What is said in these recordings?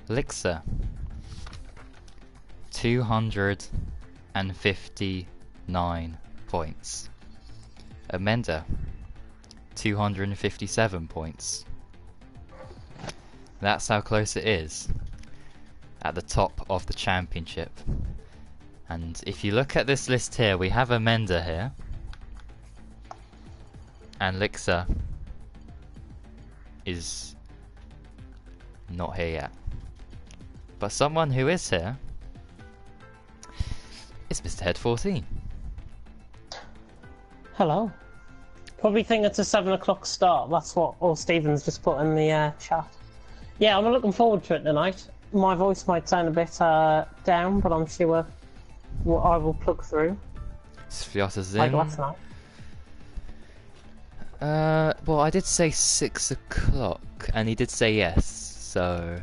Elixir, 259 points. Amanda, 257 points. That's how close it is at the top of the championship. And if you look at this list here, we have Amanda here and Elixir is not here yet. But someone who is here is Mr. Head 14. Hello. Probably think it's a 7 o'clock start. That's what all Stevens just put in the chat. Yeah, I'm looking forward to it tonight. My voice might sound a bit down, but I'm sure I will plug through. Sviata's like in. last night. Well, I did say 6 o'clock, and he did say yes, so...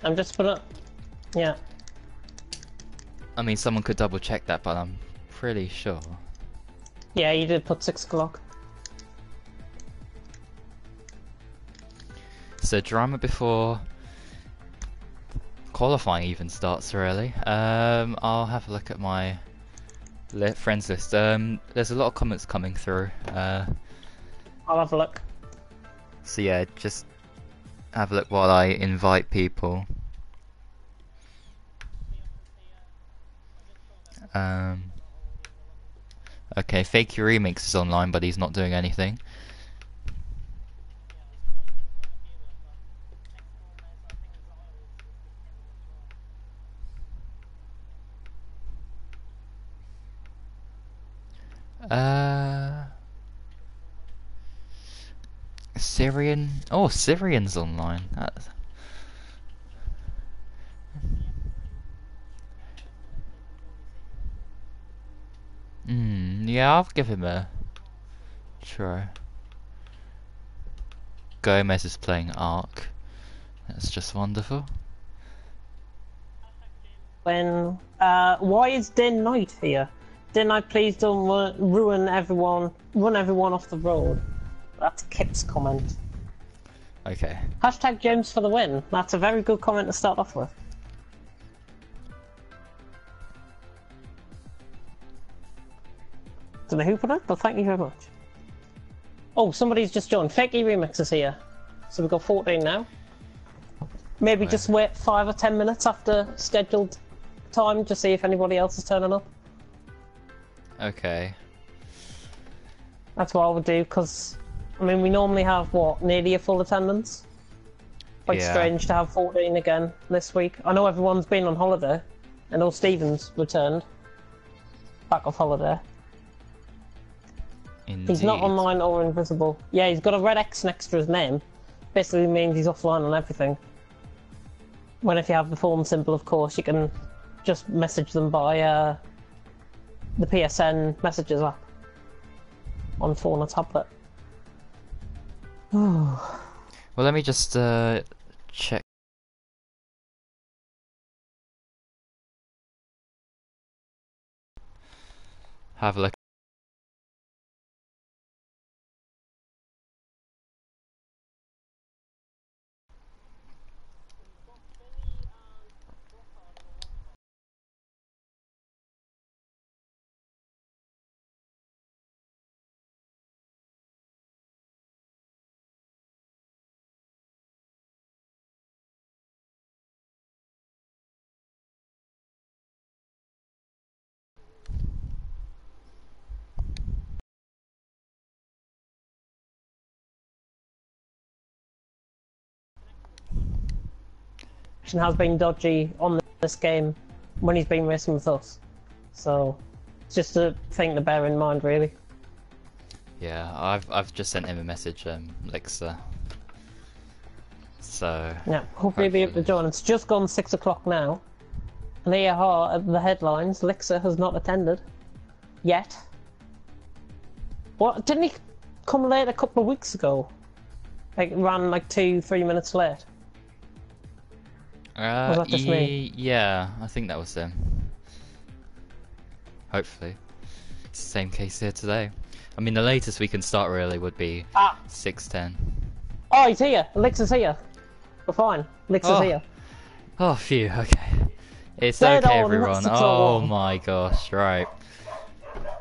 I'm just put up. Yeah. I mean, someone could double check that, but I'm pretty sure. Yeah, you did put 6 o'clock. So drama before qualifying even starts really. I'll have a look at my friends list. There's a lot of comments coming through. I'll have a look. So yeah, just have a look while I invite people. Okay, Fake Your Remix is online, but he's not doing anything. Syrian. Oh, Syrian's online. That's... yeah, I'll give him a try. Gomez is playing Ark. That's just wonderful. When why is Din Knight here? Din Knight, please don't run everyone off the road. That's Kip's comment. Okay. Hashtag James for the win. That's a very good comment to start off with. Don't know who put it, but thank you very much. Oh, somebody's just joined. Fakey Remix is here. So we've got 14 now. Maybe just wait 5 or 10 minutes after scheduled time to see if anybody else is turning up. Okay. That's what I would do, because, I mean, we normally have, what, nearly a full attendance? Quite strange to have 14 again this week. I know everyone's been on holiday, and all Stevens returned. Back off holiday. Indeed. He's not online or invisible. Yeah, he's got a red X next to his name. Basically means he's offline on everything. When if you have the phone symbol, of course, you can just message them by the PSN messages app on phone or tablet. Well, let me just check. Have a look. Has been dodgy on this game when he's been racing with us, so it's just a thing to bear in mind, really. Yeah, I've just sent him a message, Elixir. So yeah, hopefully he'll be able to join. It's just gone 6 o'clock now, and here are the headlines. Elixir has not attended yet. What, didn't he come late a couple of weeks ago? Like ran like 2-3 minutes late. Was that just me? Yeah, I think that was him. Hopefully. It's the same case here today. I mean, the latest we can start really would be 6:10. Oh, he's here! Elixir's here! We're fine. Lixa's Oh. here. Oh, phew, okay. It's Dead okay, on, everyone. that's the Oh one. my gosh, right.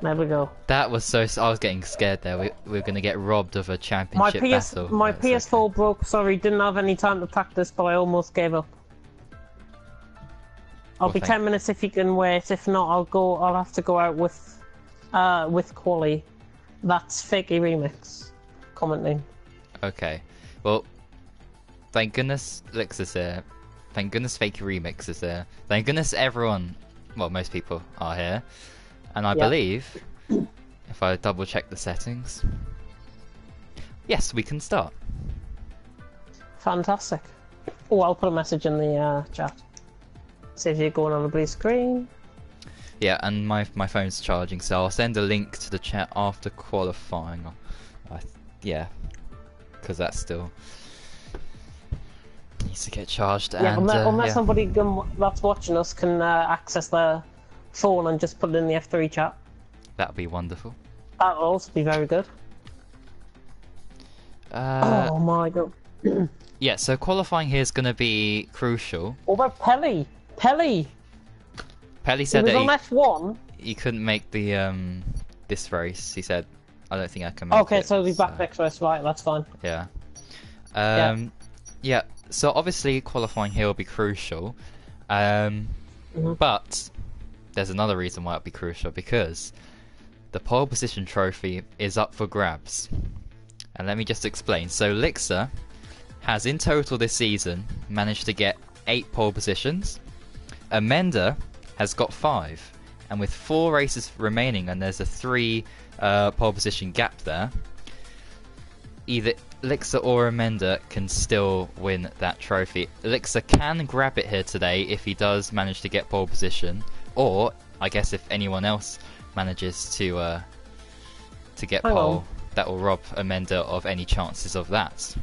There we go. That was so... I was getting scared there. We were going to get robbed of a championship battle. My That's PS4 okay. broke. Sorry, didn't have any time to practice, but I almost gave up. I'll Well, be 10 minutes if you can wait. If not, I'll have to go out with Quali. That's Fakey Remix commenting. Okay. Well, thank goodness Lix is here. Thank goodness Fake Remix is here. Thank goodness everyone, well, most people are here. And I believe, if I double check the settings, yes, we can start. Fantastic. Oh, I'll put a message in the chat. See if you're going on a blue screen. Yeah, and my phone's charging, so I'll send a link to the chat after qualifying. Yeah, because that still needs to get charged. Yeah, and, unless somebody that's watching us can access their phone and just put it in the F3 chat. That'd be wonderful. That will also be very good. Oh my god. Yeah, so qualifying here is going to be crucial. What about Pelly? Pelly said he was that on F1. he couldn't make the this race. He said, "I don't think I can make it." Okay, so he'll be back next race, right? That's fine. Yeah. Yeah. So obviously qualifying here will be crucial, but there's another reason why it'll be crucial, because the pole position trophy is up for grabs. And let me just explain. So Lixa has in total this season managed to get 8 pole positions. Amenda has got 5, and with 4 races remaining, and there's a 3 pole position gap there, either Lixa or Amenda can still win that trophy. Lixa can grab it here today if he does manage to get pole position, or I guess if anyone else manages to get pole, that will rob Amenda of any chances of that.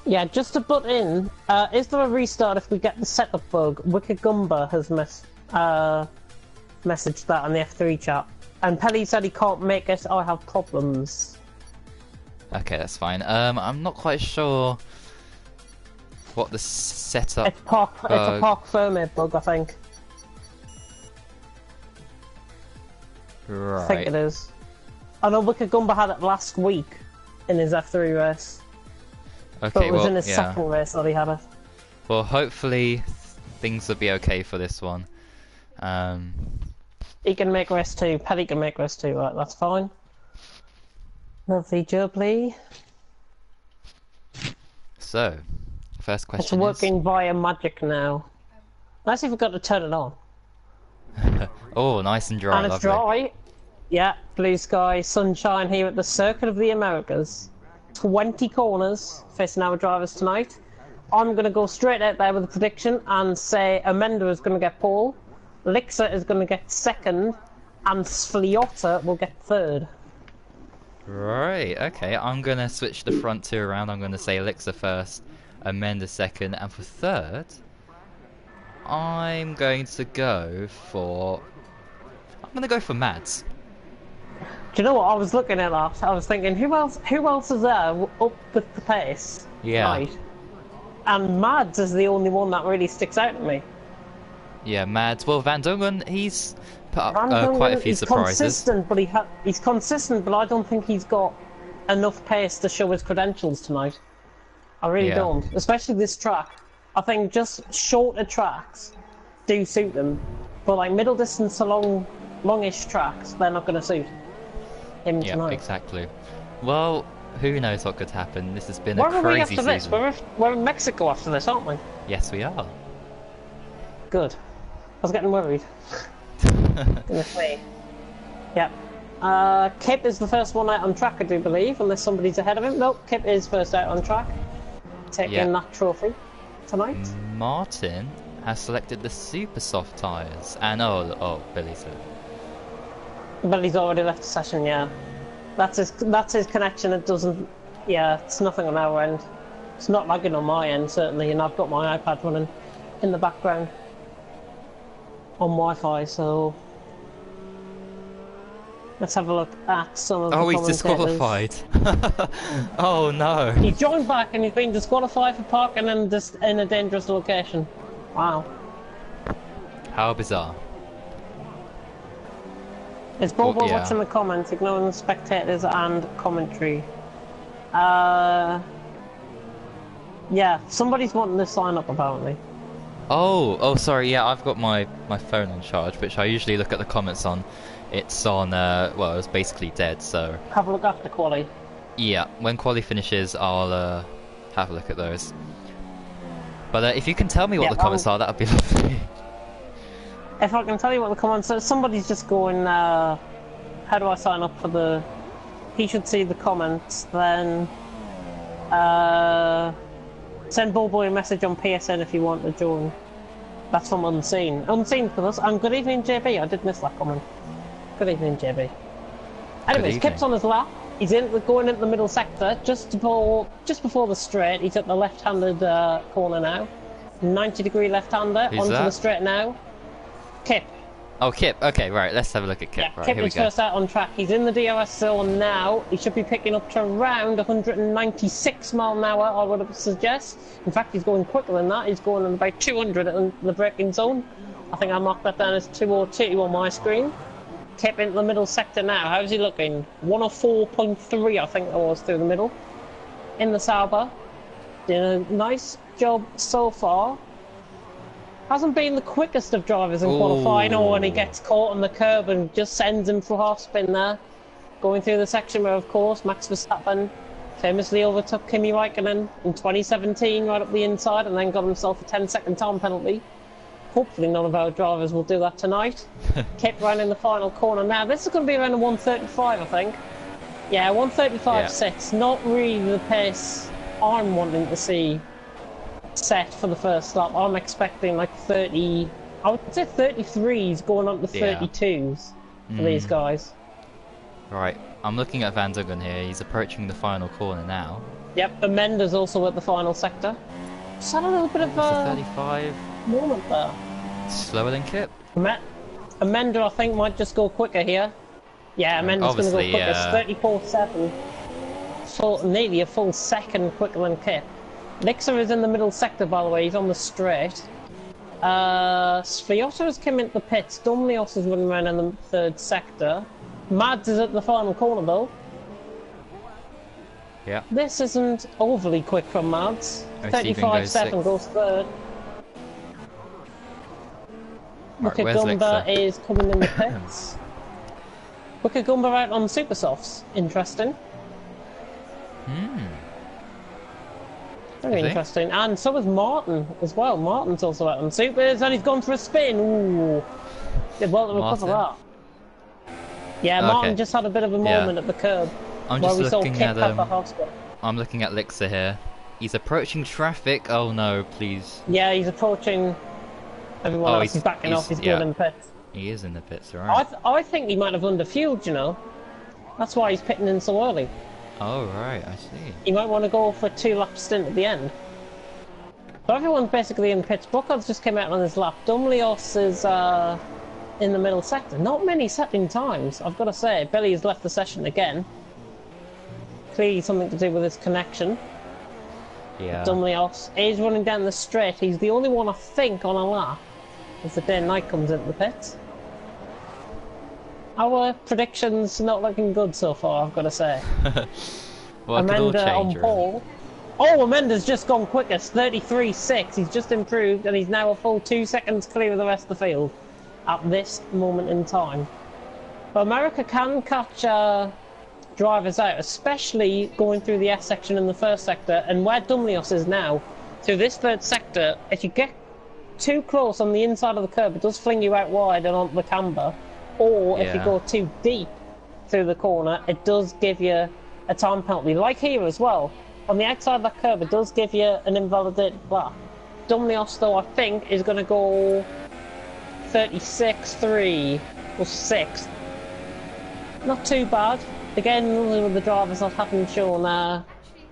Yeah, just to butt in, is there a restart if we get the setup bug? Wicked Gumba has messaged that on the F3 chat. And Pelly said he can't make it, I have problems. Okay, that's fine. I'm not quite sure what the setup... It's a Park Fermi bug, I think. Right. I think it is. I know Wicked Gumba had it last week in his F3 race. Okay, But it was well, in his second race that he had it. Well, hopefully things will be okay for this one. He can make race 2. Pelly can make race 2, right? That's fine. Lovely jubbly. So, first question It's working via magic now. Nice if we got to turn it on. Oh, nice and dry, And it's lovely. dry. Yeah, blue sky, sunshine here at the Circuit of the Americas. 20 corners facing our drivers tonight. I'm going to go straight out there with a prediction and say Amenda is going to get pole, Lixa is going to get second, and Sfliota will get third. Right, okay, I'm going to switch the front 2 around. I'm going to say Lixa first, Amenda second, and for third, I'm going to go for Mads. Do you know what I was looking at that? I was thinking, who else is there up with the pace? Yeah. Right. And Mads is the only one that really sticks out to me. Yeah, Mads. Well, Van Dongen, he's put up Van Dongen, quite a few surprises. Consistent, but he's consistent, but I don't think he's got enough pace to show his credentials tonight. I really don't. Especially this track. I think just shorter tracks do suit them. But like middle distance to longish tracks, they're not going to suit him tonight. Yeah, exactly. Well, who knows what could happen. This has been a Where are we crazy after this? season. We're in Mexico after this, aren't we? Yes, we are. Good. I was getting worried. Goodness me. Yep. Kip is the first one out on track, I do believe, unless somebody's ahead of him. Nope, Kip is first out on track. Taking that trophy tonight. Martin has selected the super soft tyres. And Billy's it. Billy's already left the session, yeah. That's his connection. It doesn't... Yeah, it's nothing on our end. It's not lagging on my end, certainly, and I've got my iPad running in the background on Wi-Fi, so... Let's have a look at some of the Oh, he's commentators. disqualified. Oh no. He joined back and he's been disqualified for parking in a dangerous location. Wow. How bizarre. It's Bobo yeah. watching the comments, ignoring the spectators and commentary. Yeah, somebody's wanting to sign up apparently. Oh, sorry, yeah, I've got my phone on charge, which I usually look at the comments on. It's on, well, it's basically dead, so... Have a look after quali. Yeah, when quali finishes, I'll have a look at those. But if you can tell me what the comments are, that would be lovely. If I can tell you what the comments are, somebody's just going, how do I sign up for the... He should see the comments, then... Send Bullboy a message on PSN if you want to join. That's from Unseen. Unseen for us, and good evening JB, I did miss that comment. Good evening JB. Anyways, Kip's on his lap. He's going into the middle sector, just before the straight. He's at the left-handed corner now. 90-degree left-hander, onto the straight now. Kip. Oh, Kip. Okay, right. Let's have a look at Kip. Yeah, right, Kip here we is go. first out on track. He's in the DRS zone now. He should be picking up to around 196 mile an hour, I would suggest. In fact, he's going quicker than that. He's going at about 200 in the braking zone. I think I marked that down as 202 on my screen. Kip into the middle sector now. How's he looking? 104.3, I think that was, through the middle. In the Sauber. Doing a nice job so far. Hasn't been the quickest of drivers in qualifying, or when he gets caught on the curb and just sends him for half spin there. Going through the section where, of course, Max Verstappen famously overtook Kimi Raikkonen in 2017 right up the inside and then got himself a 10-second time penalty. Hopefully none of our drivers will do that tonight. Kip right in the final corner now. This is going to be around a 135, I think. Yeah, 135.6. Not really the pace I'm wanting to see set for the first lap. I'm expecting like 30, I would say 33s going up to 32s for these guys. Right, I'm looking at Van Duggan here. He's approaching the final corner now. Yep, Amenda's also at the final sector. Just had a little bit of a 35 moment there. Slower than Kip. Amenda, I think, might just go quicker here. Yeah, Amenda's going to go quicker. 34.7. Nearly a full second quicker than Kip. Lixer is in the middle sector, by the way. He's on the straight. Sviotto has come into the pits. Domlios is running around in the third sector. Mads is at the final corner, though. Yeah. This isn't overly quick from Mads. 35.7 goes third. Wicagumba is coming in the pits. Wicagumba out on super softs. Interesting. Very interesting. And so is Martin as well. Martin's also out on supers and he's gone for a spin. Ooh. Did well to recover that. Yeah, Martin just had a bit of a moment at the curb. I'm just looking at I'm looking at Lixer here. He's approaching traffic. Oh no, please. Yeah, he's approaching everyone else. He's backing off. He's going in the pits. He is in the pits, right? I think he might have underfueled, you know. That's why he's pitting in so early. Oh right, I see. He might want to go for a 2-lap stint at the end. So everyone's basically in pits. Brockhart's just came out on his lap. Domlios is in the middle sector. Not many setting times, I've got to say. Billy has left the session again. Clearly something to do with his connection. Yeah. Domlios is running down the straight. He's the only one, I think, on a lap as the day and night comes into the pits. Our predictions not looking good so far, I've got to say. Well, Amenda on pole. Oh, Amenda's just gone quickest, 33.6. He's just improved and he's now a full 2 seconds clear of the rest of the field at this moment in time. But America can catch drivers out, especially going through the S section in the first sector, and where Domlios is now, through this third sector, if you get too close on the inside of the curb, it does fling you out wide and onto the camber. Or if you go too deep through the corner, it does give you a time penalty. Like here as well. On the outside of that curb, it does give you an invalidated lap. Domlios, though, I think, is going to go 36.3 or 6. Not too bad. Again, none of the drivers that haven't shown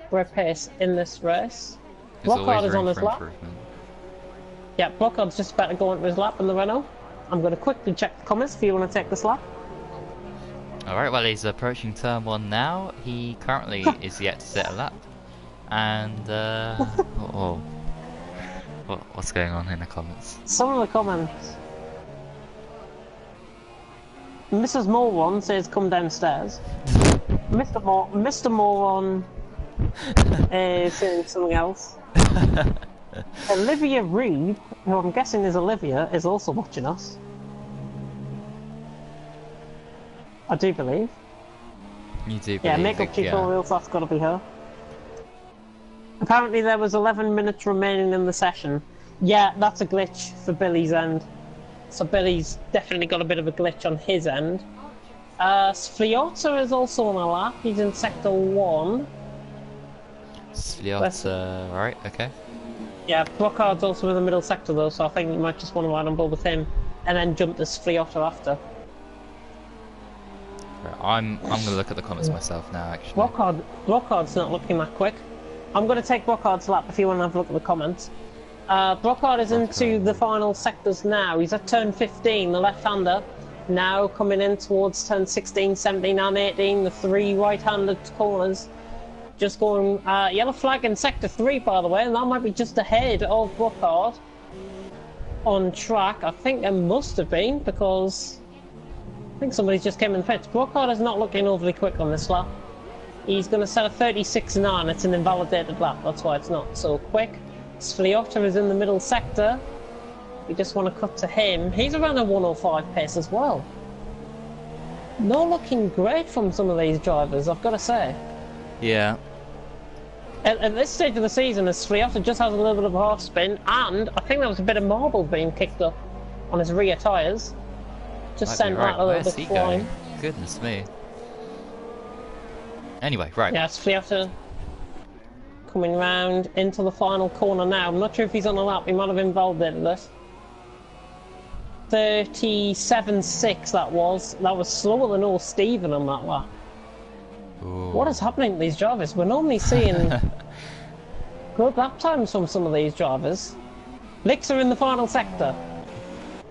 great pace in this race. Blockhard is on his lap. Yeah, Blockhard's just about to go onto his lap in the Renault. I'm going to quickly check the comments if you want to take this lap. Alright, well he's approaching turn 1 now. He currently is yet to set a lap. And, what's going on in the comments? Some of the comments. Mrs. Moron says come downstairs. Mr. Moron is saying something else. Olivia Reed, who I'm guessing is Olivia, is also watching us. I do believe. You do believe. Yeah, makeup tutorials, that's got to be her. Apparently there was 11 minutes remaining in the session. Yeah, that's a glitch for Billy's end. So Billy's definitely got a bit of a glitch on his end. Sfliota is also on a lap, he's in sector 1. Sfliota, right, okay. Yeah, Brocard's also in the middle sector though, so I think you might just want to ride on board with him and then jump to Sfliota after. Right, I'm gonna look at the comments myself now actually. Brocard's not looking that quick. I'm gonna take Brocard's lap if you want to have a look at the comments. Brocard is into the final sectors now. He's at turn 15, the left-hander. Now coming in towards turn 16, 17 and 18, the 3 right-handed corners. Just going yellow flag in sector 3 by the way, and that might be just ahead of Brocard on track. I think it must have been because I think somebody's just came in the pits. Brocard is not looking overly quick on this lap. He's going to set a 36.9, it's an invalidated lap, that's why it's not so quick. Sfliota is in the middle sector. We just want to cut to him. He's around a 105 pace as well. Not looking great from some of these drivers, I've got to say. Yeah. At this stage of the season, Sfliota just has a little bit of a half spin, and I think there was a bit of marble being kicked up on his rear tyres. Just sent that a little bit flying. Goodness me. Anyway, right. Yeah, Sfliota coming round into the final corner now. I'm not sure if he's on a lap, he might have invalidated it. 37.6 that was. That was slower than all Steven on that lap. Ooh. What is happening to these drivers? We're normally seeing good lap times from some of these drivers. Licks are in the final sector.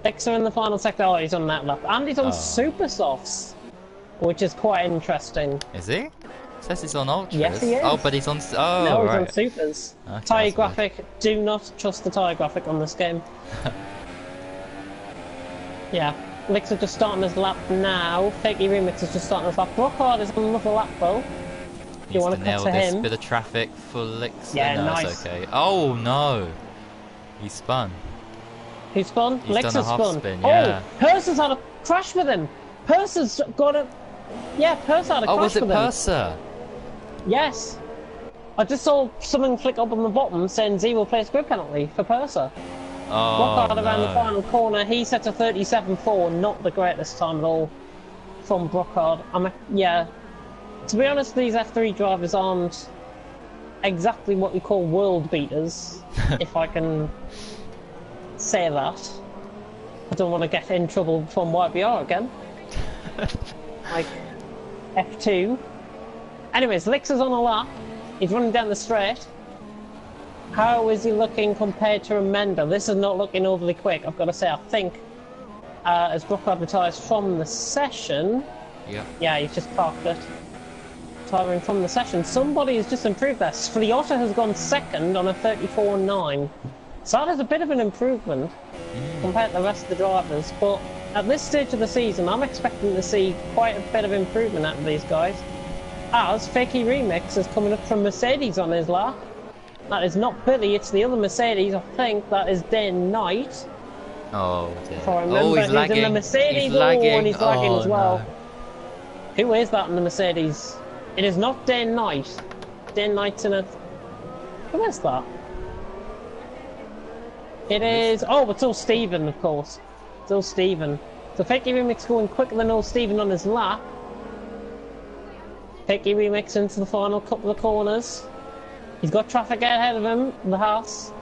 Licks are in the final sector. Oh, he's on that lap. And he's on super softs, which is quite interesting. Is he? Says he's on ultras. Yes, he is. Oh, but he's on. Oh, no, right. he's on supers. Okay, Tyre graphic. Do not trust the tyre graphic on this game. Yeah, Licks are just starting his lap now. Fakey Remix is just starting his lap. Brocard is on another lap though. Do you want to cut to him? Bit of traffic for Licks. Yeah, no, nice. It's okay. Oh no, he spun. He spun? Licks has spun. Spin, yeah. Oh, Purse has had a crash with him. Purse has got a. Yeah, Purse had a crash with him. Oh, was it Purser? Yes. I just saw something flick up on the bottom saying 0 place grid penalty for Purser. Oh, Brocard around the final corner. He set a 37.4, not the greatest time at all from Brocard. Yeah. To be honest, these F3 drivers aren't exactly what we call world beaters, if I can say that. I don't want to get in trouble from YBR again. Like F2. Anyways, Licks is on a lap. He's running down the straight. How is he looking compared to Remender? This is not looking overly quick, I've got to say. I think, as Brocard retires from the session... Yeah, he's just parked it. Retiring from the session. Somebody has just improved that. Sfliota has gone second on a 34.9. So that is a bit of an improvement compared to the rest of the drivers. But at this stage of the season, I'm expecting to see quite a bit of improvement out of these guys. As Fakey Remix is coming up from Mercedes on his lap. That is not Billy, it's the other Mercedes, I think. That is Day and Night. Oh, dear. If I remember, he's lagging. In the Mercedes. He's lagging. And he's lagging as well. No. Who is that in the Mercedes? It is not Day and Night. Day and Night's in a... Who is that? It is... Oh, it's all Steven, of course. It's all Steven. So Fakey Remix going quicker than all Steven on his lap. Fakey Remix into the final couple of corners. He's got traffic ahead of him, the Haas.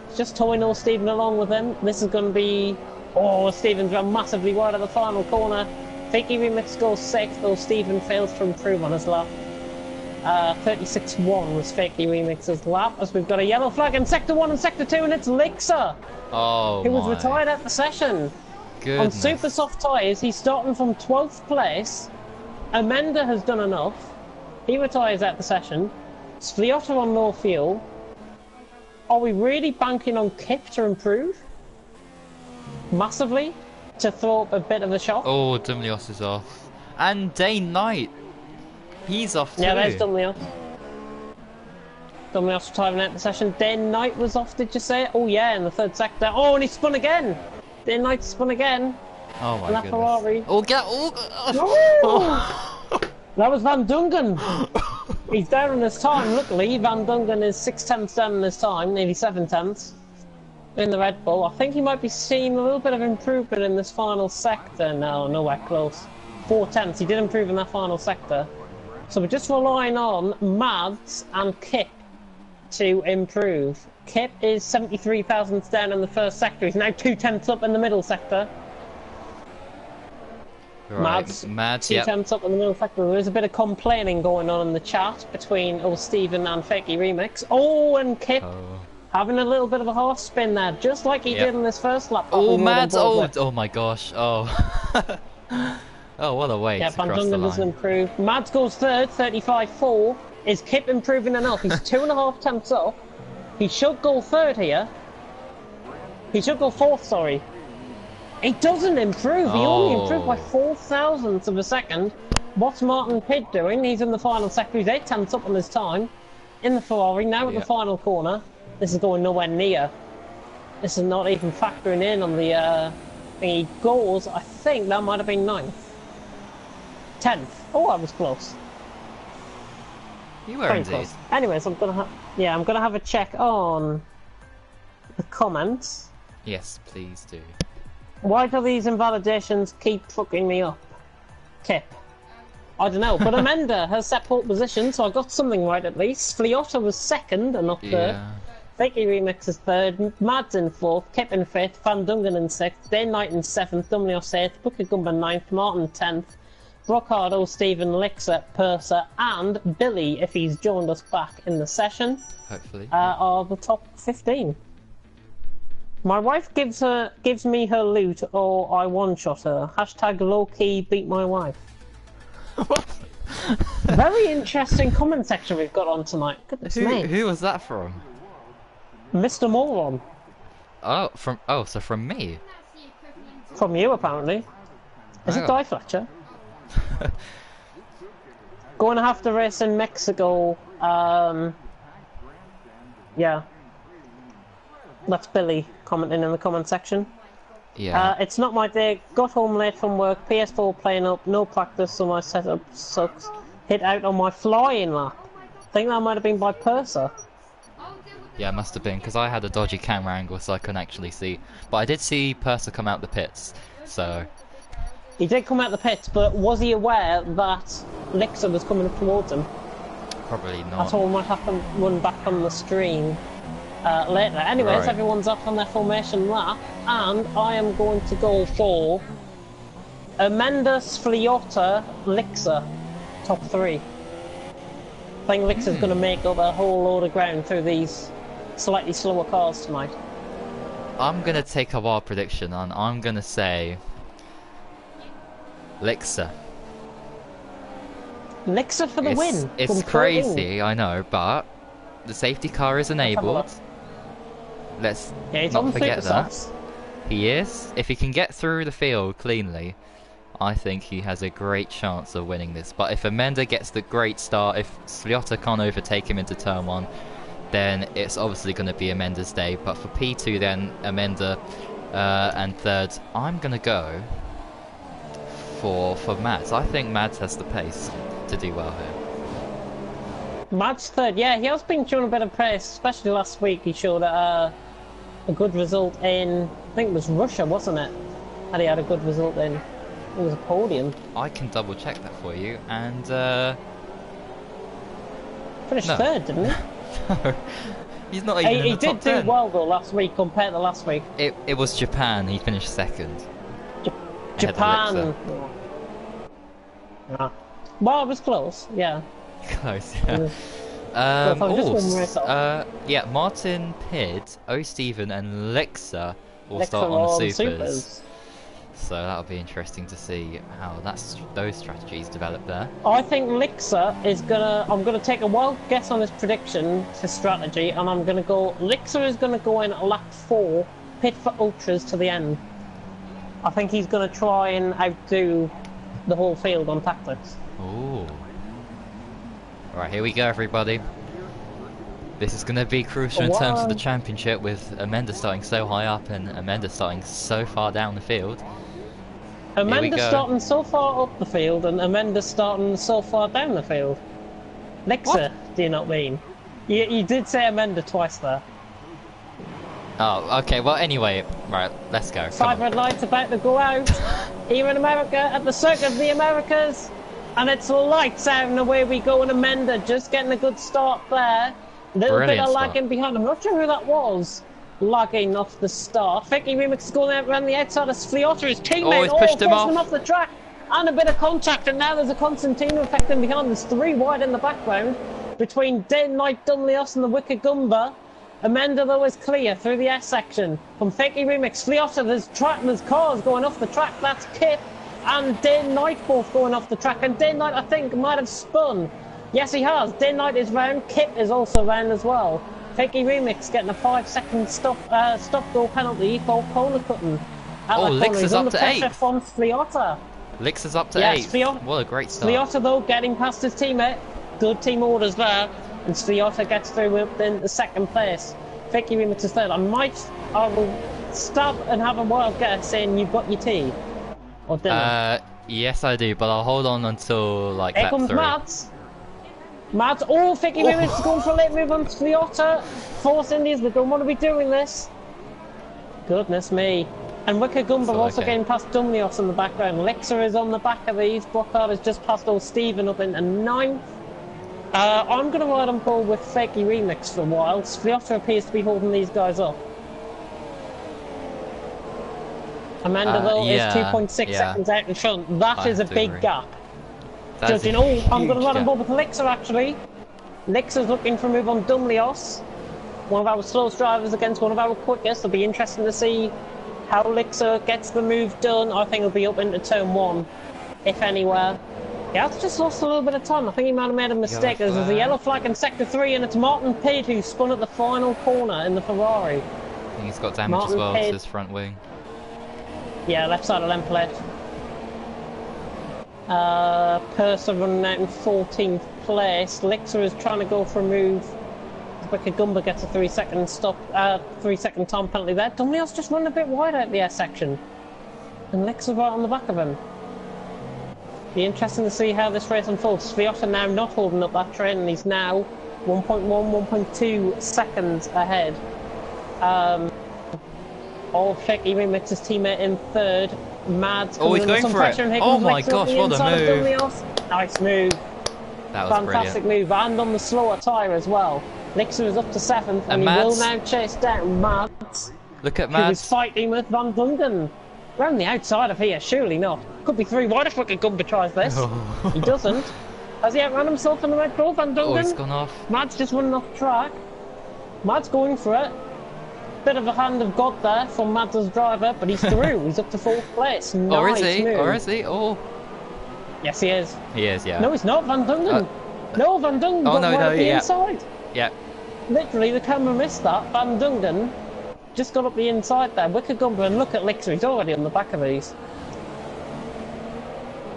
He's just towing all Steven along with him. This is going to be... Oh, Steven's run massively wide of the final corner. Fakey Remix goes 6th, though Steven fails to improve on his lap. 36.1 was Fakey Remix's lap, as we've got a yellow flag in Sector 1 and Sector 2, and it's Lixer, who was retired at the session. Goodness. On super soft tyres, he's starting from 12th place. Amenda has done enough. He retires at the session. Sfliota on no fuel. Are we really banking on Kip to improve? Massively? To throw up a bit of a shock? Oh, Dumlios is off. And Day Knight. He's off too. Yeah, there's Dumlios. Dumlios retiring at the session. Day Knight was off, did you say? Oh yeah, in the third sector. Oh, and he spun again! Day Knight spun again. Oh my and goodness. Ferrari. Oh, get... Oh. That was Van Dungen. He's down in his time, luckily. Van Dungen is 6/10 down in his time, nearly 7/10 in the Red Bull. I think he might be seeing a little bit of improvement in this final sector. No, nowhere close. 4/10. He did improve in that final sector. So we're just relying on Mads and Kip to improve. Kip is 73 thousandths down in the first sector. He's now 2/10 up in the middle sector. Right, Mads, yep. 2/10 up in the middle sector. There is a bit of complaining going on in the chat between Stephen and Fakey Remix. Oh, and Kip having a little bit of a half spin there, just like he did in this first lap. Oh, Mads! Oh my gosh! Oh, oh, what a way to Van cross the Dungen doesn't line. improve. Mads goes third, 35.4. Is Kip improving enough? He's 2.5 tenths up. He should go third here. He should go fourth, sorry. He doesn't improve. He only improved by 4 thousandths of a second. What's Martin Pidd doing? He's in the final sector. He's 8 tenths up on his time. In the Ferrari, now at the final corner. This is going nowhere near. This is not even factoring in on the thingy. Goals, I think that might have been 9th. 10th. Oh, I was close. You were indeed. Anyways, I'm gonna have a check on the comments. Yes, please do. Why do these invalidations keep fucking me up? Kip. I don't know, but Amenda has set pole position, so I got something right at least. Sfliota was second and not third. Yeah. Fakey Remix is third, Mads in fourth, Kip in fifth, Van Dungen in sixth, Day Knight in seventh, Dumlios eighth, Booker Gumba ninth, Martin 10th, Broccardo, Stephen, Lixer, Purser, and Billy, if he's joined us back in the session, Hopefully. are the top 15. My wife gives me her loot, or I one-shot her. Hashtag low-key beat my wife. Very interesting comment section we've got on tonight. Goodness me. Who was that from? Mr. Moron. So from me. From you, apparently. Is it Die Fletcher? Going to have to race in Mexico. Yeah. That's Billy commenting in the comment section. Yeah. It's not my day. Got home late from work. PS4 playing up. No practice, so my setup sucks. Hit out on my flying lap. I think that might have been by Purser. Yeah, it must have been, because I had a dodgy camera angle so I couldn't actually see. But I did see Purser come out the pits, so... He did come out the pits, but was he aware that Lixer was coming towards him? Probably not. That's all we might have to run back on the stream later. Anyways, Right. Everyone's up on their formation lap, and I am going to go for Amenda, Sfliota, Lixer, top 3. I think Lixer's going to make up a whole load of ground through these slightly slower cars tonight. I'm going to take a wild prediction, and I'm going to say... Lixer. Lixer for the win. It's from crazy, I know, but the safety car is enabled. Let's he's not on forget super that. softs. He is. If he can get through the field cleanly, I think he has a great chance of winning this. But if Amenda gets the great start, if Sfliota can't overtake him into turn 1, then it's obviously going to be Amenda's day. But for P2 then, Amenda and third, I'm going to go for Mads. I think Mads has the pace to do well here. Mads third, yeah, he has been showing a bit of pace, especially last week. He showed a good result in, I think it was Russia, wasn't it? And he had a good result in. It was a podium. I can double check that for you, and Finished third, didn't he? no, he's not even in the He top did do 10. well though last week compared to last week. It was Japan. He finished second. Ahead of Japan. Lixer. Yeah. Well, it was close. Yeah. Close. Yeah. Yeah, Martin, Pidd, O'Stephen, and Lixer will start on the supers. So that'll be interesting to see how those strategies develop there. I think Lixer is gonna. I'm gonna take a wild guess on his prediction, his strategy, and I'm gonna go. Lixer is gonna go in at lap 4, pit for ultras to the end. I think he's gonna try and outdo the whole field on tactics. Ooh. Alright, here we go, everybody. This is going to be crucial in terms of the championship, with Amanda starting so high up and Amanda starting so far down the field. Amanda's starting so far up the field and Amanda's starting so far down the field. Lixer, do you not mean? You did say Amanda twice there. Oh, okay, well anyway, right, let's go. 5 red lights about to go out here in America at the Circuit of the Americas. And it's lights out and away we go, and Amanda just getting a good start there. Little bit of lagging behind. I'm not sure who that was. Lagging off the start. Vicky Remix is going out around the outside of Sfliota. His teammate pushed him off the track. And a bit of contact, and now there's a Constantino effect in behind. There's 3 wide in the background between Day and Night, Dunlios and the Wicked Gumba. Amanda though is clear through the S section. From Vicky Remix, Sfliota, there's cars going off the track. That's Kip and Day and Night both going off the track. And Day and Night, I think, might have spun. Yes, he has. Day and Night is round. Kip is also round as well. Fakey Remix getting a 5-second stop-go penalty for corner cutting. Lixer's up to 8. From Sfliota. Lixer's up to 8. What a great start. Sfliota though getting past his teammate. Good team orders there. And Sfliota gets through within the 2nd place. Fakey Remix is 3rd. I will stab and have a wild guess saying you've got your tea. Or dinner. Yes I do, but I'll hold on until like Here lap comes 3. Mads, Vicky Remix is going for a late move on Sfliota. Force Indies, they don't want to be doing this. Goodness me. And Wicked Gumba also getting past Dumlios in the background. Lixer is on the back of these. Brockhard is just past old Steven up into 9th. I'm going to ride on board with Fakey Remix for a while. Sfliota appears to be holding these guys up. Amanda though is 2.6 seconds out in front. That is a big gap. Judging, I'm going to run on board with Lixer actually. Lixer's looking for a move on Dumlios. One of our slowest drivers against one of our quickest. It'll be interesting to see how Lixer gets the move done. I think it'll be up into turn 1, if anywhere. Yeah, it's just lost a little bit of time. I think he might have made a mistake. There's a yellow flag in sector 3, and it's Martin Pate who spun at the final corner in the Ferrari. I think he's got damage as well to his front wing. Yeah, left side of left plate. Purser running out in 14th place. Lixer is trying to go for a move. Wicked Gumba gets a 3-second stop, 3-second time penalty there. Dumlios just running a bit wide out the S section. And Lixer right on the back of him. Be interesting to see how this race unfolds. Sfliota now not holding up that train, and he's now 1.1, 1.2 seconds ahead. Of Shaky Remix's teammate in 3rd. Mads he's going for it. Oh my gosh, what a move. Nice move. That was fantastic move, and on the slower tyre as well. Lixer is up to 7th, and he will now chase down Mads. Look at Mads. Who is fighting with Van Dungen. Around the outside of here, surely not. Could be 3 wide if Wicked Gumba tries this. He doesn't. Has he outrun himself in the red ball, Van Dungen? He's gone off. Mads just running off track. Mads going for it. Bit of a hand of God there from Mads' driver, but he's through. He's up to 4th place. Nice move. Or is he? Oh. Yes, he is. He is, yeah. No, he's not. Van Dungen. No, Van Dungen got right up the inside. Yeah. Literally, the camera missed that. Van Dungen just got up the inside there. Wicked Gumba, and look at Lixer. He's already on the back of these.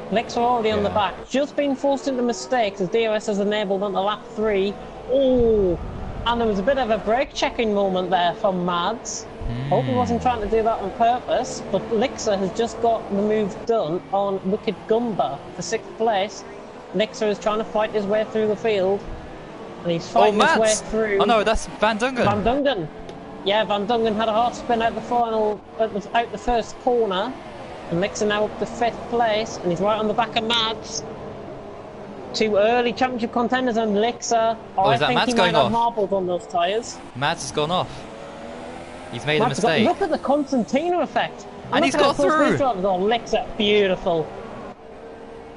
Lixer already on the back. Just been forced into mistakes as DRS has enabled onto lap 3. Oh. And there was a bit of a brake checking moment there from Mads. Hope he wasn't trying to do that on purpose, but Lixer has just got the move done on Wicked Gumba for 6th place. Lixer is trying to fight his way through the field, and he's fighting his way through. Oh no, that's Van Dungen. Van Dungen. Yeah, Van Dungen had a hard spin out the first corner, and Lixer now up to 5th place, and he's right on the back of Mads. 2 early championship contenders, and Lixer. I think he might have marbled on those tyres. Mads has gone off. He's made a mistake. Look at the Constantino effect. And he's got through. Lixer, beautiful.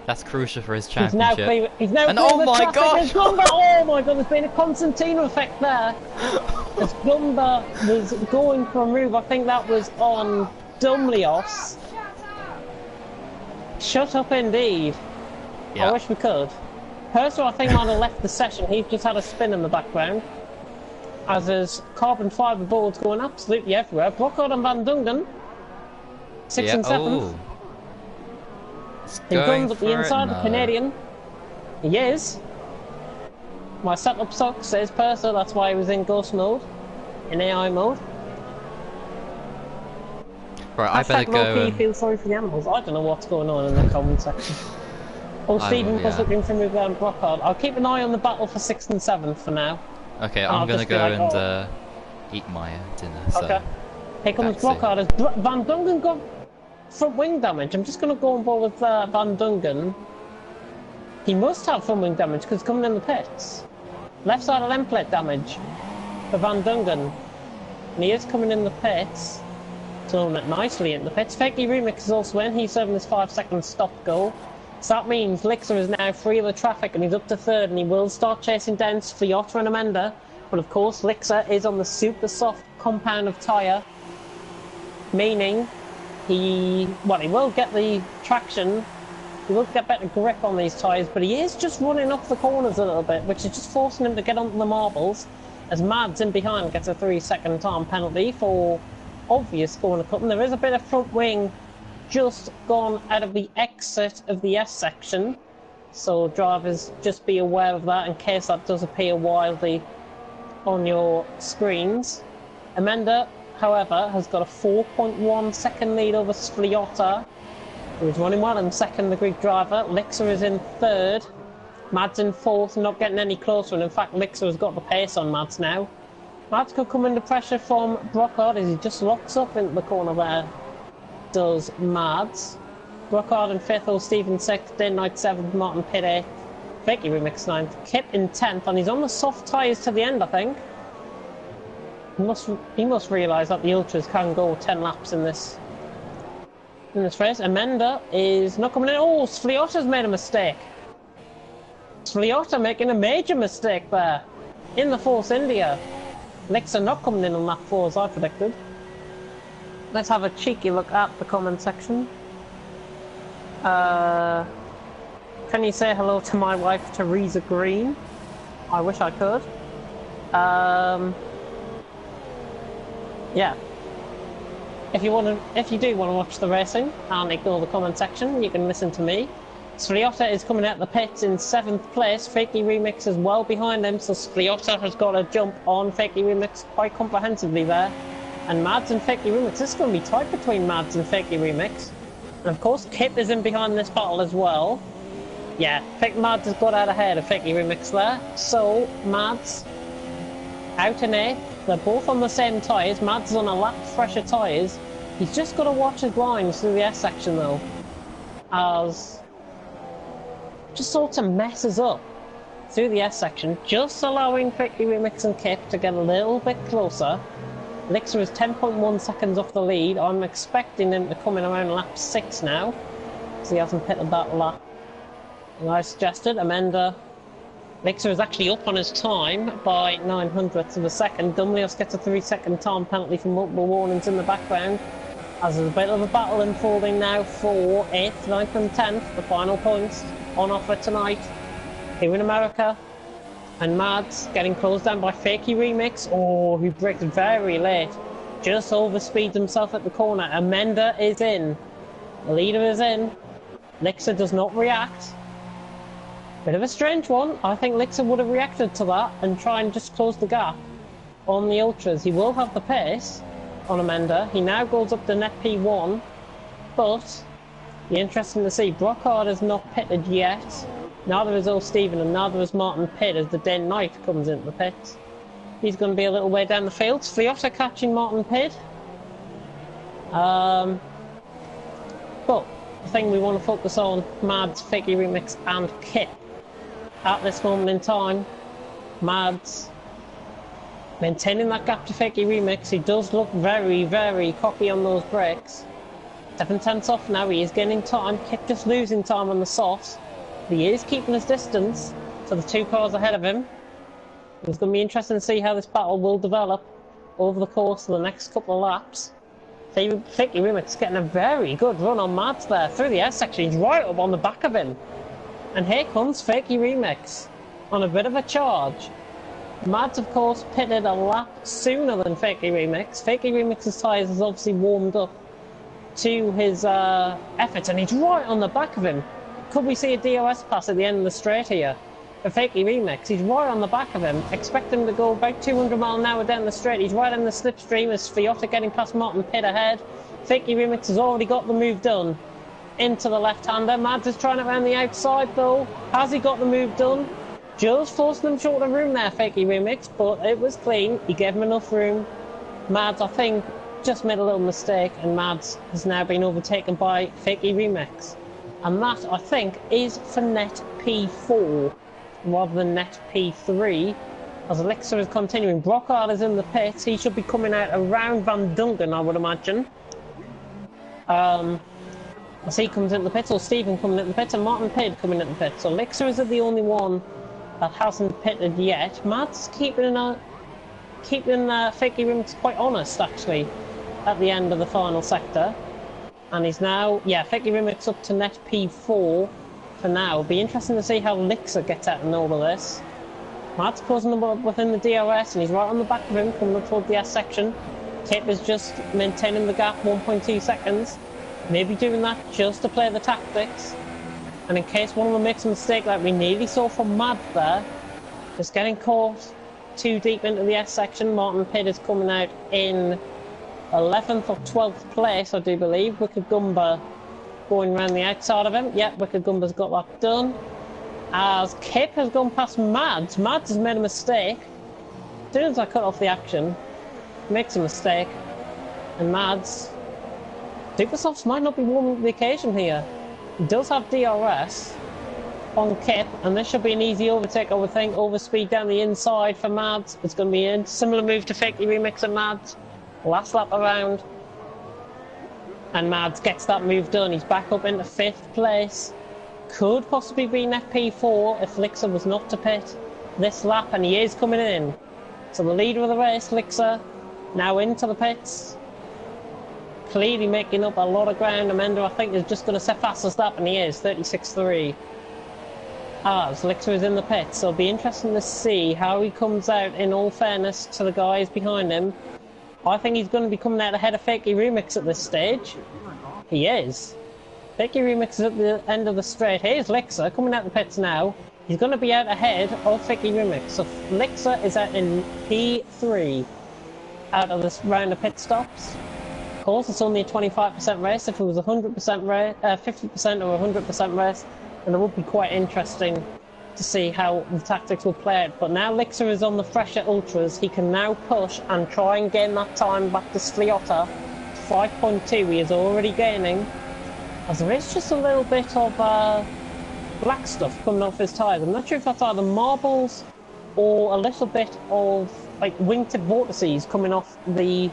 That's crucial for his championship. He's now and oh my gosh! Oh my god, there's been a Constantino effect there. As Gumba was going for a move, I think that was on Dumlios. Shut up indeed. Yeah. I wish we could. Personally, I think might have left the session. He's just had a spin in the background. As his carbon fibre board's going absolutely everywhere. Brockhart and Van Dungen. 6th and 7th. Oh. It's He going guns up the for it, inside, the no. Canadian. He is. My setup sucks, says Purser, that's why he was in ghost mode. In AI mode. Right, I better go. low-key feel sorry for the animals. I don't know what's going on in the comment section. Oh, Stephen was looking for me down Brockhart. I'll keep an eye on the battle for 6th and 7th for now. Okay, I'm gonna go and eat my dinner. So okay. Here comes Brockhart. As Van Dungen got front wing damage. I'm just gonna go on board with Van Dungen. He must have front wing damage because he's coming in the pits. Left side of end plate damage for Van Dungen. And he is coming in the pits. Throwing it nicely in the pits. Fakey Remix is also in. He's serving this 5-second stop goal. So that means Lixer is now free of the traffic and he's up to 3rd and he will start chasing down Sfliota and Amenda. But of course Lixer is on the super soft compound of tyre. Meaning he will get the traction. He will get better grip on these tyres, but he is just running off the corners a little bit, which is just forcing him to get onto the marbles. As Mads in behind gets a 3-second time penalty for obvious corner cutting. There is a bit of front wing just gone out of the exit of the S section, so drivers just be aware of that in case that does appear wildly on your screens. Amenda, however, has got a 4.1 second lead over Sfliota, who is running well in 2nd, the Greek driver. Lixer is in 3rd, Mads in 4th, not getting any closer, and in fact Lixer has got the pace on Mads now. Mads could come under pressure from Brockhart as he just locks up into the corner there. Does Mads. Brockhart in 5th, or Stephen 6th, Day Knight 7th, Martin Pitt 8th, Vicky Remix 9th, Kip in 10th, and he's on the soft tyres to the end, I think. He must realise that the Ultras can go 10 laps in this race. Amenda is not coming in. Oh, Sfliota's made a mistake. Sfliota making a major mistake there in the Force India. Lixer not coming in on lap 4 as I predicted. Let's have a cheeky look at the comment section. Can you say hello to my wife, Teresa Green? I wish I could. Yeah. If you do want to watch the racing and ignore the comment section, you can listen to me. Sfliota is coming out the pits in 7th place. Fakey Remix is well behind him, so Sfliota has got a jump on Fakey Remix quite comprehensively there. And Mads and Fakey Remix, this is going to be tight between Mads and Fakey Remix. And of course, Kip is in behind this battle as well. Yeah, Mads has got out ahead of Fakey Remix there. So, Mads out in 8th. They're both on the same tyres. Mads is on a lap fresher tyres. He's just got to watch his lines through the S section though, as just sort of messes up through the S section, just allowing Fakey Remix and Kip to get a little bit closer. Lixer is 10.1 seconds off the lead. I'm expecting him to come in around lap 6 now, because he hasn't pitted that lap. And I suggested Amenda. Lixer is actually up on his time by 900ths of a second. Dumlios gets a 3-second time penalty for multiple warnings in the background. As there's a bit of a battle unfolding now for 8th, 9th and 10th, the final points on offer tonight here in America. And Mads getting closed down by Fakey Remix, who braked very late. Just overspeeds himself at the corner. Amenda is in. The leader is in. Lixer does not react. Bit of a strange one. I think Lixer would have reacted to that and try and just close the gap on the Ultras. He will have the pace on Amenda. He now goes up to net P1, but be interesting to see. Brockhart is not pitted yet. Neither is Stephen and neither is Martin Pitt as the Day Knight comes into the pits. He's going to be a little way down the field. Sfliota catching Martin Pitt. But the thing we want to focus on, Mads, Fakey Remix and Kip. At this moment in time, Mads maintaining that gap to Fakey Remix. He does look very, very cocky on those brakes. 7/10 off now, he is gaining time. Kip just losing time on the softs. He is keeping his distance to the 2 cars ahead of him. It's going to be interesting to see how this battle will develop over the course of the next couple of laps. Thicky Remix getting a very good run on Mads there through the S section. He's right up on the back of him. And here comes Thicky Remix on a bit of a charge. Mads, of course, pitted a lap sooner than Thicky Remix. Thicky Remix's tyres has obviously warmed up to his efforts, and he's right on the back of him. Could we see a DRS pass at the end of the straight here? For Thicky Remix, he's right on the back of him. Expect him to go about 200 miles an hour down the straight. He's right in the slipstream as Fiota getting past Martin Pitt ahead. Thicky Remix has already got the move done into the left-hander. Mads is trying it around the outside though. Has he got the move done? Just forcing him short of room there, Thicky Remix, but it was clean. He gave him enough room. Mads, I think, just made a little mistake, and Mads has now been overtaken by Thicky Remix. And that, I think, is for net P4 rather than net P3, as Elixir is continuing. Brockhart is in the pits. He should be coming out around Van Duncan, I would imagine. As he comes into the pits, or Stephen coming into the pits, and Martin Pitt coming into the pits. So Elixir is the only one that hasn't pitted yet. Matt's keeping Thicky Remix quite honest, actually, at the end of the final sector. And he's now, Thicky Remix up to net P4 for now. It'll be interesting to see how Elixir gets out in all of this. Matt's closing him up within the DRS, and he's right on the back of him, coming up toward the S section. Kip is just maintaining the gap, 1.2 seconds. Maybe doing that just to play the tactics. And in case one of them makes a mistake like we nearly saw from Mad there, just getting caught too deep into the S section. Martin Pitt is coming out in 11th or 12th place, I do believe. Wicked Gumba going around the outside of him. Yep, Wicked Gumba's got that done. As Kip has gone past Mads. Mads has made a mistake. As soon as I cut off the action, makes a mistake. And Mads, Supersofts might not be warming up the occasion here. He does have DRS on Kip, and this should be an easy overtake, I would think. Overspeed down the inside for Mads. It's going to be a similar move to Thicky Remix and Mads. Last lap around. And Mads gets that move done. He's back up into 5th place. Could possibly be net P4 if Elixir was not to pit this lap, and he is coming in. So the leader of the race, Elixir, now into the pits. Clearly making up a lot of ground. Amanda, I think, is just going to set fastest lap, and he is, 36.3. As Elixir is in the pits, so it'll be interesting to see how he comes out, in all fairness to the guys behind him. I think he's going to be coming out ahead of Thicky Remix at this stage. He is. Thicky Remix is at the end of the straight. Here's Elixir coming out the pits now. He's going to be out ahead of Thicky Remix. So Elixir is out in P3 out of this round of pit stops. Of course, it's only a 25% race. If it was 100% race, 50% or 100% race, then it would be quite interesting to see how the tactics will play out. But now Elixir is on the fresher ultras. He can now push and try and gain that time back to Sliota. 5.2 he is already gaining, as there is just a little bit of black stuff coming off his tyres. I'm not sure if that's either marbles or a little bit of like wingtip vortices coming off the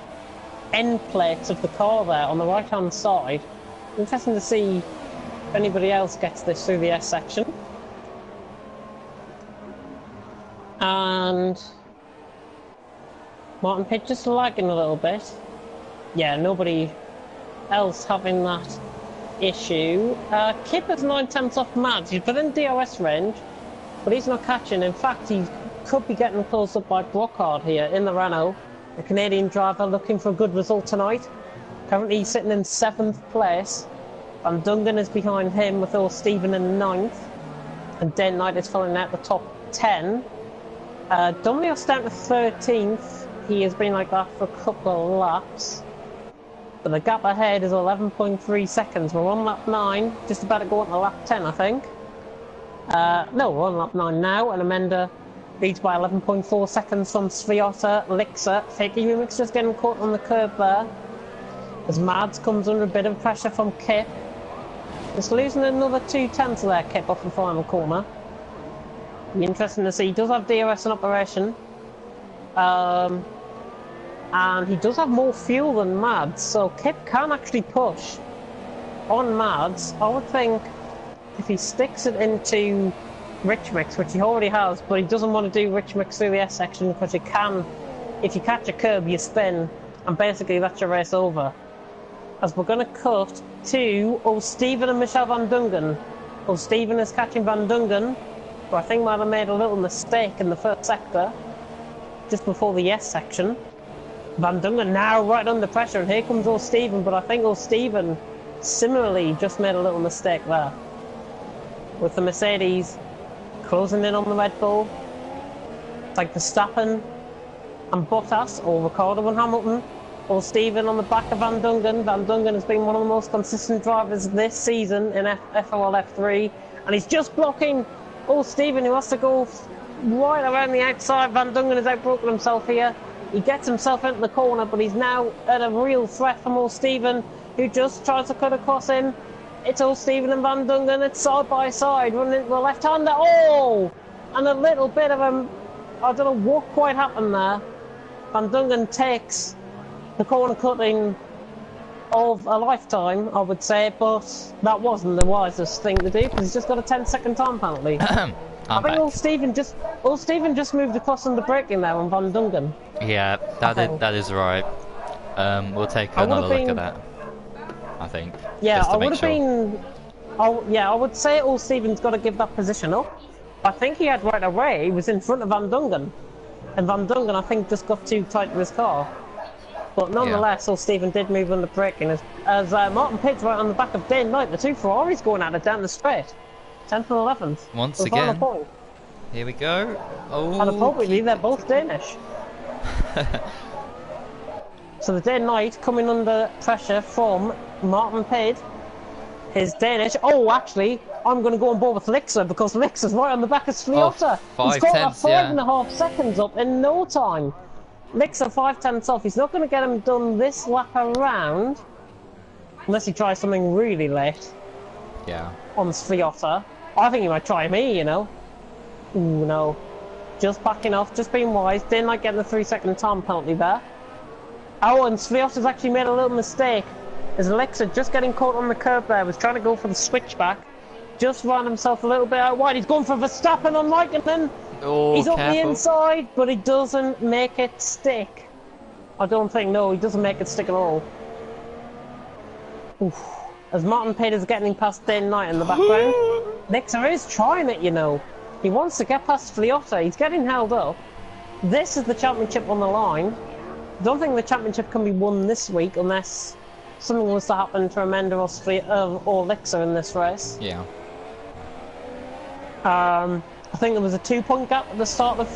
end plates of the car there on the right hand side. Interesting to see if anybody else gets this through the S section. And Martin Pitt just lagging a little bit. Yeah, nobody else having that issue. Kip is 9/10 off Mads. He's within DRS range, but he's not catching. In fact, he could be getting close up by Brockhart here in the Renault. The Canadian driver looking for a good result tonight. Currently he's sitting in 7th place. Van Dungan is behind him with all Stephen in 9th. And Den Knight is filling out the top 10. Dominios down to 13th. He has been like that for a couple of laps. But the gap ahead is 11.3 seconds. We're on lap 9, just about to go on to lap 10, I think. No, we're on lap 9 now, and Amanda leads by 11.4 seconds from Sviota, Elixir. Thicky Remix just getting caught on the curb there. As Mads comes under a bit of pressure from Kip. Just losing another 2/10 there, Kip, off the final corner. Be interesting to see. He does have DRS in operation. And he does have more fuel than Mads, so Kip can actually push on Mads. I would think if he sticks it into Rich Mix, which he already has, but he doesn't want to do Rich Mix through the S section because you can, if you catch a curb, you spin, and basically that's your race over. as we're going to cut to Stephen and Michelle Van Dungen. Stephen is catching Van Dungen, who I think might have made a little mistake in the first sector, just before the yes section. Van Dungen now right under pressure, and here comes Stephen, but I think Stephen similarly just made a little mistake there. With the Mercedes closing in on the Red Bull, it's like Verstappen and Bottas, or Ricciardo and Hamilton, or Stephen on the back of Van Dungen. Van Dungen has been one of the most consistent drivers this season in FRL F3, and he's just blocking Stephen, who has to go right around the outside. Van Dungen has outbroken himself here. He gets himself into the corner, but he's now at a real threat from Stephen, who just tries to cut across him. It's Stephen and Van Dungen. It's side by side, running into the left-hander. Oh! And a little bit of a... I don't know what quite happened there. Van Dungen takes the corner cutting of a lifetime, I would say, but that wasn't the wisest thing to do, because he's just got a 10-second time penalty. I think Stephen just moved across on the braking there on Van Dungen. Yeah, that is right. We'll take another look at that, I think. Yeah, I would have been... I would say Stephen's got to give that position up. I think he had right away. He was in front of Van Dungen. And Van Dungen, I think, just got too tight to his car. But nonetheless, Stephen did move under braking as Martin Pitt's right on the back of Dane Knight. The two Ferraris going at it down the straight. 10th and 11th. Once again. Here we go. Oh, and appropriately, they're both Danish. So the Dane Knight coming under pressure from Martin Pitt. His Danish. Oh, actually, I'm going to go on board with Lixer, because Lixer's right on the back of Sviota. He's got that 5.5 seconds up in no time. Lixer 5/10 off. He's not going to get him done this lap around, unless he tries something really late. Yeah. On Sviota. I think he might try me, you know. Ooh, no. Just backing off, just being wise. Didn't like getting the 3-second time penalty there. Oh, and Sviota's actually made a little mistake. As Alexa just getting caught on the curb there, was trying to go for the switchback. Just ran himself a little bit out wide. He's going for Verstappen on Raikkonen. Oh, he's up careful. the inside, but he doesn't make it stick. I don't think, no, he doesn't make it stick at all. Oof. As Martin Pitt is getting past Dane Knight in the background. Nixer is trying it, you know. He wants to get past Sviota. He's getting held up. This is the championship on the line. I don't think the championship can be won this week unless something was to happen to Amanda or Lixer in this race. Yeah. I think there was a 2-point gap at the start of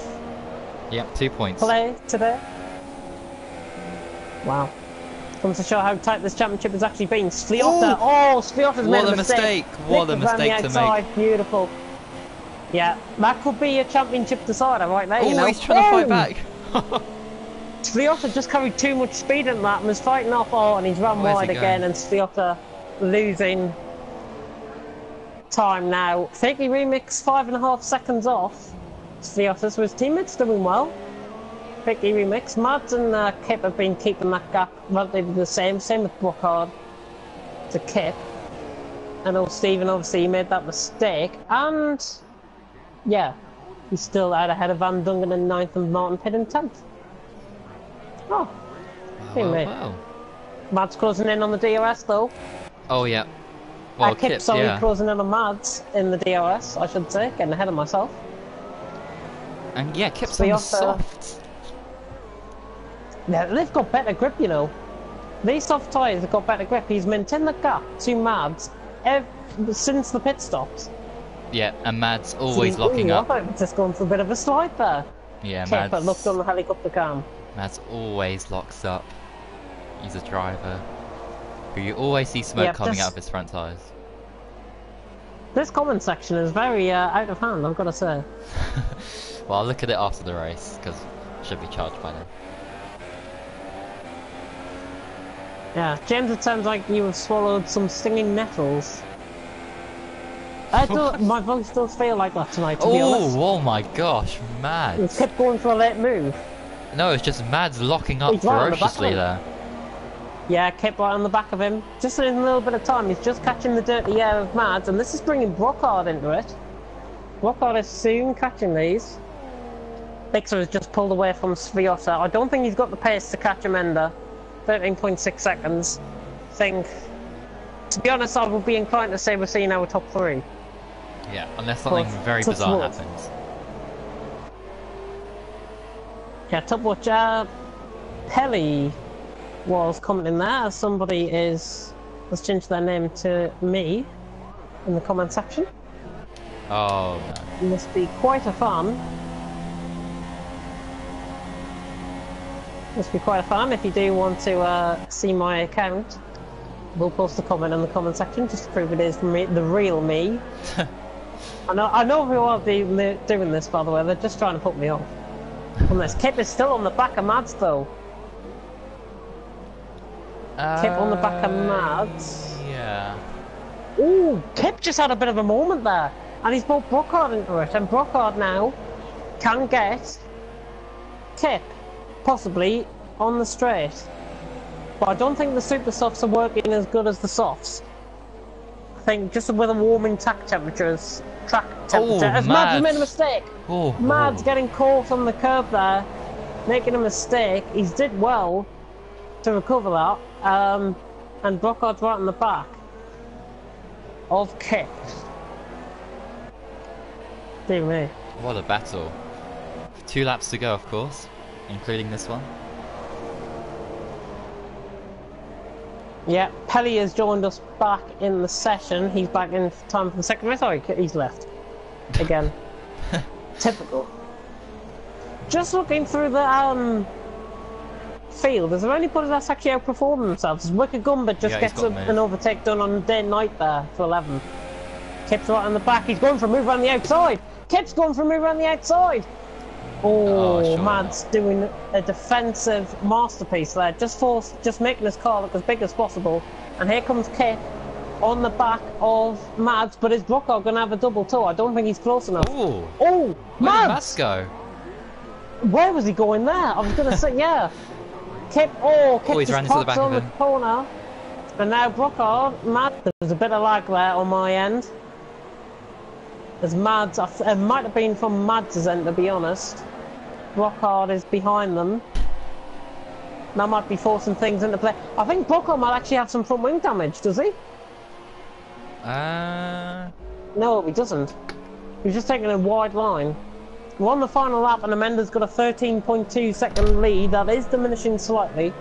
2 points. Play today. Wow. Comes to show how tight this championship has actually been. Sviota. Oh, Sviota's made a mistake. What a mistake to make. Beautiful. Yeah, that could be a championship decider right there, you know. He's trying to fight back. Sviota just carried too much speed in that and was fighting off. Oh, and he's run wide again, and Sviota losing time now. Fakey Remix 5.5 seconds off. Sviota, so his teammates doing well. Fakey Remix. Mads and Kip have been keeping that gap relatively the same. Same with Brookhard to Kip. And Stephen obviously made that mistake. And yeah, he's still out ahead of Van Dungen in 9th and Martin Pitt in 10th. Oh, wow. Mads closing in on the DRS though. Oh yeah. Well, Kip, closing in on Mads in the DRS, I should say, getting ahead of myself. And yeah, Kip's on the soft. Yeah, they've got better grip, you know. These soft tyres have got better grip. He's maintained the gap to Mads since the pit stops. Yeah, and Mads always locking up. I thought he was just going for a bit of a slide there. Yeah, Kip looked on the helicopter cam. Mads always locks up. He's a driver who you always see smoke coming out of his front tyres. This comment section is very out of hand, I've got to say. Well, I'll look at it after the race, because it should be charged by then. Yeah, James, it sounds like you have swallowed some stinging nettles. My voice does feel like that tonight, to be honest. Oh my gosh, Mads. He kept going for a late move. No, it's just Mads locking up ferociously there. Yeah, kept right on the back of him. Just in a little bit of time, he's just catching the dirty air of Mads, and this is bringing Brookhard into it. Brookhard is soon catching these. Lixer has just pulled away from Sviota. I don't think he's got the pace to catch Amanda. 13.6 seconds. think, to be honest, I would be inclined to say we're seeing our top 3. Yeah, unless something very bizarre happens. Yeah, top watch. Pelly was commenting there. Somebody has changed their name to me in the comment section. Oh no. Must be quite a fan. Must be quite a fan. If you do want to see my account, we'll post a comment in the comment section just to prove it is me, the real me. I know who are doing this, by the way. They're just trying to put me off. And this Kip is still on the back of Mads, though. Kip on the back of Mads. Yeah. Ooh, Kip just had a bit of a moment there. And he's brought Brockhard into it. And Brockhard now can get Kip, possibly, on the straight. But I don't think the super softs are working as good as the softs. I think just with a warming track temperature, as Mads made a mistake. Mads getting caught on the curb there, making a mistake. He's did well to recover that. And Brockhard's right in the back of Kip. Dear me. What a battle. 2 laps to go, of course, including this one. Yeah, Pelly has joined us back in the session. He's back in time for the second race. Oh, he's left. Again. Typical. Just looking through the field, is there anybody that's actually outperforming themselves? Wicker Gumber just gets an overtake done on day and night there for 11. Kip's right on the back. He's going for a move around the outside. Kip's going for a move around the outside. Oh, Mads doing a defensive masterpiece there, just making his car look as big as possible. And here comes Kip on the back of Mads, but is Brockhard going to have a double toe? I don't think he's close enough. Ooh. Oh, Where did Mads go? Where was he going there? I was going to say, yeah. Kip he's ran into the back on of the him. corner. And now Brockhard, Mads, there's a bit of lag there on my end. As Mads, it might have been from Mads' end, to be honest. Brockhard is behind them. That might be forcing things into play. I think Brockhard might actually have some front wing damage, does he? No, he doesn't. He's just taking a wide line. We're on the final lap and Amanda's got a 13.2 second lead. That is diminishing slightly.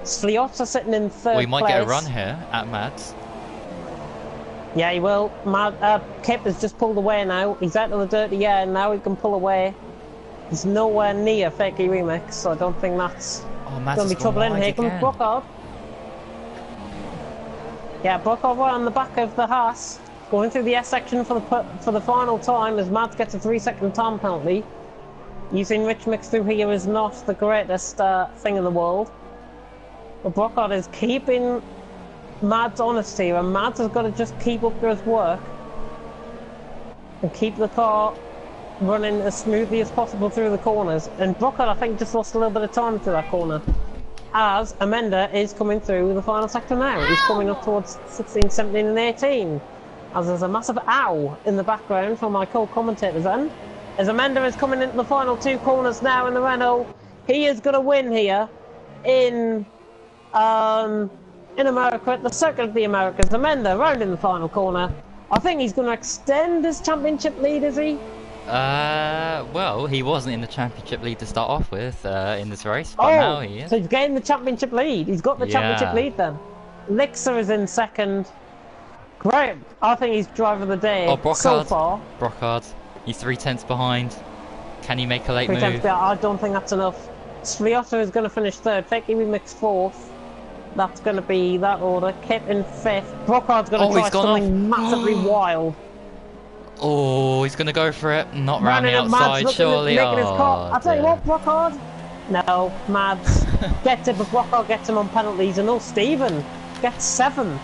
Sliot's sitting in third place. We might get a run here at Mads. Yeah, he will. Kip has just pulled away now. He's out of the dirty air and now he can pull away. He's nowhere near Fakey Remix, so I don't think that's going to be trouble in. Here comes Brockhard. Yeah, Brockhard right on the back of the Haas, going through the S section for the final time as Mads gets a 3-second time penalty. Using Rich Mix through here is not the greatest thing in the world. But Brockhard is keeping Mads honest here, and Mads has got to just keep up his work and keep the car running as smoothly as possible through the corners. And Brockhard, I think, just lost a little bit of time through that corner. As Amanda is coming through the final sector now. He's coming up towards 16, 17 and 18. As there's a massive ow in the background from my co-commentator's end. As Amanda is coming into the final 2 corners now in the Renault. He is going to win here in America, at the Circuit of the Americas. Amanda round in the final corner. I think he's going to extend his championship lead, is he? Well, he wasn't in the championship lead to start off with in this race, but now he is. So he's getting the championship lead. He's got the championship lead then. Lixer is in second. Great. I think he's driver of the day so far. Brockhard. He's 3/10 behind. Can he make a late move? I don't think that's enough. Sliotto is going to finish third. Fakey Remix fourth. That's going to be that order. Kip in fifth. Brockhard's going to try something massively wild. Oh, he's going to go for it. Not round the outside, surely. I'll tell you what, Brockhard. No, Mads gets it, but Brockhard gets him on penalties, and Stephen gets 7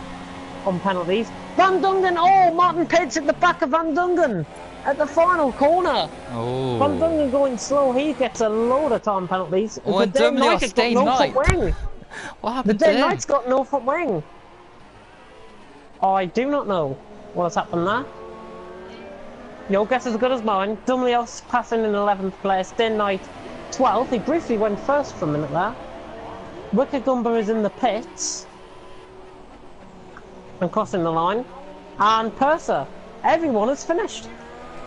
on penalties. Van Dungen, Martin Page at the back of Van Dungen at the final corner. Oh. Van Dungen going slow, he gets a load of time penalties. Oh, and the Knight has got no front wing. What happened The Knight's got no front wing. I do not know what has happened there. Your guess is as good as mine. Dumlios passing in 11th place. Day Knight 12th. He briefly went first for a minute there. Wicker Gumber is in the pits. and crossing the line. And Purser. Everyone has finished.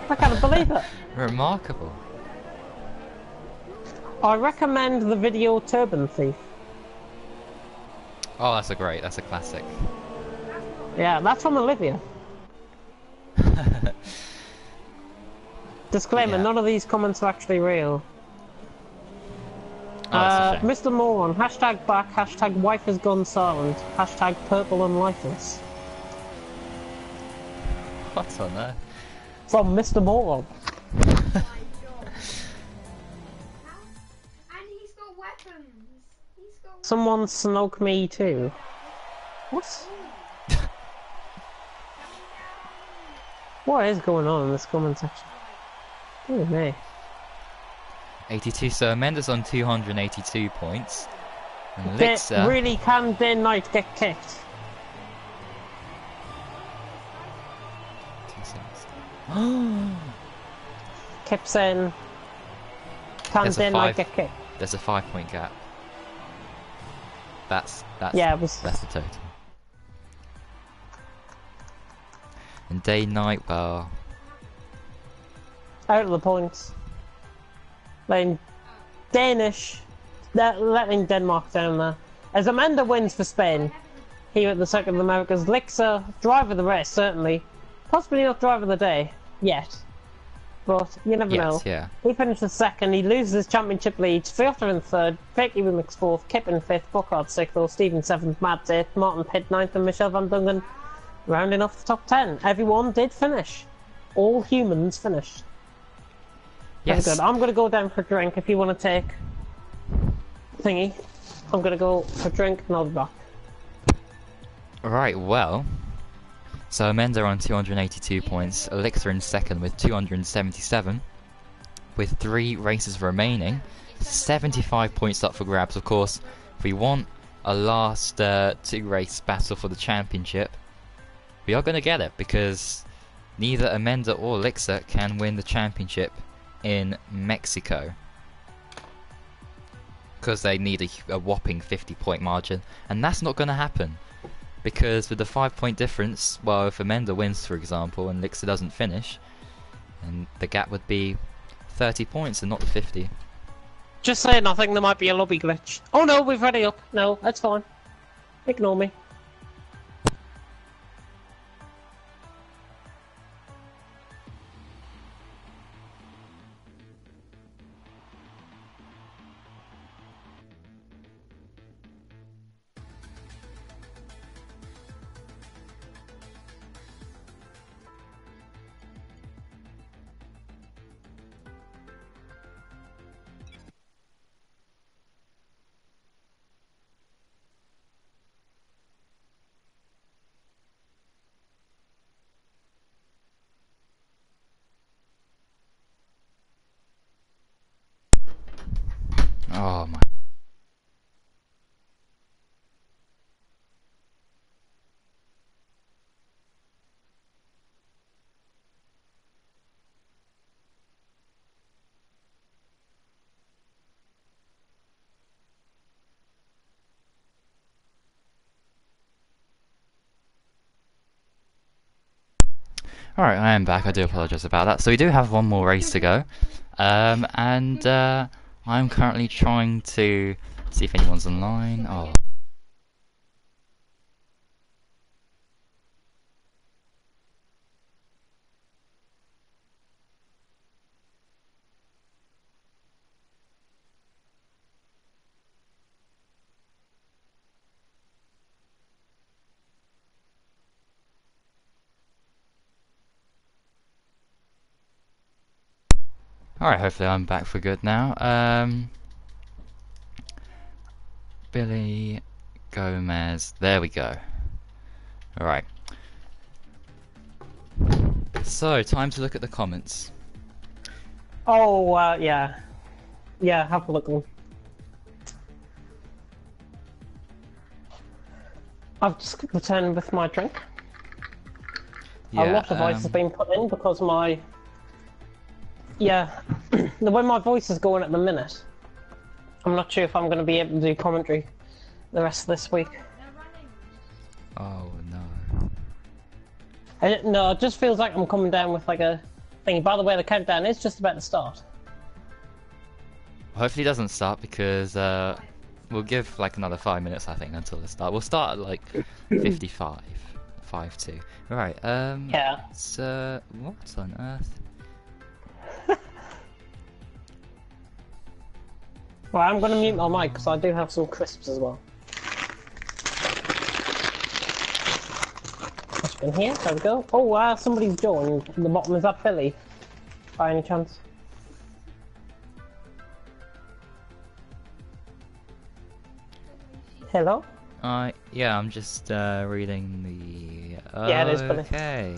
I can't believe it. Remarkable. I recommend the video Turban Thief. Oh, that's a classic. Yeah, that's from Olivia. Disclaimer, Yeah. none of these comments are actually real. Oh, that's a shame. Mr. Moron, hashtag back, hashtag wife has gone silent, hashtag purple and lifeless. What's on there? From Mr. Moron. And he's got weapons. He's got Someone snog me too. What? What is going on in this comment section? Oh me. 82, so Amanda's on 282 points. And Elixir... Really, can Day Knight get kicked? Kept saying, can Day Knight get kicked? There's a 5-point gap. That's Yeah, it was... that's the total. And Day Night, well, out of the points. Letting Danish, letting Denmark down there. As Amanda wins for Spain, here at the Circuit of Americas, Lixer, driver of the race, certainly. Possibly not driver of the day, yet. But you never know. yeah. He finishes second, he loses his championship leads, Fiota in third, Fakey Remix fourth, Kip in fifth, Buckard sixth, or Stephen seventh, Mads eighth, Martin Pitt ninth, and Michelle Van Dungen rounding off the top 10. Everyone did finish. All humans finished. Yes. Very good. I'm going to go down for a drink if you want to take thingy. I'm going to go for a drink and I'll be back. Right, well, so Amanda on 282 points, Elixir in second with 277, with 3 races remaining, 75 points up for grabs. Of course, if we want a last 2-race battle for the championship, we are going to get it, because neither Amanda or Elixir can win the championship in Mexico, because they need a whopping 50-point margin, and that's not going to happen, because with the 5-point difference, well, if Amanda wins, for example, and Elixir doesn't finish, and the gap would be 30 points and not the 50. Just saying, I think there might be a lobby glitch. Oh no, we've ready up. No, that's fine. Ignore me. Oh my. Alright, I am back. I do apologise about that. So we do have one more race to go. I'm currently trying to see if anyone's online. Oh. Alright, hopefully I'm back for good now. Billy Gomez, there we go. Alright. So, time to look at the comments. Oh, yeah. Yeah, have a look at them. I've just returned with my drink. Yeah, a lot of ice has been put in because my... Yeah, the way my voice is going at the minute, I'm not sure if I'm going to be able to do commentary the rest of this week. Oh no. No, it just feels like I'm coming down with like a thing. By the way, the countdown is just about to start. Hopefully it doesn't start because we'll give like another 5 minutes, I think, until the start. We'll start at like 55, 5-2. Right. Yeah. So what on earth? Well, I'm going to mute my mic because I do have some crisps as well. In here, there we go. Oh, somebody's joined. At the bottom, is that Billy? By any chance? Hello? Yeah, I'm just reading the. Yeah, it is, Billy. Okay.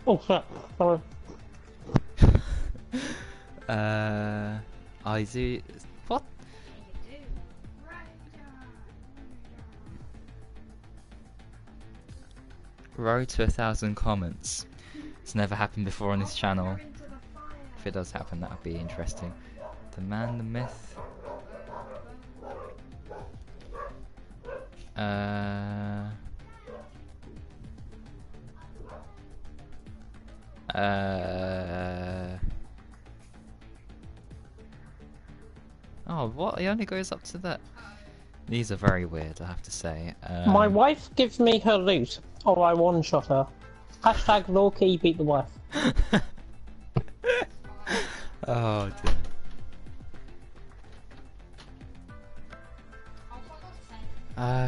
Oh, shit. Sorry. I do. What? Road to 1,000 comments. It's never happened before on this channel. If it does happen, that would be interesting. The man, the myth. Oh, what? He only goes up to that. These are very weird, I have to say. My wife gives me her loot, or I one-shot her. Hashtag low-key beat the wife. Oh dear.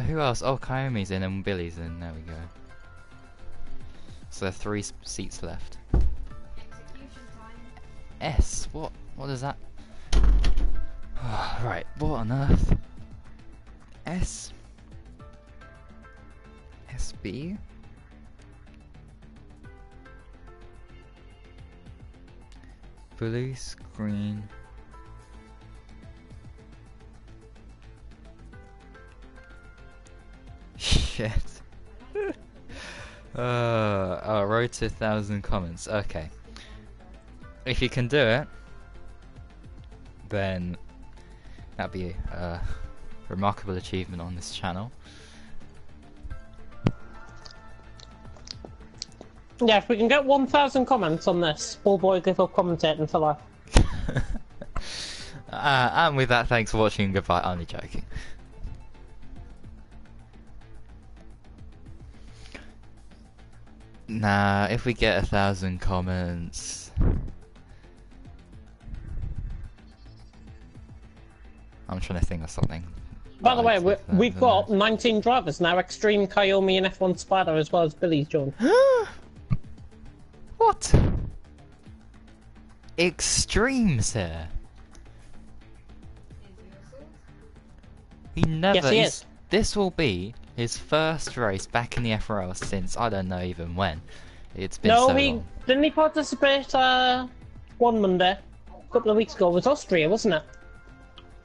Who else? Oh, Kaomi's in and Billy's in. There we go. So there are 3 seats left. Execution time. S. What? What is that? Right. What on earth? S. SB. Blue screen. Shit. Oh, road to 1,000 comments. Okay. If you can do it, then that'd be a remarkable achievement on this channel. Yeah, if we can get 1,000 comments on this, Ballboy give up commentating for life. And with that, thanks for watching and goodbye. Only joking. Nah, if we get 1,000 comments, I'm trying to think of something. By the way, Right, we've got 19 drivers now, Extreme, Kaomi and F1 Spider, as well as Billy's joined. What? Extremes here. He never. Yes, he is. This will be his first race back in the FRL since I don't know even when. It's been so long. Didn't he participate one Monday a couple of weeks ago? It was Austria, wasn't it?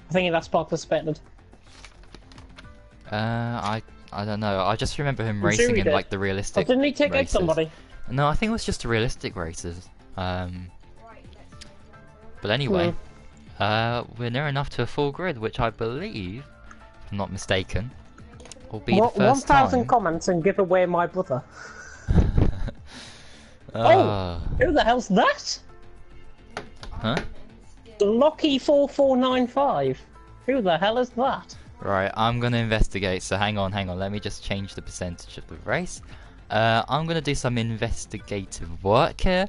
I think he last participated. I don't know. I just remember him I'm sure racing he in did. like the realistic. Didn't he take out races. somebody? No, I think it was just the realistic races. But anyway, we're near enough to a full grid, which I believe, if I'm not mistaken, will be the first 1,000 time. comments and give away my brother. Oh, who the hell's that? Huh? Lucky 4495. Who the hell is that? Right, I'm gonna investigate. So hang on. Let me just change the percentage of the race. I'm gonna do some investigative work here.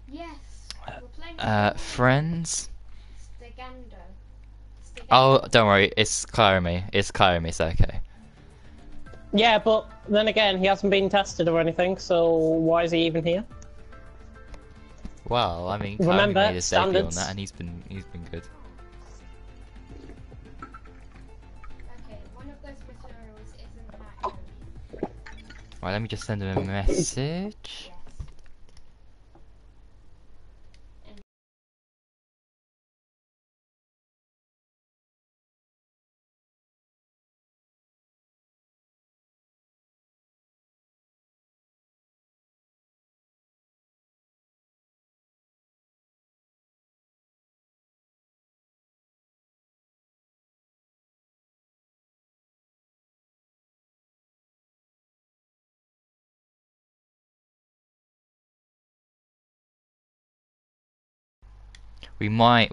Yes. We're playing Friends. Stegando. Oh, don't worry. It's Kaomi. It's okay. Yeah, but then again, he hasn't been tested or anything, so why is he even here? Well, I mean, Remember, Kaomi made his debut on standards. that, and he's been good. Okay, one of those materials isn't active. Right, let me just send him a message. We might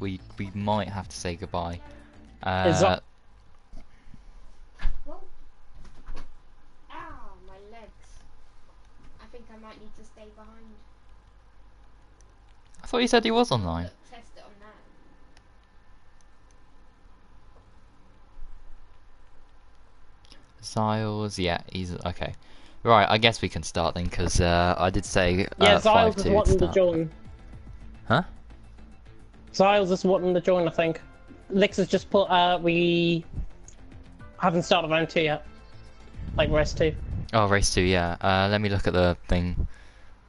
have to say goodbye. Is that- Well, my legs. I think I might need to stay behind. I thought you said he was online. Look, test it on that. Ziles, yeah, he's okay. Right, I guess we can start then, because I did say Yeah, 5 Ziles is to wanting to start. join. Huh? Ziles is wanting to join, I think. Lix has just put, we haven't started round 2 yet. Like race 2. Oh, race 2, yeah. Let me look at the thing,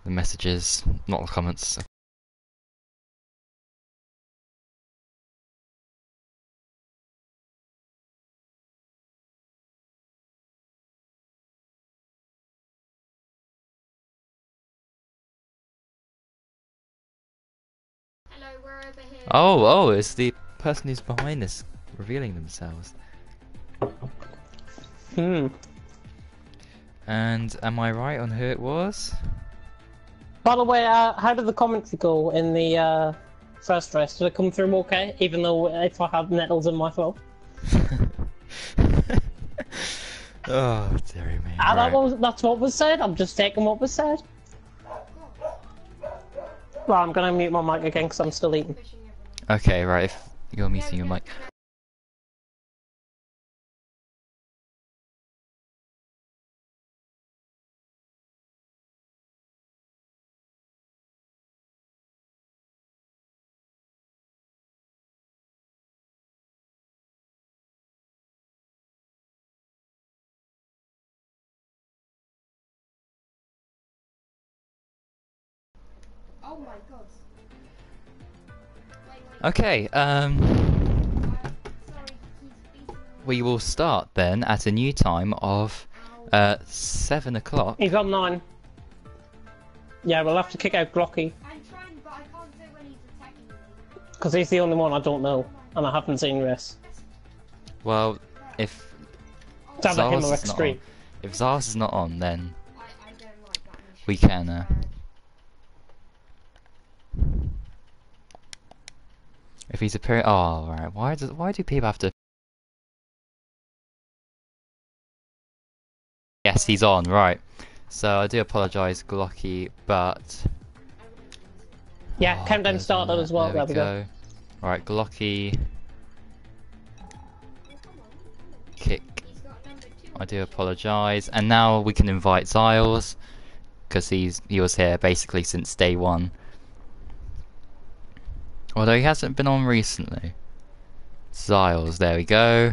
the messages, not the comments. Hello, we're over here. Oh, it's the person who's behind this revealing themselves. Hmm. And am I right on who it was? By the way, how did the commentary go in the first race? Did it come through okay? Even though if I had nettles in my throat? Oh, dearie me. That's what was said. I'm just taking what was said. Well, I'm gonna mute my mic again because I'm still eating. Pushing everyone. Okay, right, if you're muting your mic. Oh my god. Wait. Okay, Sorry, he's beating me. we will start then at a new time of Ow. 7 o'clock. He's on 9. Yeah, we'll have to kick out Glocky I'm trying, but I can't do it when he's attacking me. because he's the only one I don't know, and I haven't seen race. Well, if It's either him Zars or is not Extreme. on, if Zars is not on, then I don't like that mission. we can. It's bad. If he's appearing, oh right, why do people have to? Yes, he's on. Right. So I do apologise, Glocky, but Yeah, oh, countdown there's started that. as well. There There we go. Right, Glocky, Oh, come on. kick. He's got number 2. I do apologise, and now we can invite Ziles because he was here basically since day 1. Although he hasn't been on recently. Ziles, there we go.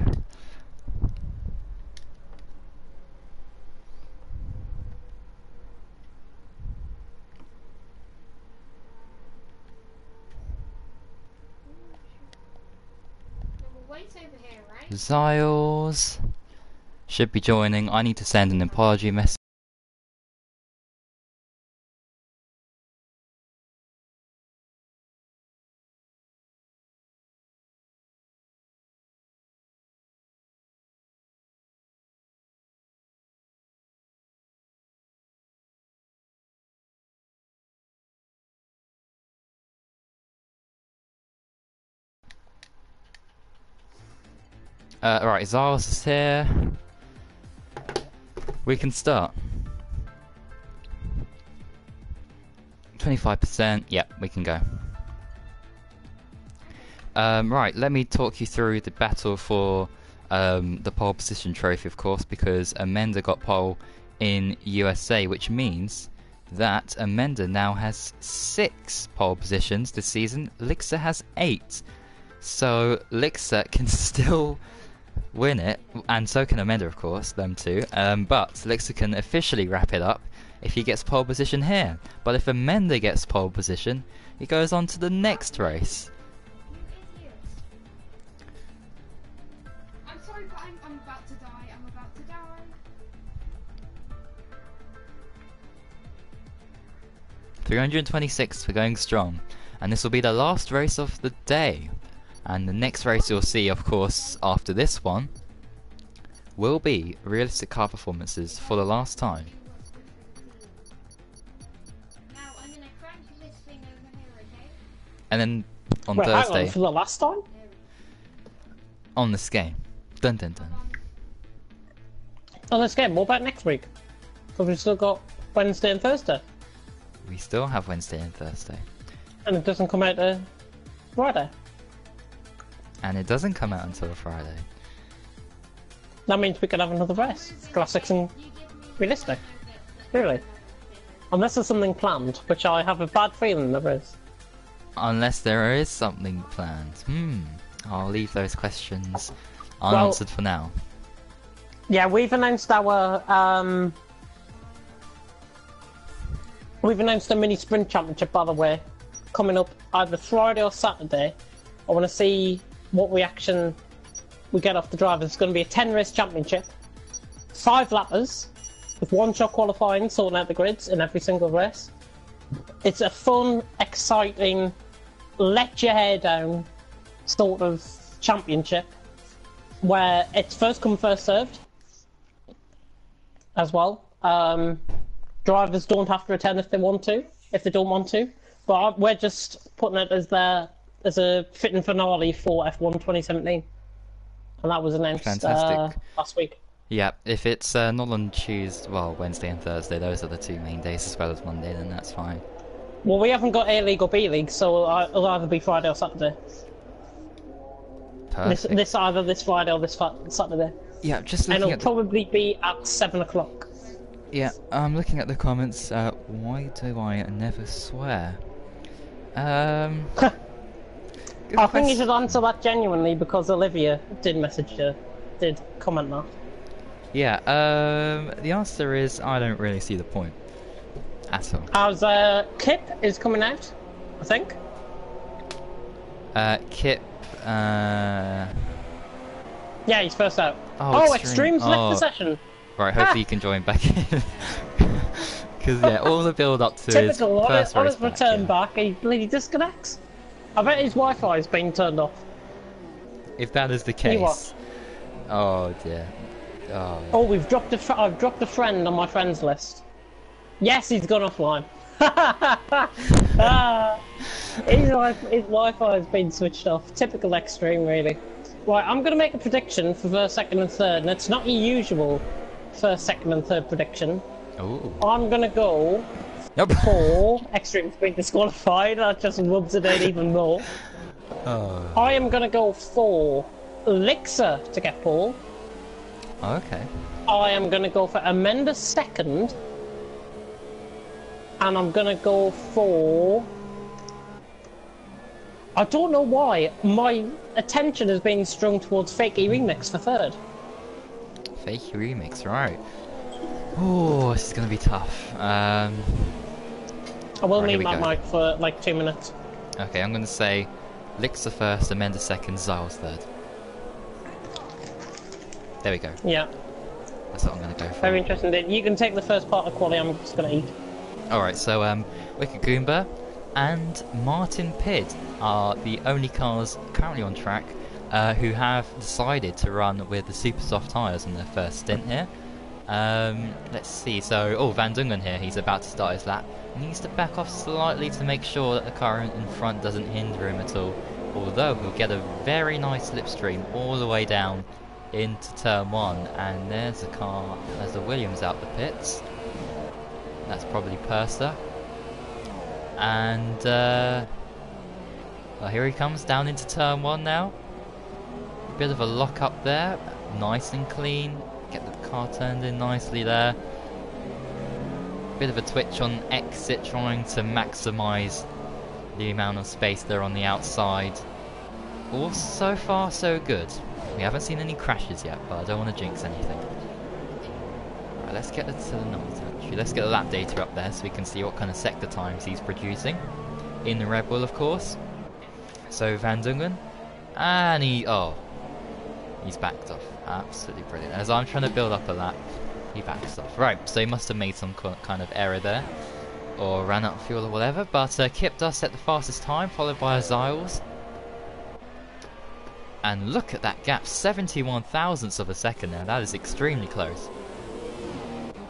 We'll wait over here, right? Ziles should be joining. I need to send an apology message. Right, Ziles is here. We can start. 25%, yep, we can go. Right, let me talk you through the battle for the pole position trophy, of course, because Amanda got pole in USA, which means that Amanda now has 6 pole positions this season. Lixa has 8. So Lixa can still win it, and so can Amanda, of course, them two. But Lixa can officially wrap it up if he gets pole position here. But if Amanda gets pole position, he goes on to the next race. You idiots. I'm sorry, but I'm about to die. I'm about to die. 326, we're going strong. And this will be the last race of the day. And the next race you'll see, of course, after this one, will be realistic car performances for the last time. Now I'm gonna crank this thing over here, okay? And then on Wait, hang on, Thursday for the last time? on this game. Dun dun dun. On this game, what about next week? Because we've still got Wednesday and Thursday. We still have Wednesday and Thursday. And it doesn't come out Friday. And it doesn't come out until Friday. That means we could have another race. Classics and realistic. Really. Unless there's something planned, which I have a bad feeling there is. Unless there is something planned. I'll leave those questions unanswered for now. Yeah, we've announced our we've announced a mini sprint championship, by the way, coming up either Friday or Saturday. I want to see what reaction we get off the drivers. It's going to be a 10 race championship, 5 lappers, with 1 shot qualifying, sorting out the grids in every single race. It's a fun, exciting, let your hair down sort of championship where it's first come, first served as well. Drivers don't have to attend if they don't want to. But we're just putting it as a fitting finale for F1 2017. And that was announced last week. Yeah, if it's not on Wednesday and Thursday, those are the 2 main days as well as Monday, then that's fine. Well, we haven't got A-League or B-League, so it'll either be Friday or Saturday. Perfect. Either this Friday or this Saturday. Yeah, just and looking it'll probably be at 7 o'clock. Yeah, I'm looking at the comments. Why do I never swear? I think you should answer that genuinely because Olivia did comment that. Yeah, the answer is I don't really see the point at all. As Kip is coming out, I think. Kip, Yeah, he's first out. Oh, Extreme's left the session. Right, hopefully you can join back in. Because, yeah, all the build up to his Typical, first on race his return back, he bloody disconnects. I bet his Wi-Fi's been turned off. If that is the case... Oh, dear. Oh, I've dropped a friend on my friends list. Yes, he's gone offline. His Wi-Fi has been switched off. Typical Extreme, really. Right, I'm going to make a prediction for first, second and third, and it's not your usual first, second and third prediction. Ooh. I'm going to go for Extreme's been disqualified. That just rubs it in even more. I am going to go for Elixir to get pole. Okay. I am going to go for Amenda second. And I'm going to go for... I don't know why. My attention has been strung towards Fakey Remix for third. Fakey Remix, right. Oh, this is going to be tough. I will need that mic for like 2 minutes. Okay, I'm going to say Elixir first, Amenda second, Zyles third. There we go. Yeah. That's what I'm going to go for. Very interesting. You can take the first part of quality, I'm just going to eat. Alright, so Wicked Goomba and Martin Pidd are the only cars currently on track who have decided to run with the super soft tyres on their first stint here. Let's see, so, Van Dungen here, he's about to start his lap. He needs to back off slightly to make sure that the car in front doesn't hinder him at all. Although he'll get a very nice slipstream all the way down into turn 1, and there's a Williams out the pits. That's probably Purser. And well, here he comes down into turn 1 now. A bit of a lock up there, nice and clean. Get the car turned in nicely there. Bit of a twitch on exit, trying to maximise the amount of space there on the outside. All so far so good. We haven't seen any crashes yet, but I don't want to jinx anything. Right, let's get to the numbers actually. Let's get the lap data up there so we can see what kind of sector times he's producing. In the Red Bull, of course. So Van Dungen. And he's backed off. Absolutely brilliant. As I'm trying to build up a lap, he backs off. Right, so he must have made some kind of error there. Or ran out of fuel or whatever. But Kip does set the fastest time, followed by a Zyles. And look at that gap, 71 thousandths of a second now. That is extremely close.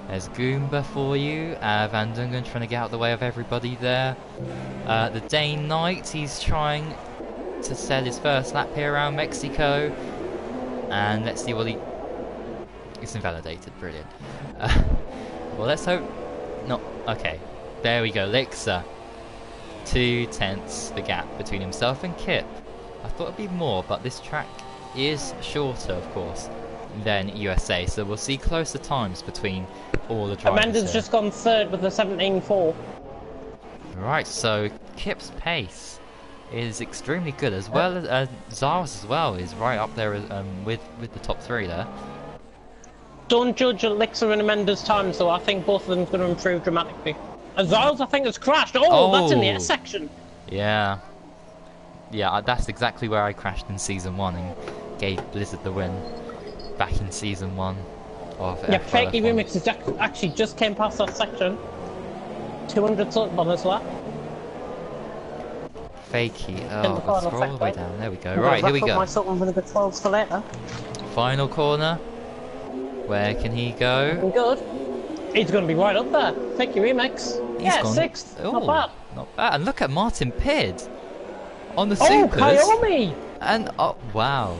There's Goomba for you. Van Dungen trying to get out of the way of everybody there. The Dane Knight, he's trying to set his first lap here around Mexico. And let's see what he... It's invalidated, brilliant. Well, let's hope... No, okay. There we go, Lixer. 2/10 the gap between himself and Kip. I thought it'd be more, but this track is shorter, of course, than USA, so we'll see closer times between all the drivers. Amanda's just gone third with a 17.4. Right, so Kip's pace is extremely good, as well as Zaros as well is right up there with the top three there. Don't judge Elixir and Amanda's times though, I think both of them are going to improve dramatically. Giles, I think, has crashed. Oh, that's in the S section. Yeah. Yeah, that's exactly where I crashed in Season 1 and gave Blizzard the win back in Season 1 of Yeah, FRL Fakey Remix is actually just came past that section. 200 something on his lap. Fakey. Oh, I've got to scroll all the way down. There we go. Right, here we go. My Sultan with the 12s for later. Final corner. Where can he go? Looking good. He's going to be right up there. Fakey Remix. Yeah, gone. 6th. Ooh, Not bad. Not bad. And look at Martin Pidd on the Oh, supers. Kayomi! And oh wow.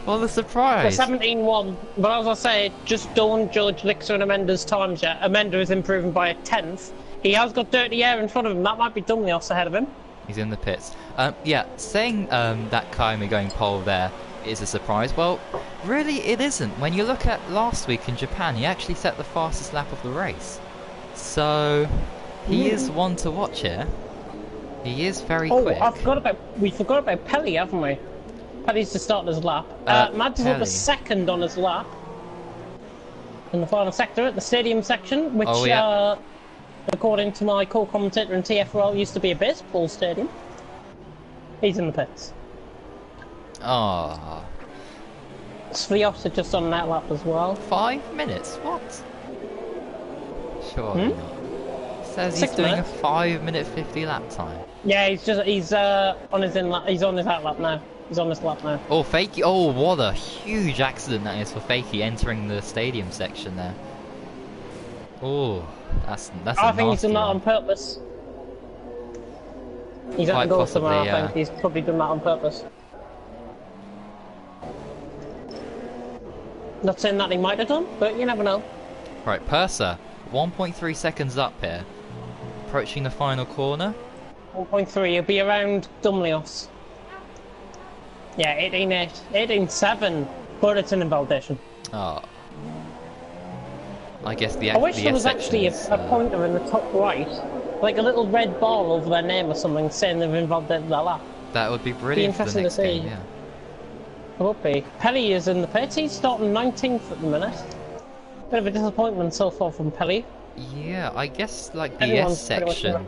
What a surprise. The 17-1. But as I say, just don't judge Lixer and Amanda's times yet. Amanda is improving by a 10th. He has got dirty air in front of him. That might be Dumlios ahead of him. He's in the pits. Yeah, saying that Kaimi going pole there is a surprise. Well, really it isn't. When you look at last week in Japan, he actually set the fastest lap of the race. So he is one to watch here. He is very quick. We forgot about Pelly, haven't we? Pelly's to start his lap. Mads is up a second on his lap in the final sector at the stadium section, which, according to my co-commentator in TFRL, used to be a baseball stadium. He's in the pits. Ah. Sviota just on that lap as well. 5 minutes? What? Surely not. Says he's doing a 5-minute 50 lap time. Yeah, he's on his out lap now. He's on this lap now. Oh, Fakey! Oh, what a huge accident that is for Fakey entering the stadium section there. Oh, that's. I think he's done that on purpose. He's at the goal somewhere. I think he's probably done that on purpose. Not saying that he might have done, but you never know. Right, Purser, 1.3 seconds up here, approaching the final corner. 1.3, he'll be around Dumlios. Yeah, 18.8, 18.7, but it's an invalidation. Oh. I guess the I wish there was actually a pointer in the top right, like a little red ball over their name or something, saying they've invalidated that lap. That would be brilliant for the next game, yeah. It would be. Pelly is in the pits, he's starting 19th at the minute. Bit of a disappointment so far from Pelly. Yeah, I guess like the S section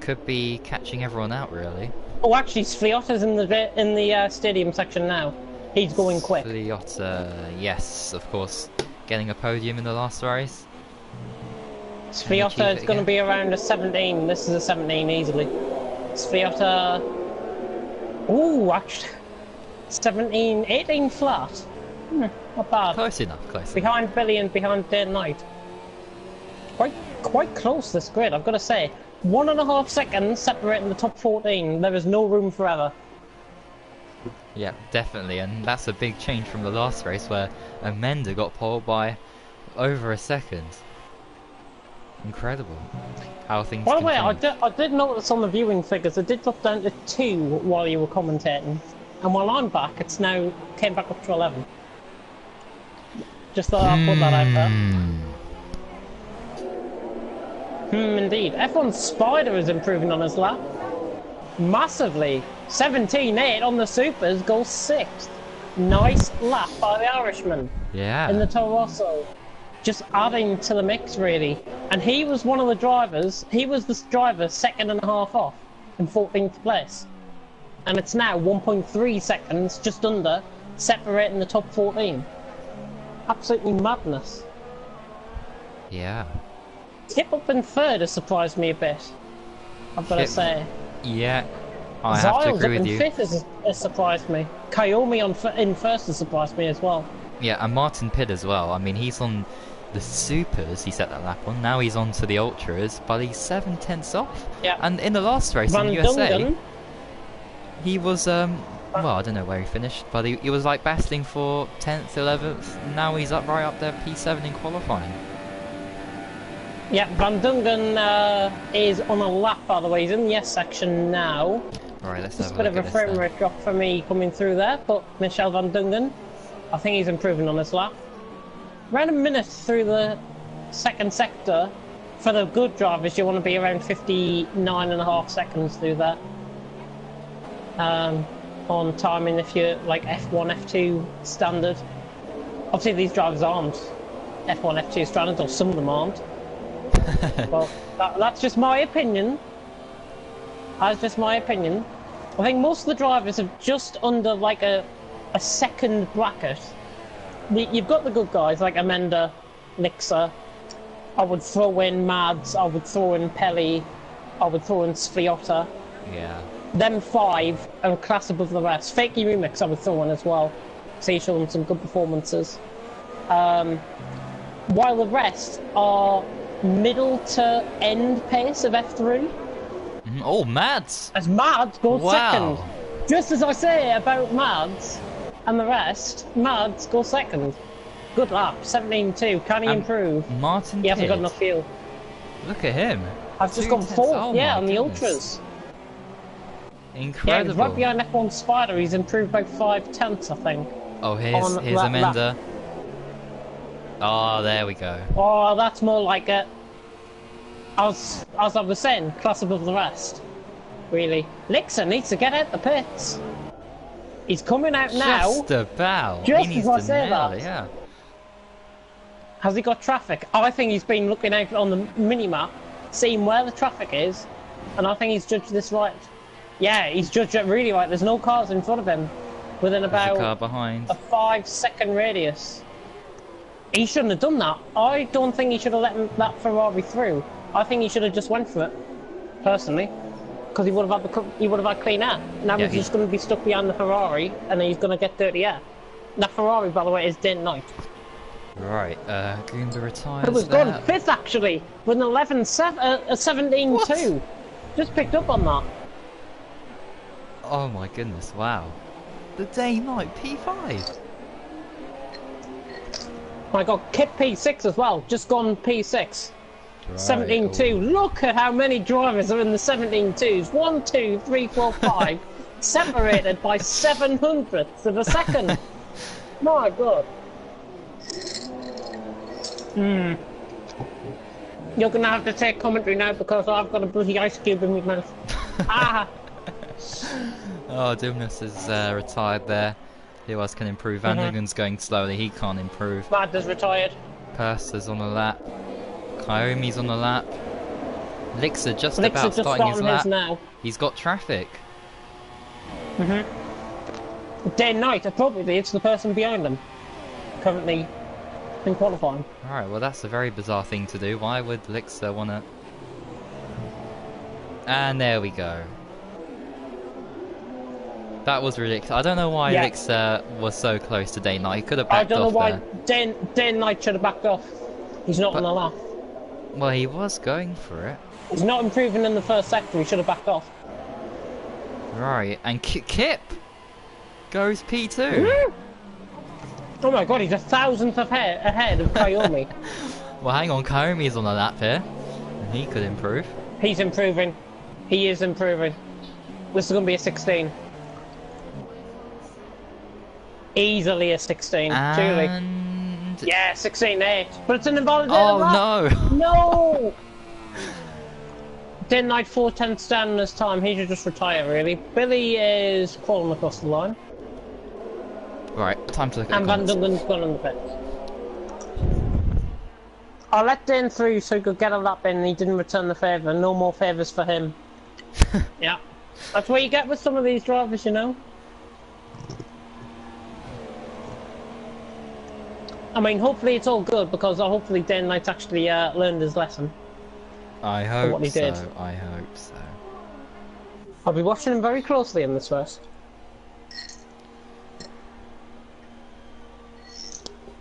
could be catching everyone out really. Oh, actually, Sviata's in the stadium section now. He's going quick. Sviata, yes, of course, getting a podium in the last race. Sviata is going to be around a 17. This is a 17 easily. Sviata. Ooh, actually, 17, 18 flat. Not bad. Close enough, close. Behind Billy and behind Day and Night. Quite close this grid, I've got to say. 1.5 seconds separating the top 14. There is no room for error. Yeah, definitely, and that's a big change from the last race where Amanda got pole by over a second. Incredible how things. By the way, I did notice on the viewing figures it did drop down to 2 while you were commentating, and while I'm back, it's now came back up to 11. Just thought I'd put that out there. Indeed. F1 Spider is improving on his lap. Massively. 17.8 on the supers, goes 6th. Nice lap by the Irishman. Yeah. In the Toro Rosso. Just adding to the mix, really. And he was one of the drivers, he was the driver 2.5 off in 14th place. And it's now 1.3 seconds, just under, separating the top 14. Absolutely madness. Yeah. Kip up in 3rd has surprised me a bit, I've got to say. Yeah, I have to agree with you. Ziles up in 5th has surprised me. Kayomi in 1st has surprised me as well. Yeah, and Martin Pidd as well. I mean, he's on the Supers, he set that lap on. Now he's on to the Ultras, but he's 7/10 off. Yeah. And in the last race in the USA... He was well, I don't know where he finished, but he was like battling for 10th, 11th. Now he's up right up there, P7 in qualifying. Yeah, Van Dungen is on a lap, by the way. He's in the S section now. Right, let's Just have a a bit look of a at frame this rate drop for me coming through there, but Michel Van Dungen, I think he's improving on this lap. Around a minute through the second sector. For the good drivers, you want to be around 59.5 seconds through that. On timing if you're like F1, F2 standard. Obviously these drivers aren't F1, F2 standard, or some of them aren't. Well, that's just my opinion. That's just my opinion. I think most of the drivers are just under like a second bracket. You've got the good guys like Amanda, Lixa. I would throw in Mads, I would throw in Pelly, I would throw in Sviota. Yeah. Them five are a class above the rest. Fakey Remix I would throw in as well. So he's showing some good performances. While the rest are middle to end pace of F3. Oh, Mads! As Mads goes Wow. second. Just as I say about Mads and the rest, Mads goes second. Good lap, 17.2. Can he improve? Martin He hasn't got Kidd. enough fuel. Look at him. I've just 2 gone tenths. fourth, Oh yeah, my on the goodness. ultras. Yeah, he's Incredible. right behind F1 Spider. He's improved by 5 tenths, I think. Oh, here's on that Amanda. Oh, there we go. Oh, that's more like it. As I was saying, class above the rest. Really. Lixa needs to get out the pits. He's coming out now. Just about. Just he needs as I to say nail that. it, yeah. Has he got traffic? I think he's been looking out on the mini-map, seeing where the traffic is, and I think he's judged this right. Yeah, he's judged it really right. There's no cars in front of him within There's a car about behind. a 5-second radius. He shouldn't have done that. I don't think he should have let that Ferrari through. I think he should have just went for it, personally, because he would have had clean air. Now Yeah, he's just going to be stuck behind the Ferrari, and then he's going to get dirty air. That Ferrari, by the way, is Dent Knight. Right, Goomba retires It was there. gone fifth actually, with an 17.2. Just picked up on that. Oh my goodness, wow. The day night P5. I got Kip P6 as well, just gone P6. Right, 17.2. Look at how many drivers are in the 17.2s. 1, 2, 3, 4, 5. Separated by 700ths of a second. My god. You're gonna have to take commentary now because I've got a bloody ice cube in my mouth. Ah! Oh, Dumnus is retired there. Who else can improve? Van Dugen's going slowly, he can't improve. Mad has retired. Purser's on the lap. Kyomi's on the lap. Lixa just Lixa about just starting his starting lap. his now. He's got traffic. Day and night, appropriately, it's the person behind them. Currently in qualifying. Alright, well that's a very bizarre thing to do. Why would Lixa wanna... And there we go. That was ridiculous. I don't know why Lixa was so close to Day Night. He could have backed off. I don't know why there. Day and Night should have backed off. He's not on the lap. Well, he was going for it. He's not improving in the first sector, he should have backed off. Right, and Kip goes P2. Oh my god, he's 1,000th ahead of Kyomi. Well, hang on, Kyomi's on the lap here. And he could improve. He's improving. He is improving. This is going to be a 16. Easily a 16, truly. And... Yeah, 16.8. But it's an invalidated Oh lap. no! No! Didn't like 4/10 down in this time. He should just retire, really. Billy is crawling across the line. Right, time to look at And the Van comments. Dungen's gone on the pit. I let Dan through so he could get a lap in and he didn't return the favour. No more favours for him. Yeah. That's what you get with some of these drivers, you know. I mean, hopefully it's all good because hopefully Dan Knight's actually learned his lesson. I hope what he did. so, I hope so. I'll be watching him very closely in this first.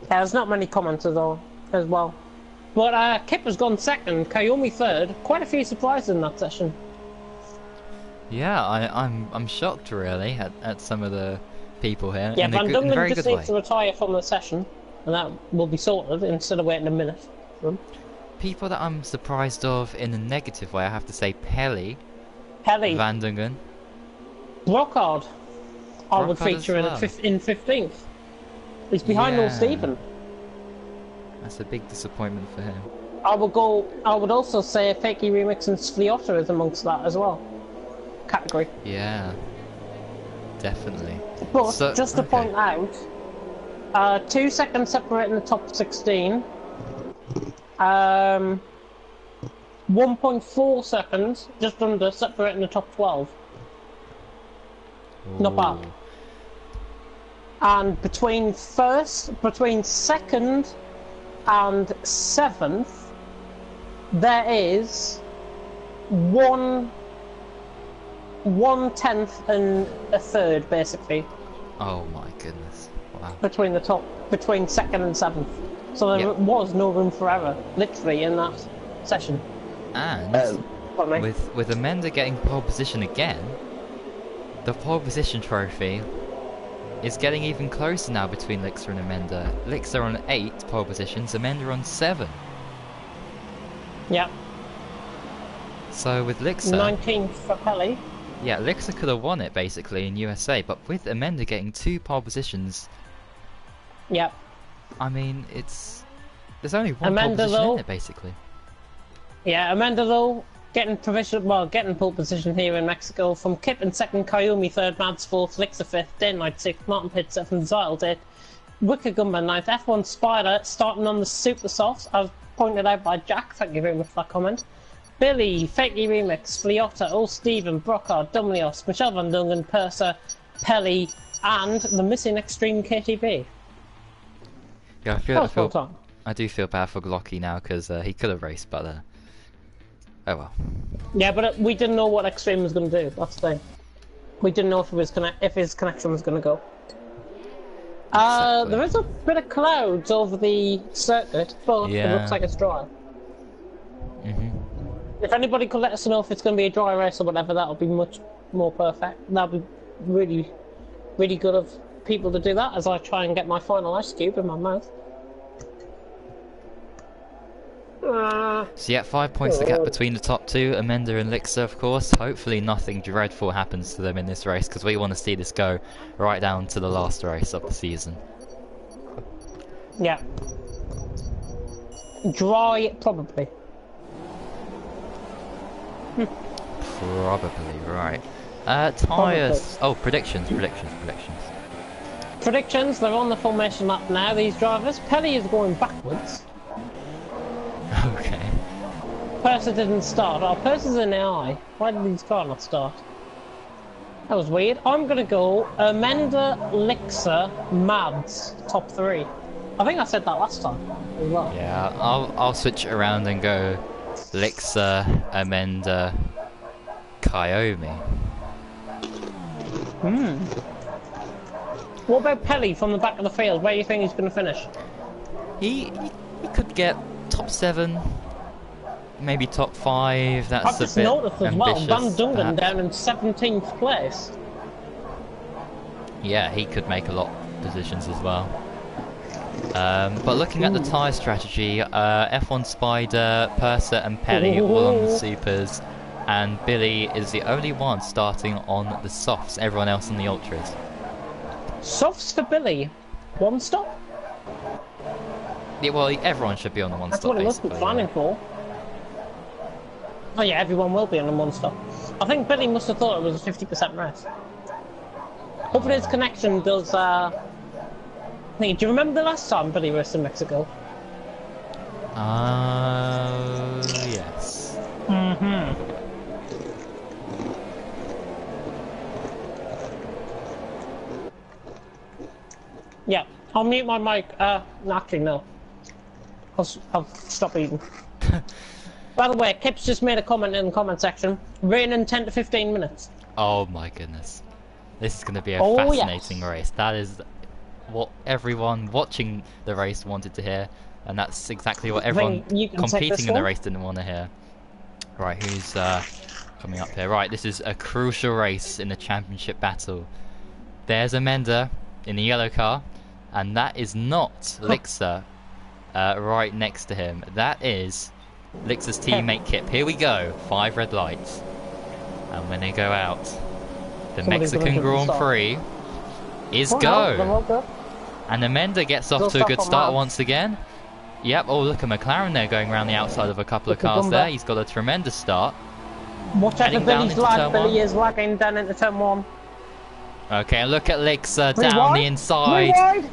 Yeah, there's not many commenters though, as well. But Kip has gone second, Kyomi third. Quite a few surprises in that session. Yeah, I'm shocked really at some of the people here Yeah, in a Van good, in a Dungen very just good way. needs to retire from the session, and that will be sorted instead of waiting a minute. People that I'm surprised of in a negative way, I have to say Pelly, Pelly, Van Dungen, Brocard, I would Brocard as feature well. in 15th. He's behind Will Yeah. Stephen. That's a big disappointment for him. I would also say Fakey Remix and Sfliota is amongst that as well. Category. Yeah, definitely. But So, just to okay. point out, 2 seconds separating the top 16. 1.4 seconds, just under, separating the top 12. Not bad. Ooh. And between second and 7th, there is 1/10 and a third, basically, Oh my goodness! Wow. between second and 7th. So there Yep. was no room for error, literally, in that session. And Pardon me. with Amanda getting pole position again, the pole position trophy is getting even closer now between Lixer and Amanda. Lixer on 8 pole positions, Amanda on 7. Yeah, So with Lixer, 19th for Pelly. yeah, Lixer could have won it basically in USA, but with Amanda getting 2 pole positions, Yeah. I mean, there's only one pole Amanda, position though- in it basically. Yeah, Amanda though, getting pole position here in Mexico from Kip in 2nd, Kayumi 3rd, Mads 4th, Lixer 5th, Day Knight 6th, Martin Pitt 7th, Zyle 8th, Wicker Gumba 9th, F1 Spider starting on the super softs, as pointed out by Jack, thank you very much for that comment. Billy, Fakey Remix, Fliota, Old Steven, Brocard, Dumlios, Michelle Van Dungen, Purser, Pelly, and the missing Extreme KTB. Yeah, That was well done. I do feel bad for Glocky now because he could have raced, but oh well. Yeah, but we didn't know what Extreme was going to do. That's the thing. We didn't know if his connection was going to go. Exactly. There is a bit of clouds over the circuit, but it Yeah. looks like it's dry. Mhm. If anybody could let us know if it's going to be a dry race or whatever, that would be much more perfect. That would be really, really good of people to do that as I try and get my final ice cube in my mouth. So yeah, 5 points the gap between the top 2, Amanda and Lixer, of course. Hopefully nothing dreadful happens to them in this race, because we want to see this go right down to the last race of the season. Yeah. Dry, probably. Probably, right. Tyres... Oh, predictions. Predictions, they're on the formation map now, these drivers. Pelly is going backwards. Okay. Purser didn't start. Oh, Purser's in AI. Why did his car not start? That was weird. I'm gonna go Amanda, Lixer, Mads, top 3. I think I said that last time as well. Yeah, I'll switch it around and go Lixer, Amanda, Kyomi. What about Pelly from the back of the field? Where do you think he's gonna finish? He could get top 7, maybe top 5. That's I've a just bit noticed as well, ambitious, Van Dungen perhaps. down in 17th place. Yeah, he could make a lot of positions as well. But looking at the tyre strategy, F1 Spider, Purser and Pelly all on the supers, and Billy is the only one starting on the softs, everyone else on the ultras. Softs for Billy. One stop? Yeah, well, everyone should be on the one That's stop, what he must be basically. planning for. Oh yeah, everyone will be on the one stop. I think Billy must have thought it was a 50% race. Hopefully his connection does, do you remember the last time Billy raced in Mexico? Yes. Yeah, I'll mute my mic. Actually, no. I'll stop eating. By the way, Kip's just made a comment in the comment section. Rain in 10 to 15 minutes. Oh my goodness. This is going to be a Oh, fascinating yes. race. That is what everyone watching the race wanted to hear, and that's exactly what everyone you can take this competing in the one. race didn't want to hear. Right, coming up here. Right, this is a crucial race in the championship battle. There's Amanda in the yellow car, and that is not Lixer right next to him. That is Lixer's teammate Kip. Here we go. 5 red lights. And when they go out, the Mexican Grand Prix is go. And Amanda gets off to a good start once again. Yep, oh look at McLaren there going around the outside of a couple of cars there. He's got a tremendous start. Watch out for Billy's lag. Billy is lagging down into turn 1. Okay, look at Lixer down the inside.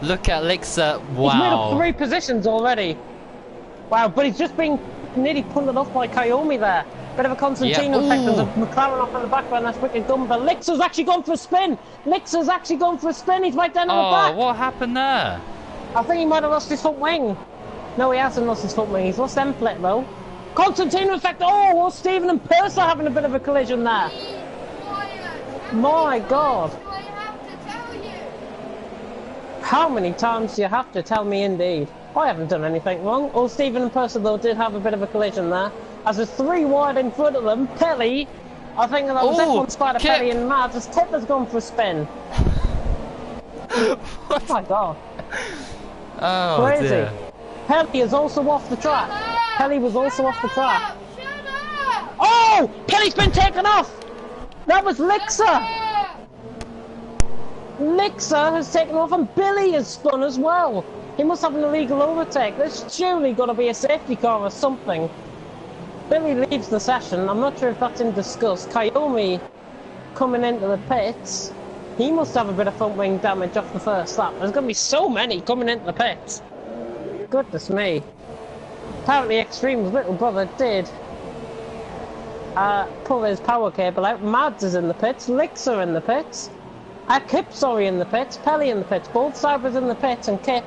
Look at Lixer. Wow. He's made up 3 positions already. Wow, but he's just been nearly pulled off by Kayomi there. Bit of a Constantino effect. There's a McLaren off in the background. That's wicked dumb. But Lixer's actually gone for a spin. Lixer's actually gone for a spin. He's right down on the back. Oh, what happened there? I think he might have lost his front wing. No, he hasn't lost his front wing. He's lost end plate though. Constantino effect. Oh, well, Stephen and Purser having a bit of a collision there. My God. How many times do you have to tell me indeed? I haven't done anything wrong. Oh, Stephen and Purser though did have a bit of a collision there. As there's 3 wide in front of them, Pelly, I think that was F1 Spider Pelly and Mads, as Tip has gone for a spin. Oh my God. Oh, crazy. Dear. Pelly is also off the track. Pelly was also off the track. Oh! Pelly's been taken off! That was Lixer! Lixer has taken off and Billy has spun as well. He must have an illegal overtake. There's surely got to be a safety car or something. Billy leaves the session. I'm not sure if that's in discuss. Kayomi coming into the pits. He must have a bit of front wing damage off the first lap. There's going to be so many coming into the pits. Goodness me. Apparently Extreme's little brother did pull his power cable out. Mads is in the pits. Lixer in the pits. Kip, sorry, in the pits. Pelly in the pits. Both Cybers in the pits, and Kip,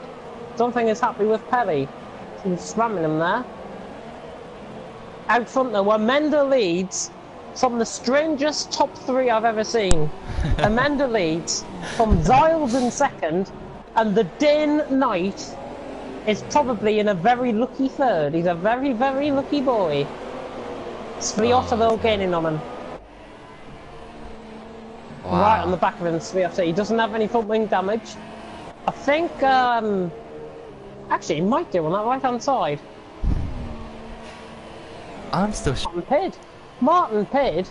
don't think is happy with Pelly. He's slamming him there. Out front though, Amanda leads from the strangest top 3 I've ever seen. Amanda leads from Giles in second, and the Dane Knight is probably in a very lucky 3rd. He's a very, very lucky boy. Sviotta though gaining on him. Wow. Right on the back of him, Sviotta. He doesn't have any front wing damage. I think, actually he might do on that right hand side. I'm still Martin Pidd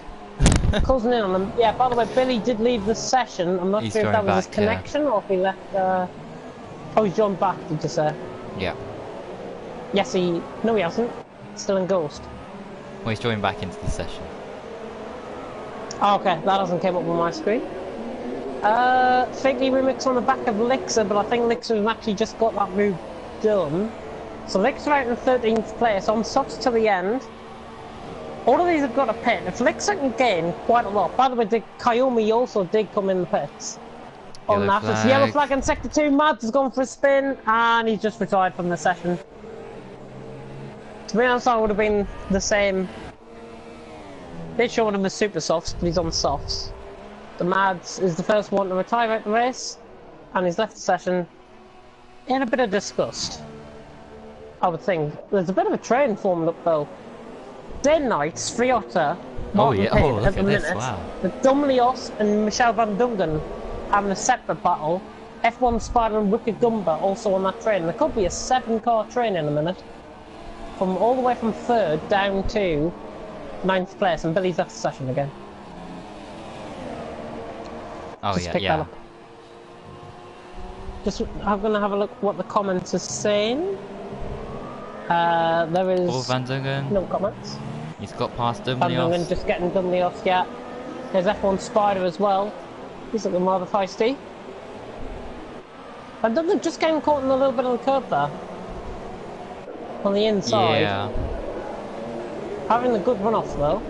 closing in on them. Yeah, by the way, Billy did leave the session. I'm not sure if that was his connection or if he left. Oh, he's joined back, did you say? Yeah. Yes, no, he hasn't. Still in Ghost. Well, he's joined back into the session. Oh, okay, that hasn't came up on my screen. Fakely remix on the back of Lixer, but I think Lixer has actually just got that move done. So Lixer out in 13th place, on softs to the end. All of these have got a pit. If Lixer can gain quite a lot. By the way, Kayomi also did come in the pits. On that, it's yellow flag in sector 2. Mads has gone for a spin, and he's just retired from the session. To be honest, I would have been the same. They showed him as super softs, but he's on softs. The Mads is the first one to retire out the race, and he's left the session in a bit of disgust. I would think. There's a bit of a train formed up though. Day Knight, Sviotta, Martin Pitt at the minute. Wow. The Dumlios and Michelle Van Dungen having a separate battle. F1 Spider and Wicked Gumba also on that train. There could be a 7-car train in a minute. From all the way from 3rd down to 9th place, and Billy's left the session again. Oh Just yeah. I'm gonna have a look what the comments are saying. There is Paul Van Dungen. no comments. He's got past Van Dungen Dumlios. just getting Dumlios, yeah. There's F1 Spider as well. He's looking rather feisty. Van Dungen just getting caught in a little bit on the curb there. On the inside. Yeah. Having a good run off though.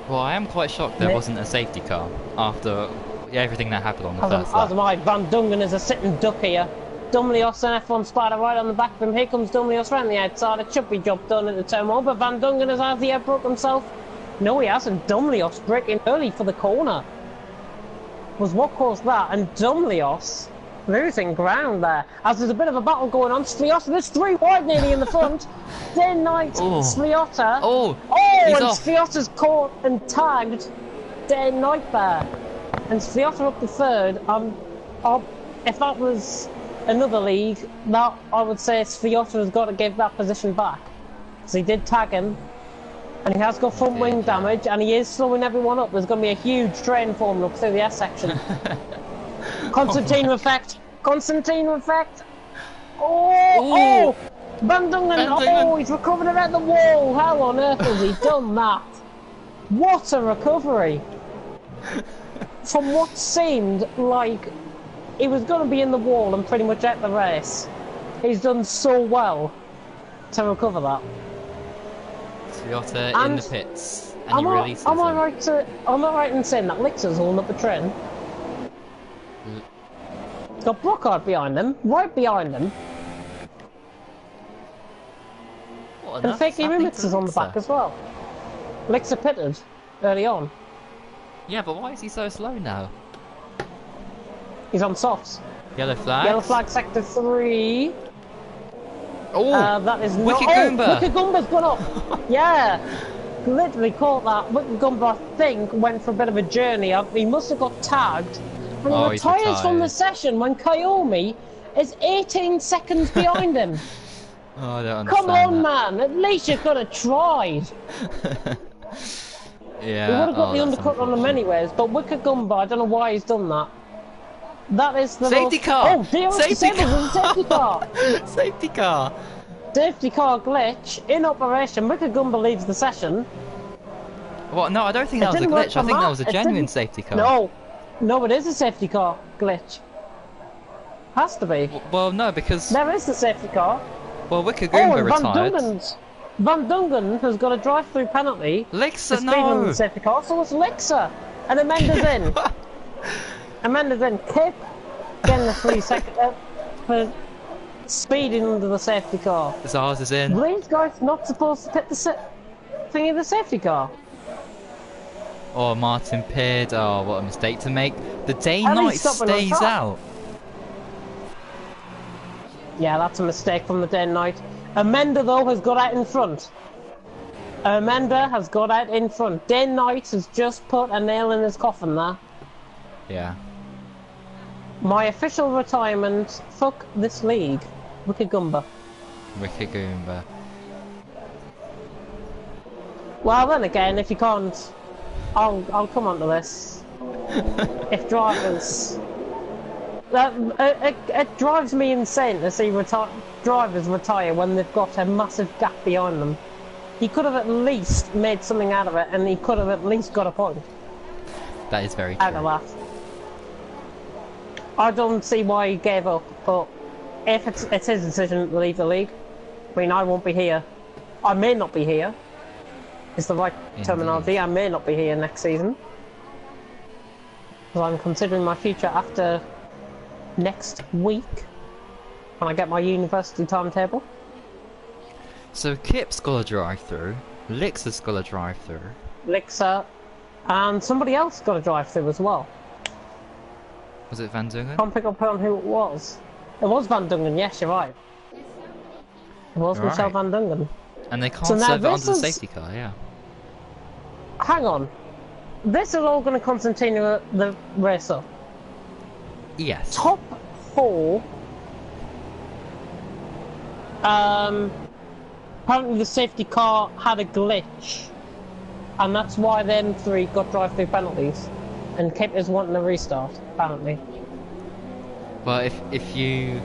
Well, I am quite shocked there wasn't a safety car after everything that happened on the first lap. As am I. Van Dungen is a sitting duck here. Dumlios and F1 Spider right on the back of him. Here comes Dumlios round the outside. It should be job done at the turn 1, but Van Dungen has the air broke himself. No, he hasn't. Dumlios breaking early for the corner was what caused that, and Dumlios losing ground there. As there's a bit of a battle going on, Sliota, there's 3 wide nearly in the front. Day Knight, Sliota. Oh, and off. Sliota's caught and tagged Day Knight there. And Sliota up the third. If that was another league, that I would say Sliota has got to give that position back. Because he did tag him. And he has got front wing damage, and he is slowing everyone up. There's going to be a huge drain forming up through the S section. Constantine effect! Constantine effect! Oh! Van Dungen! Oh, he's recovered around the wall! How on earth has he done that? What a recovery! From what seemed like he was going to be in the wall and pretty much at the race, he's done so well to recover that. Sliota in the pits, and he releases am I right in saying that Lixer's holding up the train? He's got Brookhart behind him, right behind him. What and Fakey Remix is on the back as well. Lixer pitted early on. Yeah, but why is he so slow now? He's on softs. Yellow flag. Yellow flag sector 3. Oh, that is Wicked not. Goomba. Wicked Goomba's gone up. Yeah, literally caught that. Wicked Goomba, I think, went for a bit of a journey. He must have got tagged. And he retires from the session when Kayomi is 18 seconds behind him. Oh, I don't understand. Come on, man. At least you could have tried. Yeah. He would have got the undercut on him anyways. But Wicked Goomba, I don't know why he's done that. That is the safety car! Oh, dear, safety car! Safety car! Safety car! Safety car glitch in operation. Wicked Goomba leaves the session. What? No, I don't think that was a glitch. I think that was a genuine safety car. No, it is a safety car glitch. Has to be. Well, no, because there is the safety car. Well, Wicked Goomba retired. Van Dungen has got a drive-through penalty. Lixer, no! The safety car, so it's Lixer. And Amanda's in. Amanda's in. Kip getting the 3 second for speeding under the safety car. Zars is in. These guys not supposed to pit the thingy of the safety car. Oh, Martin Pidd. Oh, what a mistake to make. The Day Knight stays out. Yeah, that's a mistake from the Day Knight. Amanda, though, has got out in front. Amanda has got out in front. Day Knight has just put a nail in his coffin there. Yeah. My official retirement. Fuck this league. Wicked Goomba. Wicked Goomba. Well, then again, if you can't, I'll come on to this. If drivers, it drives me insane to see drivers retire when they've got a massive gap behind them. He could have at least made something out of it, and he could have at least got a point. That is very true. Out of that. I don't see why he gave up, but if it's his decision to leave the league, I mean, I won't be here. I may not be here. Is the right terminology. I may not be here next season. Because I'm considering my future after next week, when I get my university timetable. So Kip's got a drive-through, Lixer's got a drive-through. Lixer, and somebody else got a drive-through as well. Was it Van Dungen? Can't pick up on who it was. It was Van Dungen, yes, you're right. It was Michelle Van Dungen. And they can't serve it under the safety car, yeah. Hang on. This is all going to continue the race up. Yes. Top 4. Apparently the safety car had a glitch. And that's why them 3 got drive-through penalties. And Kip is wanting a restart, apparently. Well, if you...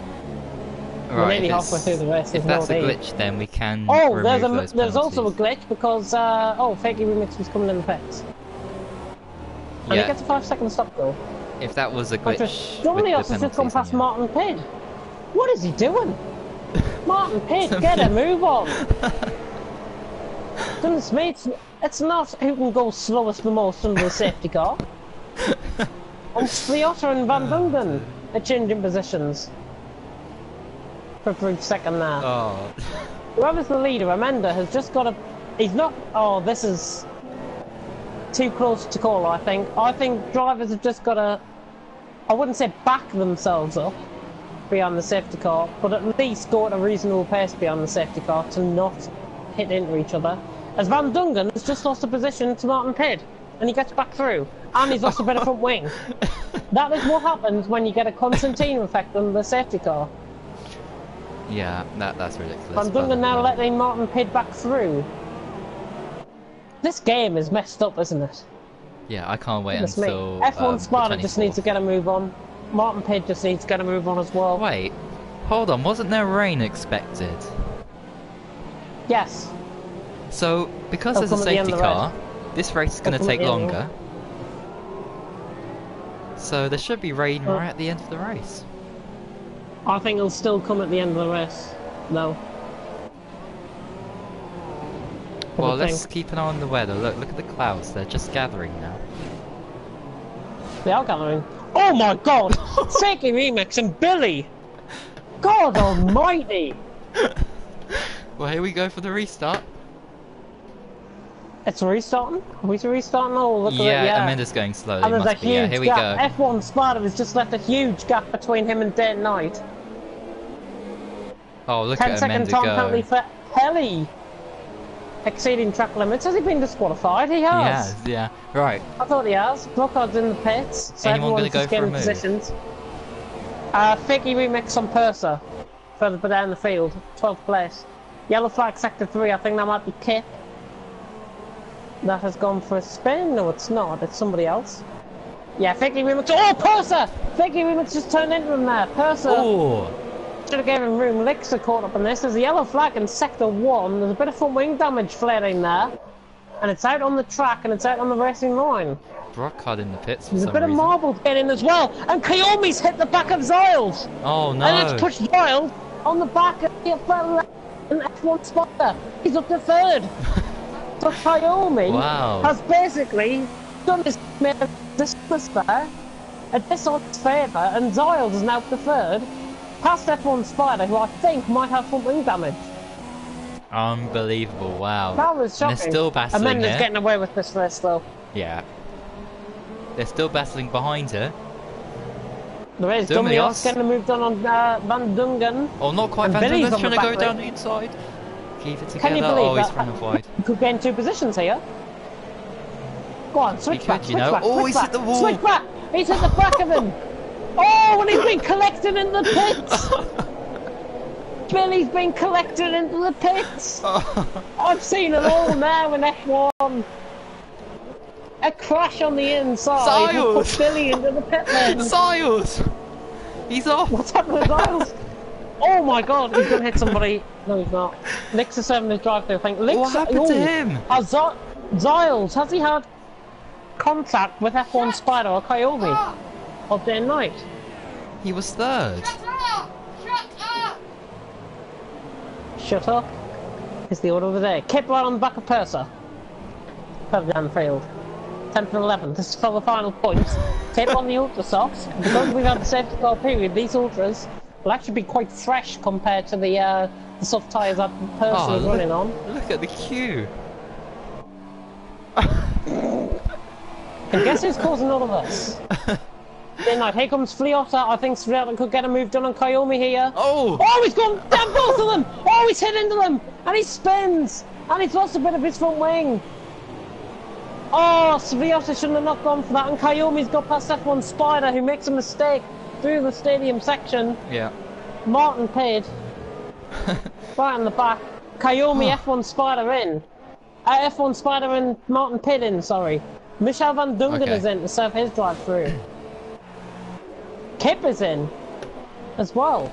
We're nearly halfway through the race. If that's a glitch, then we can there's also a glitch because Fakey Remix was coming in the pits. And he gets a 5-second stop goal. If that was a glitch, Somebody else has just gone past Martin Pidd. What is he doing? Martin Pitt, get a move on! Goodness me, it's not who can go slowest the most under the safety car. And Sliota and Van Dungen are changing positions. For a brief second there. Oh. Whoever's the leader, Amanda, has just got a... He's not... Oh, this is too close to call, I think. I think drivers have just got to... I wouldn't say back themselves up, behind the safety car, but at least go at a reasonable pace behind the safety car to not hit into each other. As Van Dungen has just lost a position to Martin Pitt, and he gets back through, and he's lost a bit of front wing. That is what happens when you get a Constantine effect on the safety car. Yeah, that's ridiculous. Van Dungen now letting Martin Pitt back through. This game is messed up, isn't it? Yeah, I can't wait Goodness until me. F1 the Sparta just needs to 24th. get a move on. Martin Pitt just needs to get a move on as well. Wait, hold on, wasn't there rain expected? Yes. So, because They'll there's a come at the end safety of the car, this race is going to They'll come at take the end. longer. So there should be rain right at the end of the race. I think it'll still come at the end of the race. No. Well, What do you let's think? keep an eye on the weather. Look at the clouds. They're just gathering now. They are gathering. Oh my god! Fakey Remix and Billy! God almighty! Well, here we go for the restart. It's restarting? Are we restarting? Oh, look at it, Yeah, yeah. Amanda's going slowly. And there's a Must be. Yeah, huge here we gap. go. F1 Sparta has just left a huge gap between him and Day and Night. Oh, look 10 at second Amanda time go. penalty for Helly. Exceeding track limits. Has he been disqualified? He He has. has, yeah. Right. I thought he has. Blockard's in the pits, so Anyone everyone's gonna just go for a getting move? positions. Figgy remix on Purser, further down the field, 12th place. Yellow flag sector 3, I think that might be Kip. That has gone for a spin. No, it's not. It's somebody else. Yeah, Figgy remix. Oh, Purser! Figgy remix just turned into him there. Purser Oh, should have given room. Licks are caught up in this. There's a yellow flag in sector 1. There's a bit of front wing damage flaring there. And it's out on the track and it's out on the racing line. Brockhard in the pits for There's a some bit of reason. marble getting in as well. And Kayomi's hit the back of Ziles. Oh no. And it's pushed Ziles on the back of the FRL and F1 spotter. He's up to 3rd. So Kayomi Wow. has basically done his distance there. And this on his favour. And Ziles is now up to 3rd. Past F1 Spider, who I think might have front wing damage. Unbelievable, wow. That was And shocking. they're still battling Amanda's here. getting away with this race though. Yeah. They're still battling behind her. There is Domios. Domios getting a move done on Van Dungen. Oh, not quite. And Van Billy's Dungen's on trying the to go back down leg. the inside. Keep it together. Can you believe Oh, he's that? run off wide. You could gain 2 positions here. Go on, switch could, back, you switch know. back, Oh, switch he's back, hit the wall. switch back! He's hit the back of him! Oh, and he's been collected in the pits! Billy's been collected into the pits! I've seen it all now in F1! A crash on the inside will put Ziles! Billy into the pit lane! Ziles! He's off! What's happened with Ziles? Oh my god, he's gonna hit somebody. No, he's not. Licks is serving his drive through, I think. Licks, What happened to him? Has Ziles, has he had contact with F1 Spider or Kayomi? Or Day and Night? He was 3rd. Shut up. Is the order of the day. Kip right on the back of Purser. Further down the field. 10th and 11th. This is for the final points. Tape on the ultra softs. Because we've had the safety car period, these ultras will actually be quite fresh compared to the soft tyres that Purser is running on. Look at the queue. And guess who's causing all of this? Day and Night. Here comes Fliota. I think Fliota could get a move done on Kayomi here. Oh! Oh, he's gone down both of them! Oh, he's hit into them! And he spins! And he's lost a bit of his front wing! Oh, Sviota shouldn't have not gone for that, and Kayomi's got past F1 Spider, who makes a mistake through the stadium section. Yeah. Martin paid. Right in the back. Kayomi F1 Spider in. F1 Spider and Martin Pitt in, sorry. Michel Van Dungen Okay. is in to serve his drive through. Kip is in as well.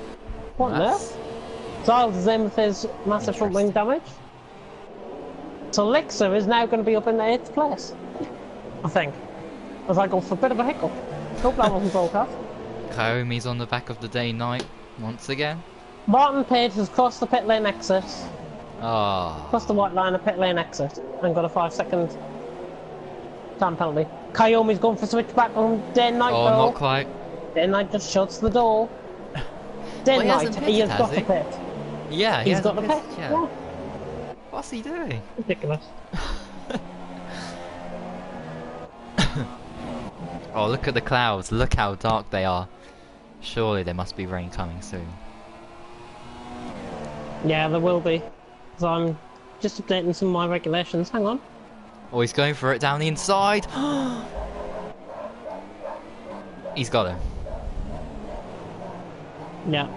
What on That's- earth? Ziles is in with his massive front wing damage. So Lixer is now going to be up in the 8th place. I think. As I go for a bit of a hiccup. Hope that wasn't broadcast. Kaomi's on the back of the day night once again. Martin Page has crossed the pit lane exit. Ah. Crossed the white line of pit lane exit. And got a 5-second time penalty. Kayomi's gone for switchback on Day and Night Oh, though. not quite. Day and Night just shuts the door. Day Well, and he Night, hasn't he has pitted, got has the he? pit. Yeah, He's got the pit. Yeah. Yeah. What's he doing? Ridiculous. Oh, look at the clouds. Look how dark they are. Surely there must be rain coming soon. Yeah, there will be. So I'm just updating some of my regulations. Hang on. Oh, he's going for it down the inside. He's got him. Yeah.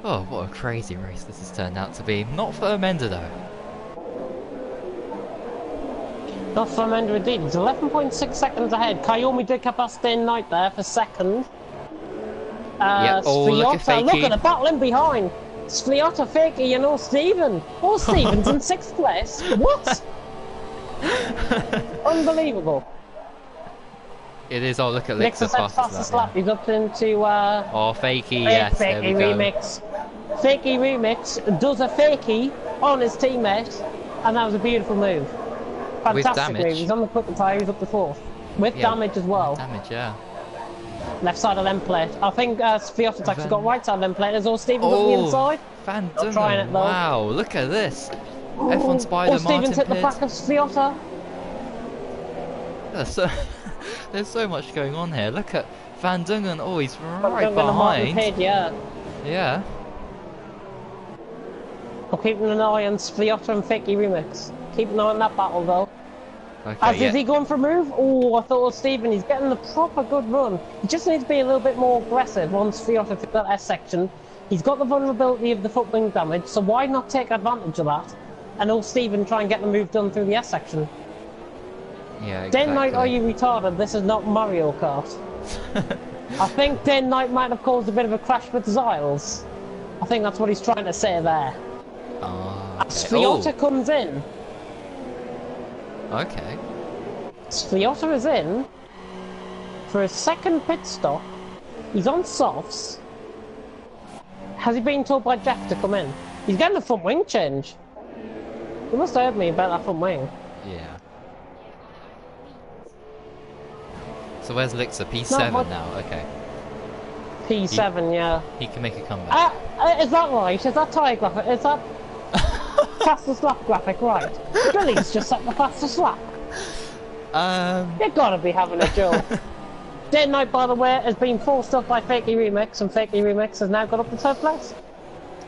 Oh, what a crazy race this has turned out to be. Not for Amanda though. Not for Amanda indeed. He's 11.6 seconds ahead. Kayomi did keep us staying night there for second. Yep. Oh, look at Sviota, look Fakey. at the battle in behind. Sviota, Fakey, and all Steven. All Steven's in 6th place. What? Unbelievable. It is. Oh, look at Next Lixa's fastest fastest lap. lap. He's up into Oh, Fakey, yes, there we Fakey go. remix. Fakey remix does a Fakey on his teammate, and that was a beautiful move. Fantastic damage. move. He's on the quicker tyre. He's up to 4th with Yeah, damage as well. Damage, yeah. Left side of lem plate. I think Sviota's actually got right side of lem plate. There's all Stevens on the inside. Van Not trying it, Dungen. though. Wow, look at this. F1 Spider All Stevens Martin hit the Pit. back of Sviota. There's so much going on here. Look at Van Dungen. Oh, he's right Dungen and Martin behind. Pit, yeah. Yeah. I'm keeping an eye on Sviota and Fakey remix. Keep an eye on that battle though. Okay, Is he going for a move? Oh, I thought it was Steven. He's getting the proper good run. He just needs to be a little bit more aggressive once Sviota fits that S section. He's got the vulnerability of the foot wing damage, so why not take advantage of that? And all Steven try and get the move done through the S section. Yeah, exactly. Den Knight, are you retarded? This is not Mario Kart. I think Den Knight might have caused a bit of a crash with Zyles. I think that's what he's trying to say there. Oh, As okay. Sviota comes in, Okay. Sviota is in for his second pit stop. He's on softs. Has he been told by Jeff to come in? He's getting a front wing change. He must have heard me about that front wing. Yeah. So where's Lixa? P7 much. now. Okay. P7, yeah. He can make a comeback. Is that right? Is that tyre graphic? Is that fastest lap graphic right? Billy's just set the fastest lap. You've got to be having a joke. Day and Night, by the way, has been forced up by Fakey Remix, and Fakey Remix has now got up to 3rd place.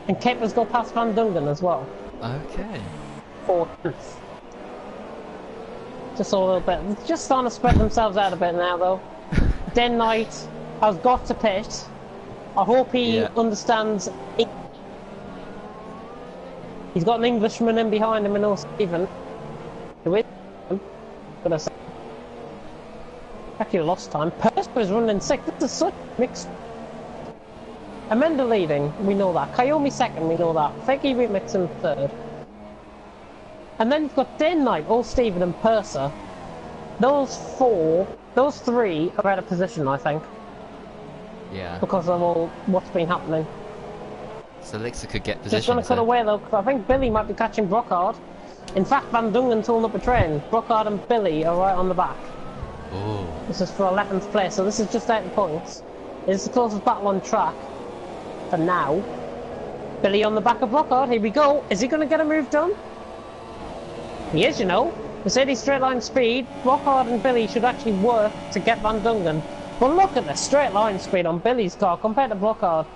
And Kipper's got past Van Dungen as well. Okay. 4th. Just a little bit. Just starting to spread themselves out a bit now, though. Den Knight has got to pit. I hope he understands. He's got an Englishman in behind him and all Stephen. Who is him? Gonna say. Actually lost time. Persper is running 6th. This is such mixed. Amanda leading, we know that. Kayomi 2nd, we know that. Fakey Remix in 3rd. And then you've got Den Knight, All Steven and Purser. Those 3 are out of position, I think. Yeah. Because of all what's been happening. So Lixa could get Just going position. to cut away though, because I think Billy might be catching Brockhard. In fact, Van Dungen's holding up a train. Brockhard and Billy are right on the back. Oh. This is for 11th place, so this is just 8 points. It's the closest battle on track for now. Billy on the back of Brockhard, here we go. Is he going to get a move done? He is, you know. Mercedes straight line speed, Brockhard and Billy should actually work to get Van Dungen. But look at the straight line speed on Billy's car compared to Brockhard.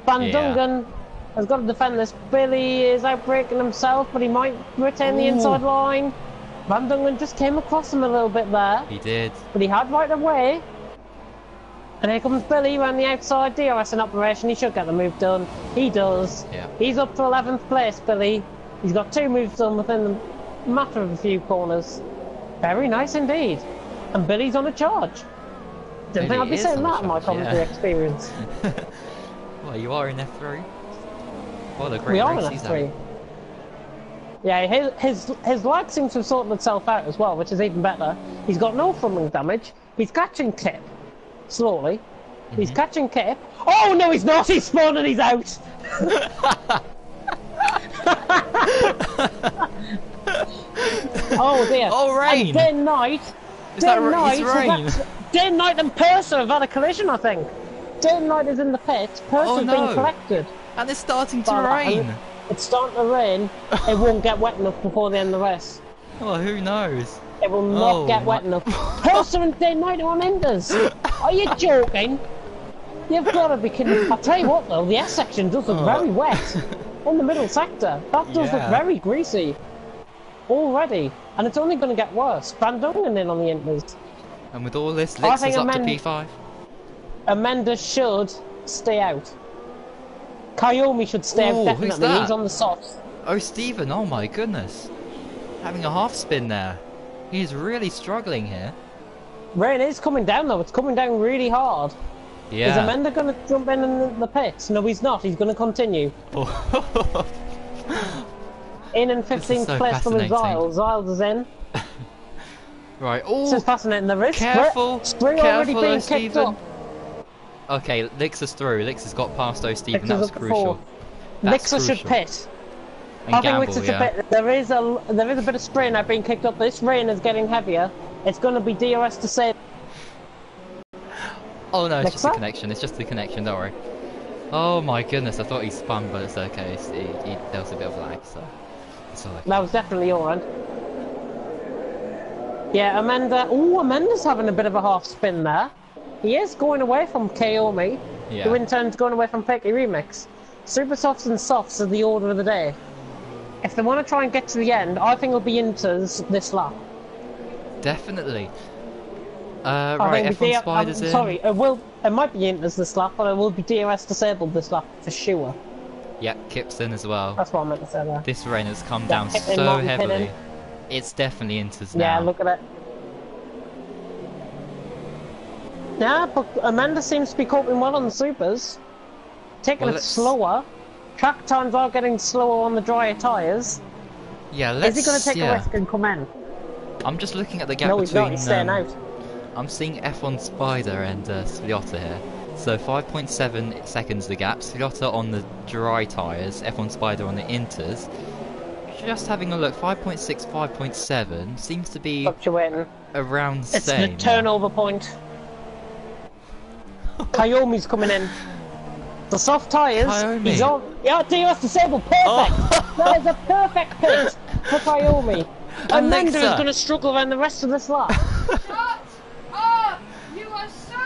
Van Dungen has got to defend this. Billy is outbraking himself, but he might retain the inside line. Van Dungen just came across him a little bit there. He did. But he had right away. And here comes Billy around the outside, DRS in operation. He should get the move done. He does. Yeah. He's up to 11th place, Billy. He's got 2 moves done within the matter of a few corners. Very nice indeed. And Billy's on a charge. Didn't think I'd be is saying on a that in my charge, commentary yeah. experience. Well, you are in F3. What a great We are race in he's F3. having. Yeah, his lag seems to have sorted itself out as well, which is even better. He's got no front wing damage. He's catching Kip. Slowly. He's catching Kip. Oh no, he's not! He's spawned and he's out! Oh dear. Oh, rain! And Day and Night. Is that rain? Day and Night and Purser have had a collision, I think. Day and Night is in the pit. Purser's no. been collected. And it's starting to by that, rain. and it's starting to rain. It won't get wet enough before the end of the race. Well, who knows? It will not Oh, get wet enough. Purser and Day and Night are on enders. Are you joking? You've got to be kidding. I'll tell you what though, the S section does look very wet. In the middle sector. That does look very greasy. Already. And it's only going to get worse. Van Dongen in on the inters. And with all this, Lix is up to P5. Amanda should stay out. Kayomi should stay out definitely. Who's that? He's on the softs. Oh, Stephen, oh my goodness. Having a half spin there. He's really struggling here. Rain is coming down though, it's coming down really hard. Yeah. Is Amanda going to jump in the pits? No, he's not, he's going to continue. In 15th place for Ziles. Ziles is in. Right, oh! This is fascinating, there is. Careful! Spring already being kicked up. Okay, Lix is through. Lix has got past Stephen. That's crucial. Lixer should pit. I think Lixer should pit. There is a bit of spray now being kicked up. This rain is getting heavier. It's going to be DRS to save. Oh no, it's just a connection. It's just the connection. Don't worry. Oh my goodness, I thought he spun, but it's okay. There was a bit of lag, so it's all okay. That was definitely alright. Yeah, Amanda. Oh, Amanda's having a bit of a half spin there. He is going away from Kayomi, who in turn is going away from Fakey Remix. Super softs and softs are the order of the day. If they want to try and get to the end, I think it'll be Inters this lap. Definitely. Right, F1 Spiders in. Sorry, it might be Inters this lap, but it will be DRS disabled this lap for sure. Yep, Kip's in as well. That's what I meant to say there. This rain has come down so heavily. It's definitely Inters now. Yeah, look at it. Yeah, but Amanda seems to be coping well on the supers. Taking it slower. Track times are getting slower on the drier tyres. Yeah, let's... Is he going to take a risk and come in? I'm just looking at the gap between... No, he's not. He's staying out. I'm seeing F1 Spider and Sliota here. So 5.7 seconds the gap. Sliota on the dry tyres, F1 Spider on the inters. Just having a look, 5.6, 5.7 seems to be fluctuating around the same. It's the turnover point. Kayomi's coming in. The soft tyres. He's on. Yeah, DRS disabled. Perfect. That is a perfect pit for Kayomi. Amanda is going to struggle around the rest of this lap. Shut up! You are so.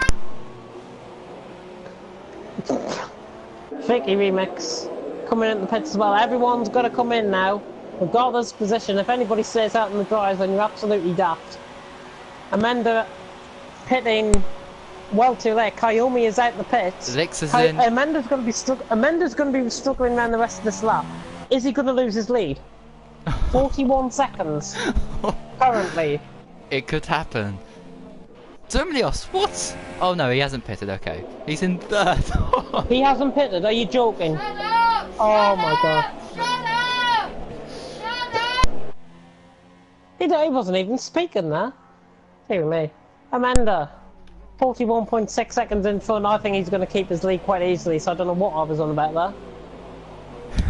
Fakey Remix coming in the pits as well. Everyone's got to come in now, regardless of position. If anybody stays out in the dries, then you're absolutely daft. Amanda pitting. Well, too late. Kayomi is out the pits. Lix is in. Amanda's going to be struggling around the rest of this lap. Is he going to lose his lead? 41 seconds currently. It could happen. Domlios, what? Oh no, he hasn't pitted. Okay, he's in third. He hasn't pitted. Are you joking? Shut up! Oh my god! Shut up! Shut up! He wasn't even speaking there. Dear me, Amanda. 41.6 seconds in front. I think he's going to keep his lead quite easily, so I don't know what I was on about there.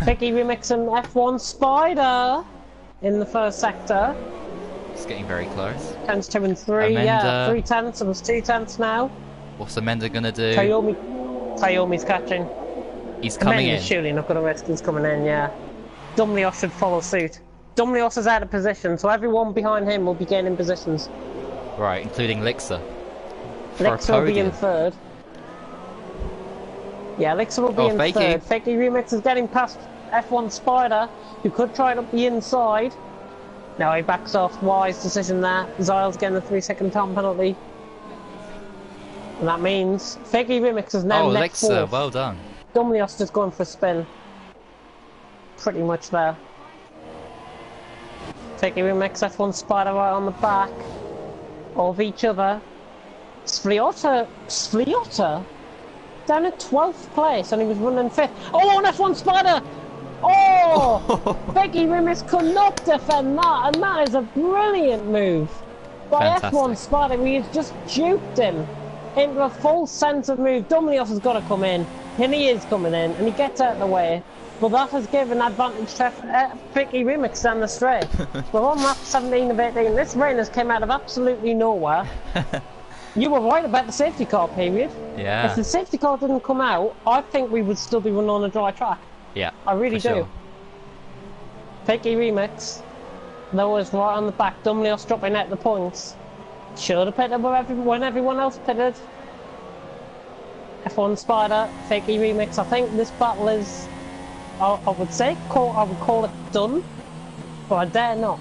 Vicky Remix and F1 Spider in the first sector. It's getting very close. Tenths 2 and 3, Amanda. yeah, 3 tenths, and it's 2 tenths now. What's Amanda going to do? Kayomi's catching. He's coming in. Amanda's surely not going to risk, he's coming in, yeah. Dumlios should follow suit. Dumlios is out of position, so everyone behind him will be gaining positions. Right, including Lixer. Lixer will be in third. Yeah, Lixer will be in third. Fakey Remix is getting past F1 Spider, who could try it up the inside. Now he backs off. Wise decision there. Ziles getting the 3-second time penalty. And that means Fakey Remix is now next Lixer, fourth. well done. Dumlios just going for a spin. Pretty much there. Fakey Remix, F1 Spider right on the back of each other. Sliota down at 12th place and he was running 5th. Oh, an F1 Spider! Oh! Becky Rimis could not defend that, and that is a brilliant move by F1 Spider. He has just duped him into a full sense of move. Dumlios has got to come in, and he is coming in, and he gets out of the way. But that has given advantage to Vicky Remix down the straight. We're on lap 17 of 18. This rain has come out of absolutely nowhere. You were right about the safety car period. Yeah. If the safety car didn't come out, I think we would still be running on a dry track. Yeah. I really do. Sure. Vicky Remix, though, is right on the back. Dumlios dropping out the points. Should have pitted when everyone else pitted. F1 Spider, Fakey Remix. I think this battle is, I would say, I would call it done, but I dare not.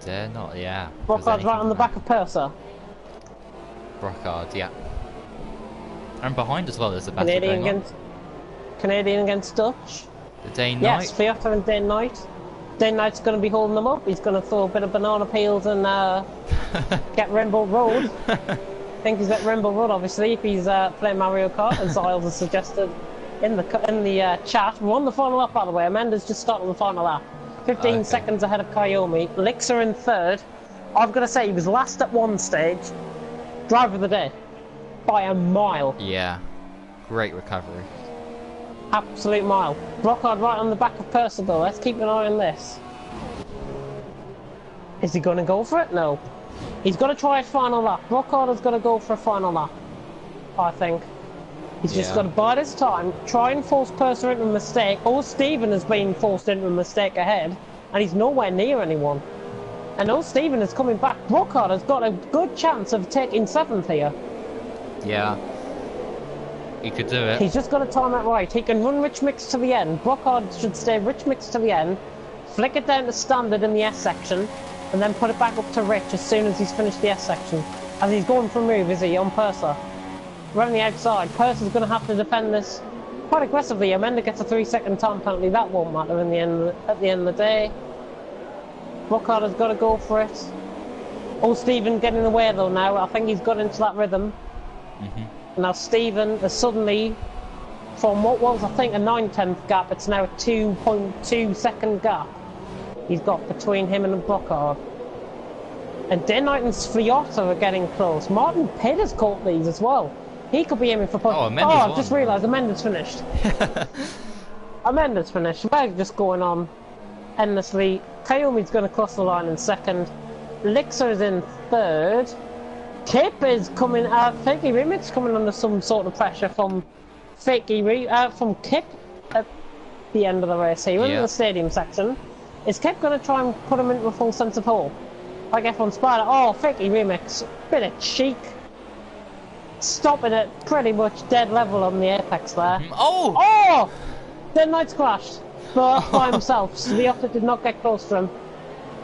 Dare not, yeah. Brockard's right on the back of Purser. Brockard, yeah. And behind as well, there's a battle going on. Canadian against Dutch. The Dane Yes, Knight. Fiota and Dane Knight. Dane Knight's going to be holding them up. He's going to throw a bit of banana peels and get Rainbow Road. I think he's at Rainbow Road, obviously, if he's playing Mario Kart, as Isles has suggested in the chat. We're on the final lap, by the way. Amanda's just started the final lap. 15 seconds ahead of Kayomi. Lixer in third. I've got to say, he was last at one stage. Driver of the day. By a mile. Yeah. Great recovery. Absolute mile. Brockard right on the back of Purser, though. Let's keep an eye on this. Is he going to go for it? No. He's got to try a final lap. Brockard has got to go for a final lap, I think. He's just got to bide his time, try and force Purser into a mistake. Oh, Stephen has been forced into a mistake ahead, and he's nowhere near anyone. And oh, Stephen is coming back. Brockard has got a good chance of taking 7th here. Yeah. He could do it. He's just got to time it right. He can run Rich Mix to the end. Brockard should stay Rich Mix to the end, flick it down to standard in the S section, and then put it back up to Rich as soon as he's finished the S section. As he's going for a move, is he, on Purser? We're on the outside. Purser's going to have to defend this quite aggressively. Amanda gets a 3-second time penalty. That won't matter in the end. At the end of the day, Brockard has got to go for it. Oh, Stephen getting away though now. I think he's got into that rhythm. Now Stephen is suddenly, from what was I think a 9/10 gap, it's now a 2.2 second gap he's got between him and Brockard. And Dane Knight and Sviota are getting close. Martin Pitt has caught these as well. He could be aiming for points. I've just realised Amanda's finished. Amanda's finished. We're just going on endlessly. Kayomi's going to cross the line in second. Lixer is in third. Kip is coming. Fakey Remix coming under some sort of pressure from from Kip at the end of the race here in the stadium section. Is Kip going to try and put him into a full sense of hole? Like F1 Spider. Oh, Fakey Remix. Bit of cheek. Stopping it pretty much dead level on the apex there. Oh! Then Knight's crashed. But by himself. Sviota did not get close to him.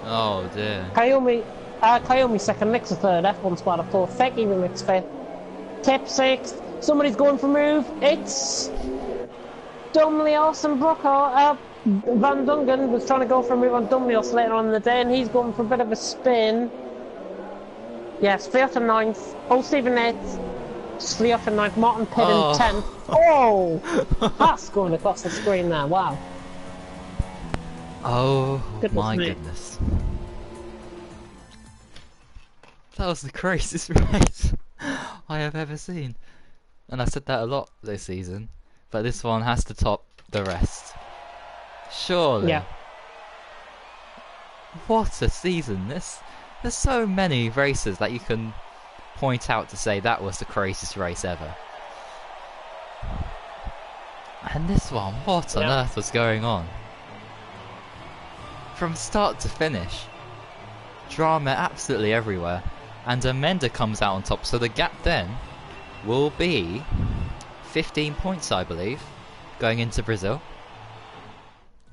Oh dear. Kayomi second, Lixer third, F1 Spider fourth, Fakey Remix fifth, Kip sixth. Somebody's going for a move. It's Dumlios and Brockard. Van Dungen was trying to go for a move on Dumlios later on in the day, and he's going for a bit of a spin. Yes, Sviota ninth. Oh, Stephen eighth. Sviota ninth. Martin Pitt in 10th. Oh! That's going across the screen there. Wow. Oh, my goodness. That was the craziest race I have ever seen. And I've said that a lot this season, but this one has to top the rest. Surely. Yeah. What a season. There's so many races that you can point out to say that was the craziest race ever. And this one, what on earth was going on? From start to finish. Drama absolutely everywhere. And Amanda comes out on top, so the gap then will be 15 points, I believe, going into Brazil.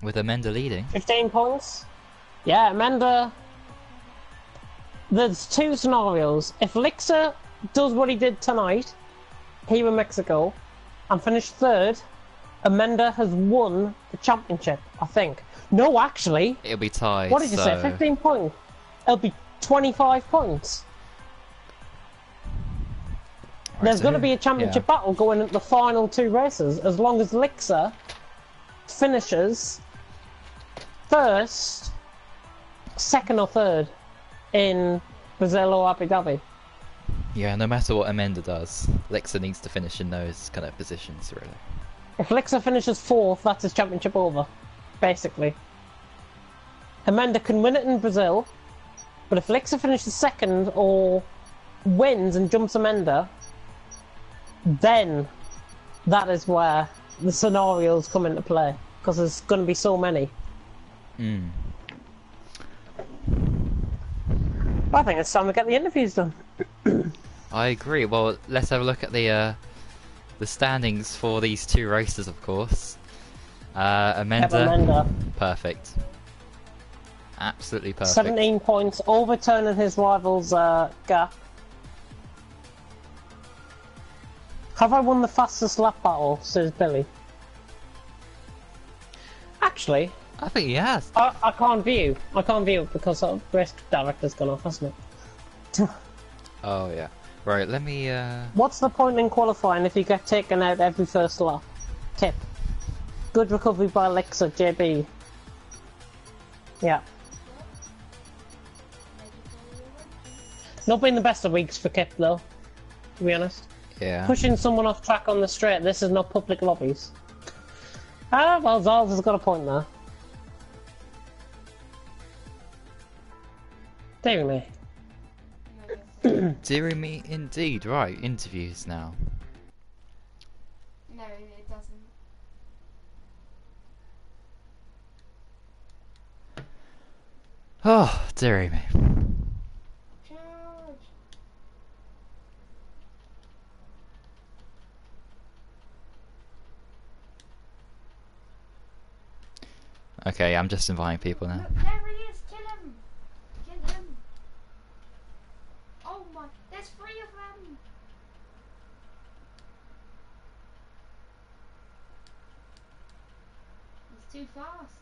With Amanda leading. 15 points? Yeah, Amanda. There's two scenarios. If Lixer does what he did tonight, here in Mexico, and finished third, Amanda has won the championship, I think. No, actually. It'll be tied. What did you say? 15 points? It'll be 25 points. There's going to be a championship battle going at the final two races, as long as Lixer finishes first, second or third in Brazil or Abu Dhabi. Yeah, no matter what Amanda does, Lixer needs to finish in those kind of positions, really. If Lixer finishes fourth, that's his championship over, basically. Amanda can win it in Brazil, but if Lixer finishes second or wins and jumps Amanda, then that is where the scenarios come into play, because there's going to be so many. I think it's time to get the interviews done. I agree. Well, let's have a look at the standings for these two races, of course. Amanda, Amanda. perfect. Absolutely perfect. 17 points, overturning his rival's gap. Have I won the fastest lap battle, says Billy? Actually, I think he has. I can't view. I can't view it because the race director's gone off, hasn't it? Oh yeah. Right, let me What's the point in qualifying if you get taken out every first lap? Tip. Good recovery by Alexa, JB. Yeah. Not been the best of weeks for Kip though, to be honest. yeah. Pushing someone off track on the straight, this is not public lobbies. Ah, well, Zals has got a point there. Dear me. Deary me, indeed. Right, interviews now. No, it doesn't. Oh, deary me. Charge. Okay, I'm just inviting people now. Look, there he is. Kill him. Kill him. Oh my, there's 3 of them. He's too fast.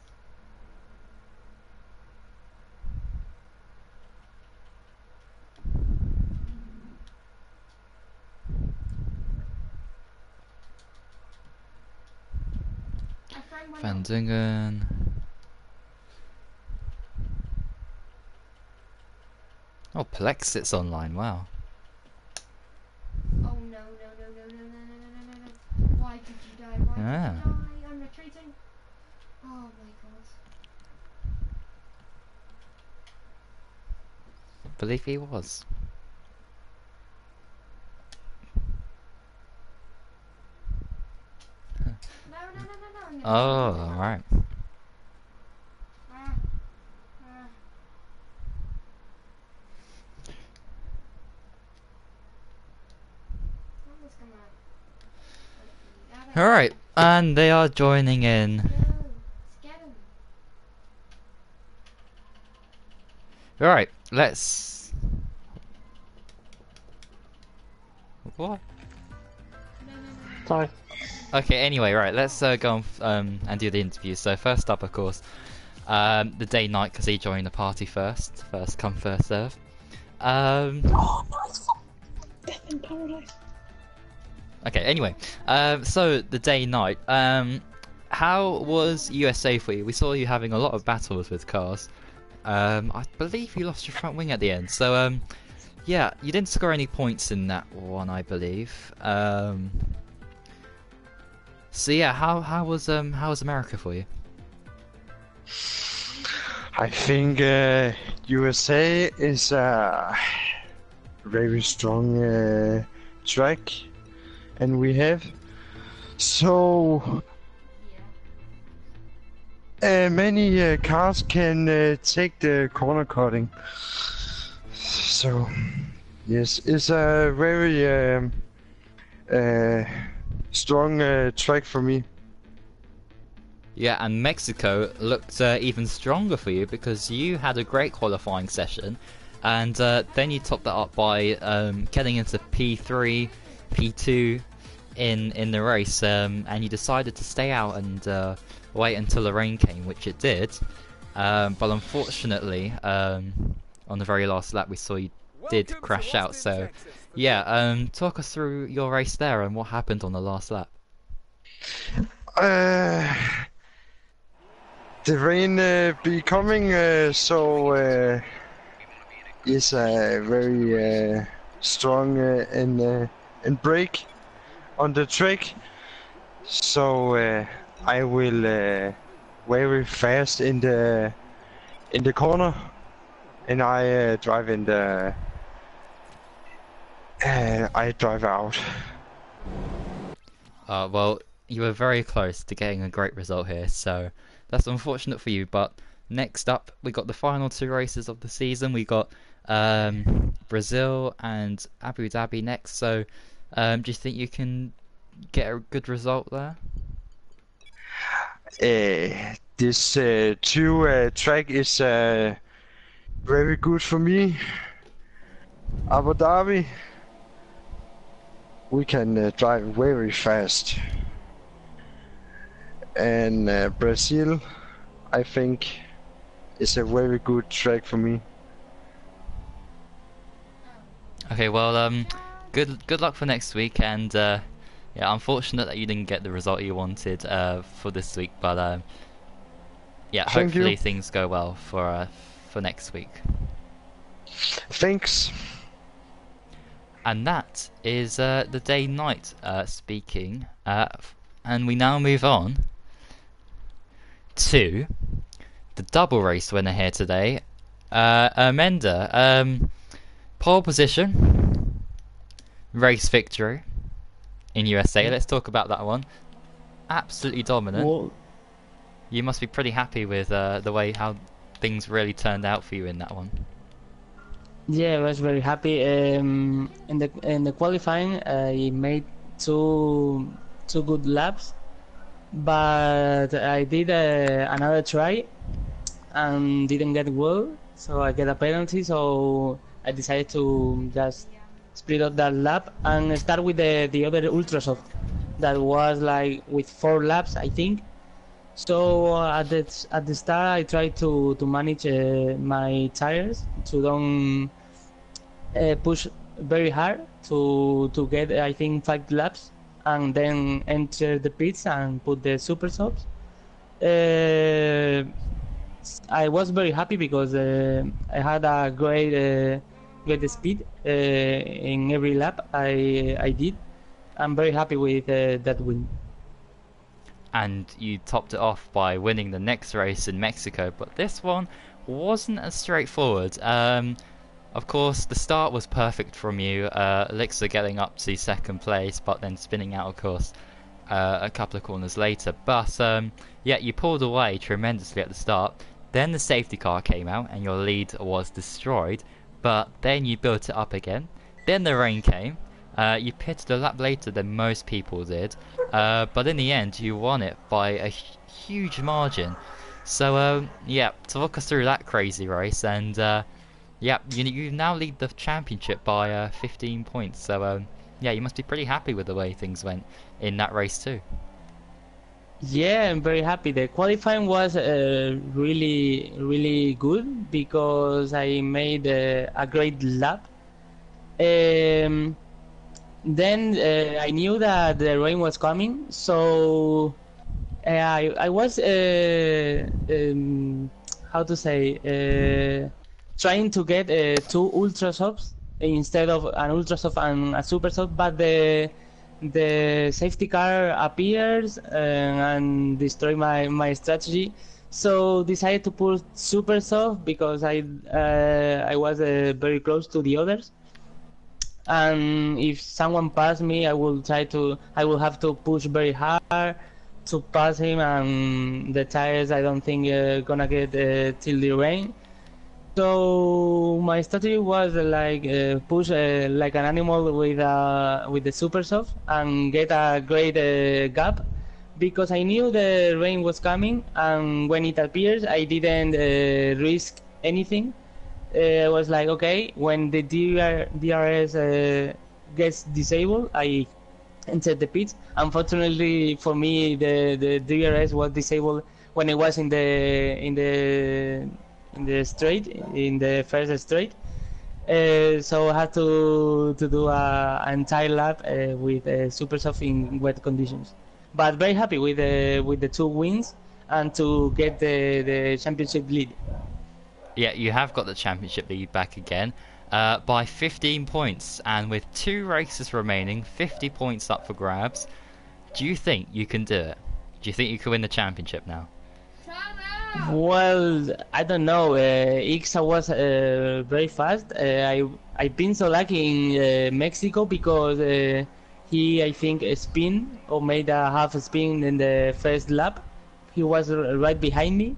My friend went Van up. Dingen. Oh, Plexit's online, wow. Oh no, no, no, no, no, no, no, no, no, no. Why did you die? Why Ah. did you die? I'm retreating. Oh my god. Believe he was. No, no, no, no, no. Oh, alright. Ah, ah. I'm just gonna. Alright, and they are joining in. No, let's get him. Alright, let's... What? No, no, no. Sorry. Okay, anyway, right, let's go on and do the interview. So first up, of course, the day night, because he joined the party first. First come, first serve. Oh, nice. Death in paradise. Okay, anyway, so the day night. How was USA for you? We saw you having a lot of battles with cars. I believe you lost your front wing at the end. So yeah, you didn't score any points in that one, I believe. So yeah, how was America for you? I think USA is a very strong track, and we have so many cars can take the corner cutting. So yes, it's a very strong track for me. Yeah, and Mexico looked even stronger for you because you had a great qualifying session, and then you topped that up by getting into P3, P2 in the race, and you decided to stay out and wait until the rain came, which it did. But unfortunately, on the very last lap, we saw you did crash out. So, yeah, talk us through your race there and what happened on the last lap. The rain be coming, so is very strong and brake on the track. So I will very fast in the corner, and I drive in the I drive out. Well, you were very close to getting a great result here, so that's unfortunate for you. But next up, we got the final 2 races of the season. We got Brazil and Abu Dhabi next. So, do you think you can get a good result there? This two track is very good for me. Abu Dhabi, we can drive very fast. And Brazil, I think, is a very good track for me. Okay, well, good luck for next week, and yeah, unfortunate that you didn't get the result you wanted for this week, but yeah, Thank hopefully you. things go well for next week. Thanks. And that is the day-night speaking, and we now move on to the double race winner here today, Amanda. Pole position, race victory in USA. Let's talk about that one. Absolutely dominant. Well, You must be pretty happy with the way how things really turned out for you in that one. yeah, I was very happy. In the qualifying, I made two good laps, but I did another try and didn't get well, so I get a penalty. So I decided to just split up that lap and start with the other ultra soft that was like with 4 laps, I think. So at the start, I tried to manage my tires to don't push very hard to get I think 5 laps and then enter the pits and put the super softs. I was very happy because I had a great speed in every lap I did. I'm very happy with that win. And you topped it off by winning the next race in Mexico, but this one wasn't as straightforward. Of course, the start was perfect from you, Elixir getting up to second place, but then spinning out, of course, a couple of corners later. But yeah, you pulled away tremendously at the start. Then the safety car came out, and your lead was destroyed. But then you built it up again. Then the rain came. You pitted a lap later than most people did, but in the end you won it by a huge margin. So yeah, talk us through that crazy race, and yeah, you now lead the championship by 15 points. So yeah, you must be pretty happy with the way things went in that race too. Yeah, I'm very happy. The qualifying was really good because I made a great lap. Then I knew that the rain was coming, so I was how to say trying to get 2 ultra softs instead of an ultra soft and a super soft, but the safety car appears and destroy my strategy. So decided to put super soft because I was very close to the others. And if someone passed me, I will have to push very hard to pass him, and the tires I don't think gonna get till the rain. So my strategy was like push like an animal with the super soft and get a great gap, because I knew the rain was coming, and when it appears, I didn't risk anything. I was like, okay, when the DRS gets disabled, I entered the pits. Unfortunately for me, the DRS was disabled when I was in the straight, in the first straight. So I had to do an entire lap with super soft in wet conditions. But very happy with the 2 wins and to get the championship lead. Yeah, you have got the championship lead back again by 15 points, and with 2 races remaining, 50 points up for grabs. Do you think you can do it? Do you think you can win the championship now? Well, I don't know. Ixa was very fast. I've been so lucky in Mexico because he, I think, spin or made a half spin in the first lap. He was right behind me.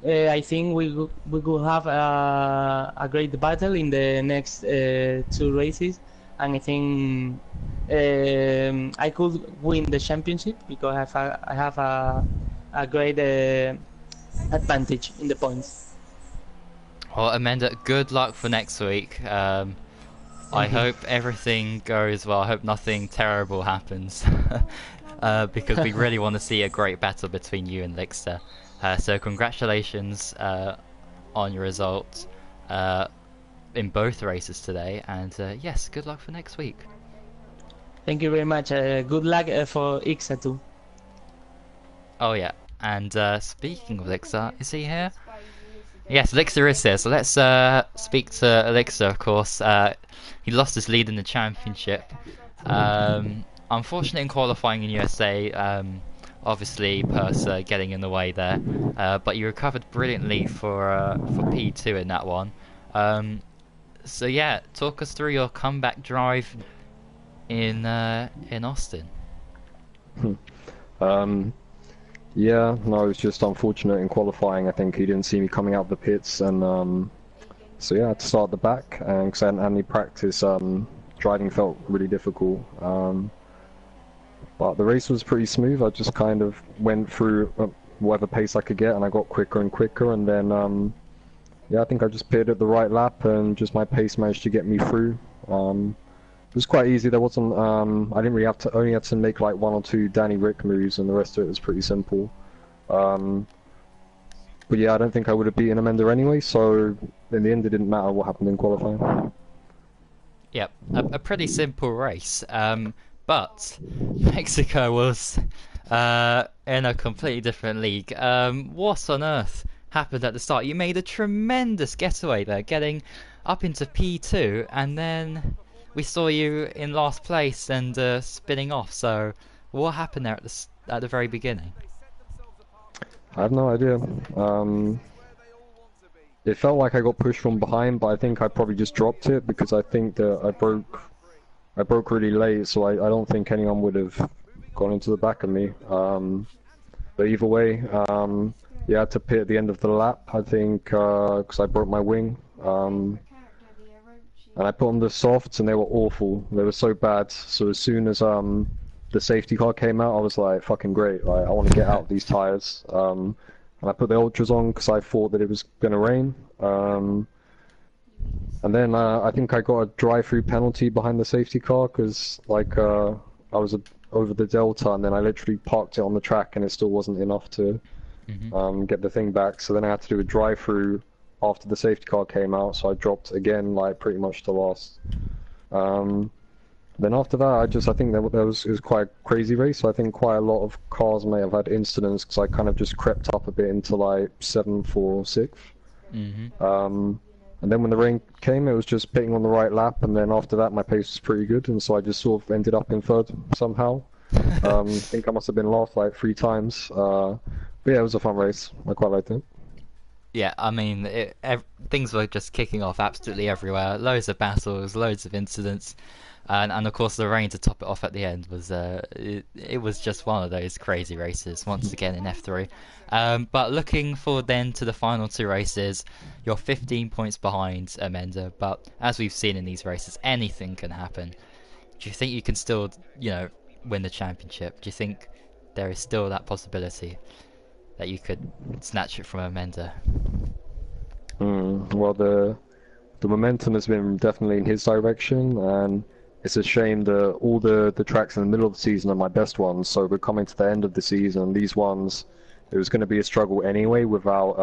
I think we could have a great battle in the next two races, and I think I could win the championship because I have a great advantage in the points. Well, Amanda, good luck for next week. I hope everything goes well. I hope nothing terrible happens. Because we really want to see a great battle between you and Lixter. So congratulations on your result in both races today, and yes, good luck for next week. Thank you very much. Good luck for Ixa too. Oh yeah, and speaking of Lixer, is he here? Yes, Elixir is here, so let's speak to Elixir, of course. He lost his lead in the championship. Unfortunately in qualifying in USA, obviously Purser getting in the way there, but you recovered brilliantly for P2 in that one. So yeah, talk us through your comeback drive in Austin. Yeah, no, it was just unfortunate in qualifying. I think he didn't see me coming out the pits, and so yeah, I had to start at the back, and because I hadn't had any practice, driving felt really difficult. But the race was pretty smooth. I just kind of went through whatever pace I could get, and I got quicker and quicker, and then yeah, I think I just pitted at the right lap, and just my pace managed to get me through. It was quite easy. There wasn't. I didn't really have to. Only had to make like one or two Danny Rick moves, and the rest of it was pretty simple. But yeah, I don't think I would have beaten Amanda anyway. So in the end, it didn't matter what happened in qualifying. Yep, a pretty simple race. But Mexico was in a completely different league. What on earth happened at the start? You made a tremendous getaway there, getting up into P2, and then we saw you in last place and spinning off. So what happened there at the very beginning? I have no idea. It felt like I got pushed from behind, but I think I probably just dropped it because I think that I broke really late, so I don't think anyone would have gone into the back of me. But either way, yeah, I had to pit at the end of the lap, I think, because I broke my wing. And I put on the softs, and they were awful. They were so bad. So as soon as the safety car came out, I was like, fucking great. Like, I want to get out of these tires. And I put the ultras on because I thought that it was going to rain. And then I think I got a drive-through penalty behind the safety car because like I was over the delta, and then I literally parked it on the track, and it still wasn't enough to get the thing back. So then I had to do a drive-through after the safety car came out, so I dropped again, like pretty much to last. Then after that, I think it was quite a crazy race. So I think quite a lot of cars may have had incidents because I kind of just crept up a bit into like 7th or 6th. And then when the rain came, it was just pitting on the right lap, and then after that my pace was pretty good, and so I just sort of ended up in 3rd somehow. I think I must have been last like 3 times. But yeah, it was a fun race. I quite liked it. Yeah, I mean, things were just kicking off absolutely everywhere. Loads of battles, loads of incidents, and of course the rain to top it off at the end was it was just one of those crazy races once again in F3. But looking forward then to the final 2 races, you're 15 points behind Amanda, but as we've seen in these races, anything can happen. Do you think you can still, win the championship? Do you think there is still that possibility that you could snatch it from Amanda? Well, the momentum has been definitely in his direction, and it's a shame that all the tracks in the middle of the season are my best ones. So we're coming to the end of the season. These ones, it was going to be a struggle anyway without,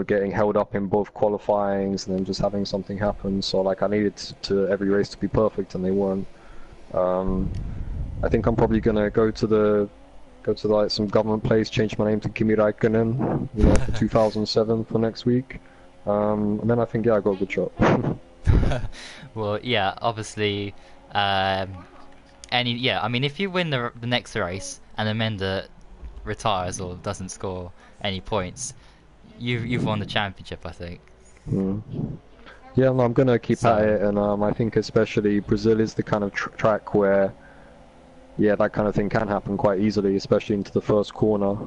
getting held up in both qualifyings and then just having something happen. So like I needed every race to be perfect, and they weren't. I think I'm probably going to go to like some government place, change my name to Kimi Räikkönen, for 2007 for next week. And then I think, yeah, I got a good shot. Well, yeah, obviously, I mean, if you win the next race and Amanda retires or doesn't score any points, you've won the championship, I think. Yeah, no, I'm gonna keep at it, and I think especially Brazil is the kind of track where, yeah, that kind of thing can happen quite easily, especially into the first corner.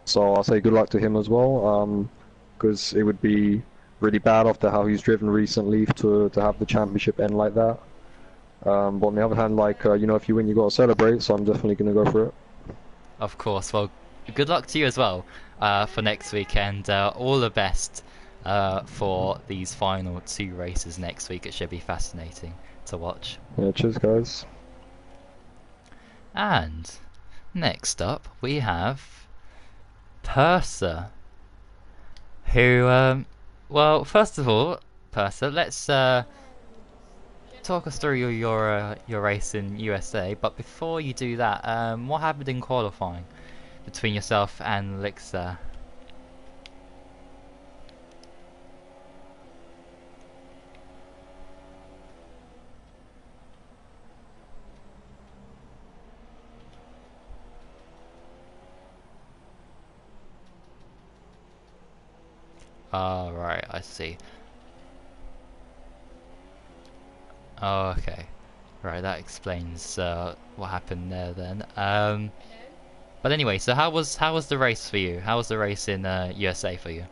So I'll say good luck to him as well, because it would be really bad after how he's driven recently to have the championship end like that. But on the other hand, like, you know, if you win, you got to celebrate, so I'm definitely going to go for it. Of course. Well, good luck to you as well for next week, and all the best for these final 2 races next week. It should be fascinating to watch. Yeah, cheers, guys. And next up, we have Purser, who, well, first of all, Purser, let's talk us through your race in USA. But before you do that, what happened in qualifying between yourself and Elixir? Oh, right, I see. Oh, okay. Right, that explains what happened there then. But anyway, so how was the race for you? How was the race in USA for you?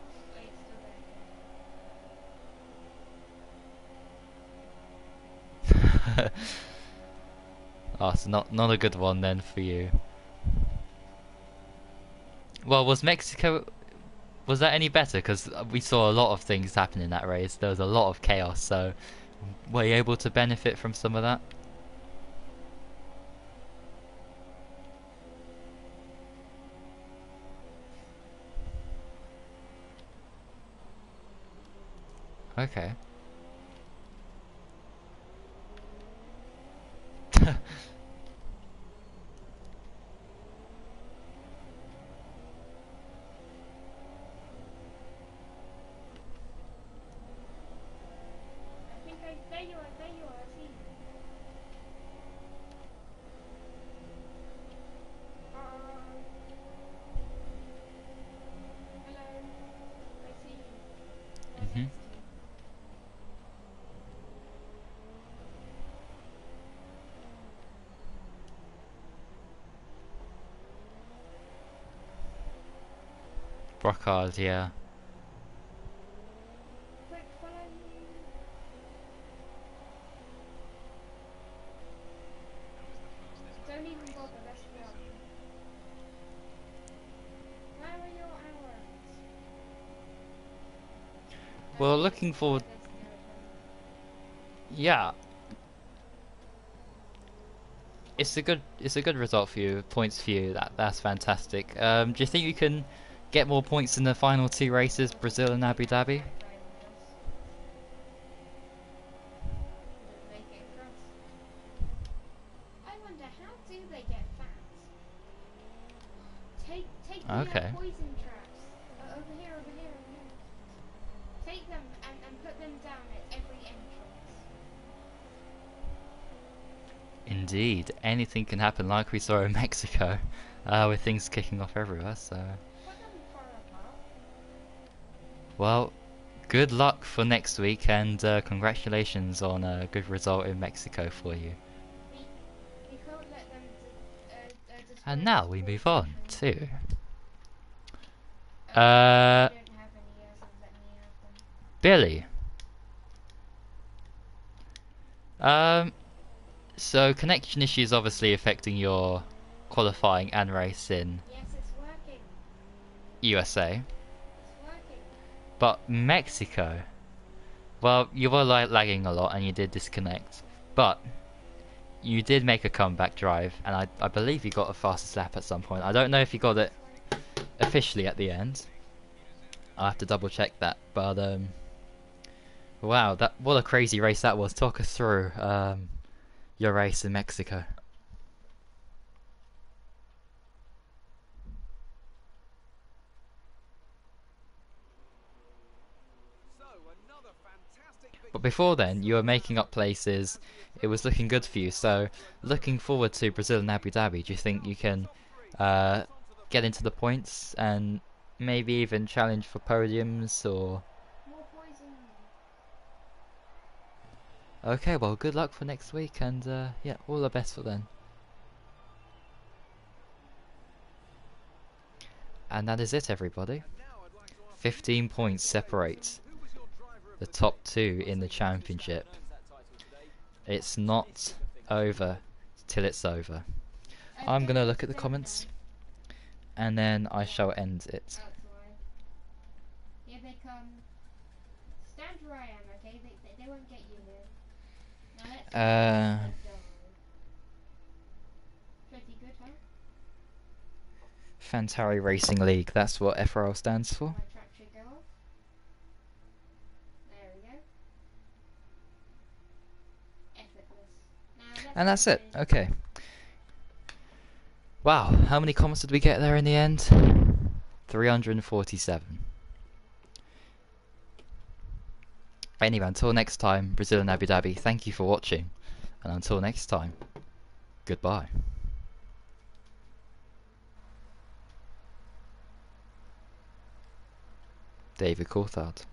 Oh, so not a good one then for you. Well, was Mexico, was that any better? Because we saw a lot of things happen in that race. There was a lot of chaos. So, were you able to benefit from some of that? Okay. There you are, I see you. Hello, I see you. Right Mhm. next to you. Brocard, yeah. Quick, follow me. Don't even bother, let's go. Where are your arrows? Well, looking forward. Yeah, it's a good result for you. Points for you. That's fantastic. Do you think you can get more points in the final 2 races, Brazil and Abu Dhabi? I wonder, how do they get fat? Take the Okay. poison traps. Over here, over here, over here. Take them and put them down at every entrance. Indeed, anything can happen, like we saw in Mexico, with things kicking off everywhere. So, Put them far apart. well, good luck for next week, and congratulations on a good result in Mexico for you. We can't let them destroy And now this we move poison on train. to I don't have any, so let me have them. Billy. So connection issues obviously affecting your qualifying and race in Yes, it's working. USA, It's working. but Mexico, well, you were lagging a lot and you did disconnect, but you did make a comeback drive, and I believe you got a fastest lap at some point. I don't know if you got it officially at the end. I'll have to double check that, but wow, what a crazy race that was. Talk us through your race in Mexico. But before then, you were making up places. It was looking good for you. So, looking forward to Brazil and Abu Dhabi, do you think you can get into the points and maybe even challenge for podiums or? More poison. Okay, well, good luck for next week, and yeah, all the best for then. And that is it, everybody. 15 points separate the top two in the championship. It's not over till it's over. I'm gonna look at the comments and then I shall end it. That's why. Here they come. Stand where I am, okay? They won't get you here. Now let's pretty good, huh? Fantari Racing League, that's what FRL stands for. My track should go off. There we go. Effortless. Now And that's it, okay. Wow, how many comments did we get there in the end? 347. Anyway, until next time, Brazil and Abu Dhabi, thank you for watching. And until next time, goodbye. David Coulthard.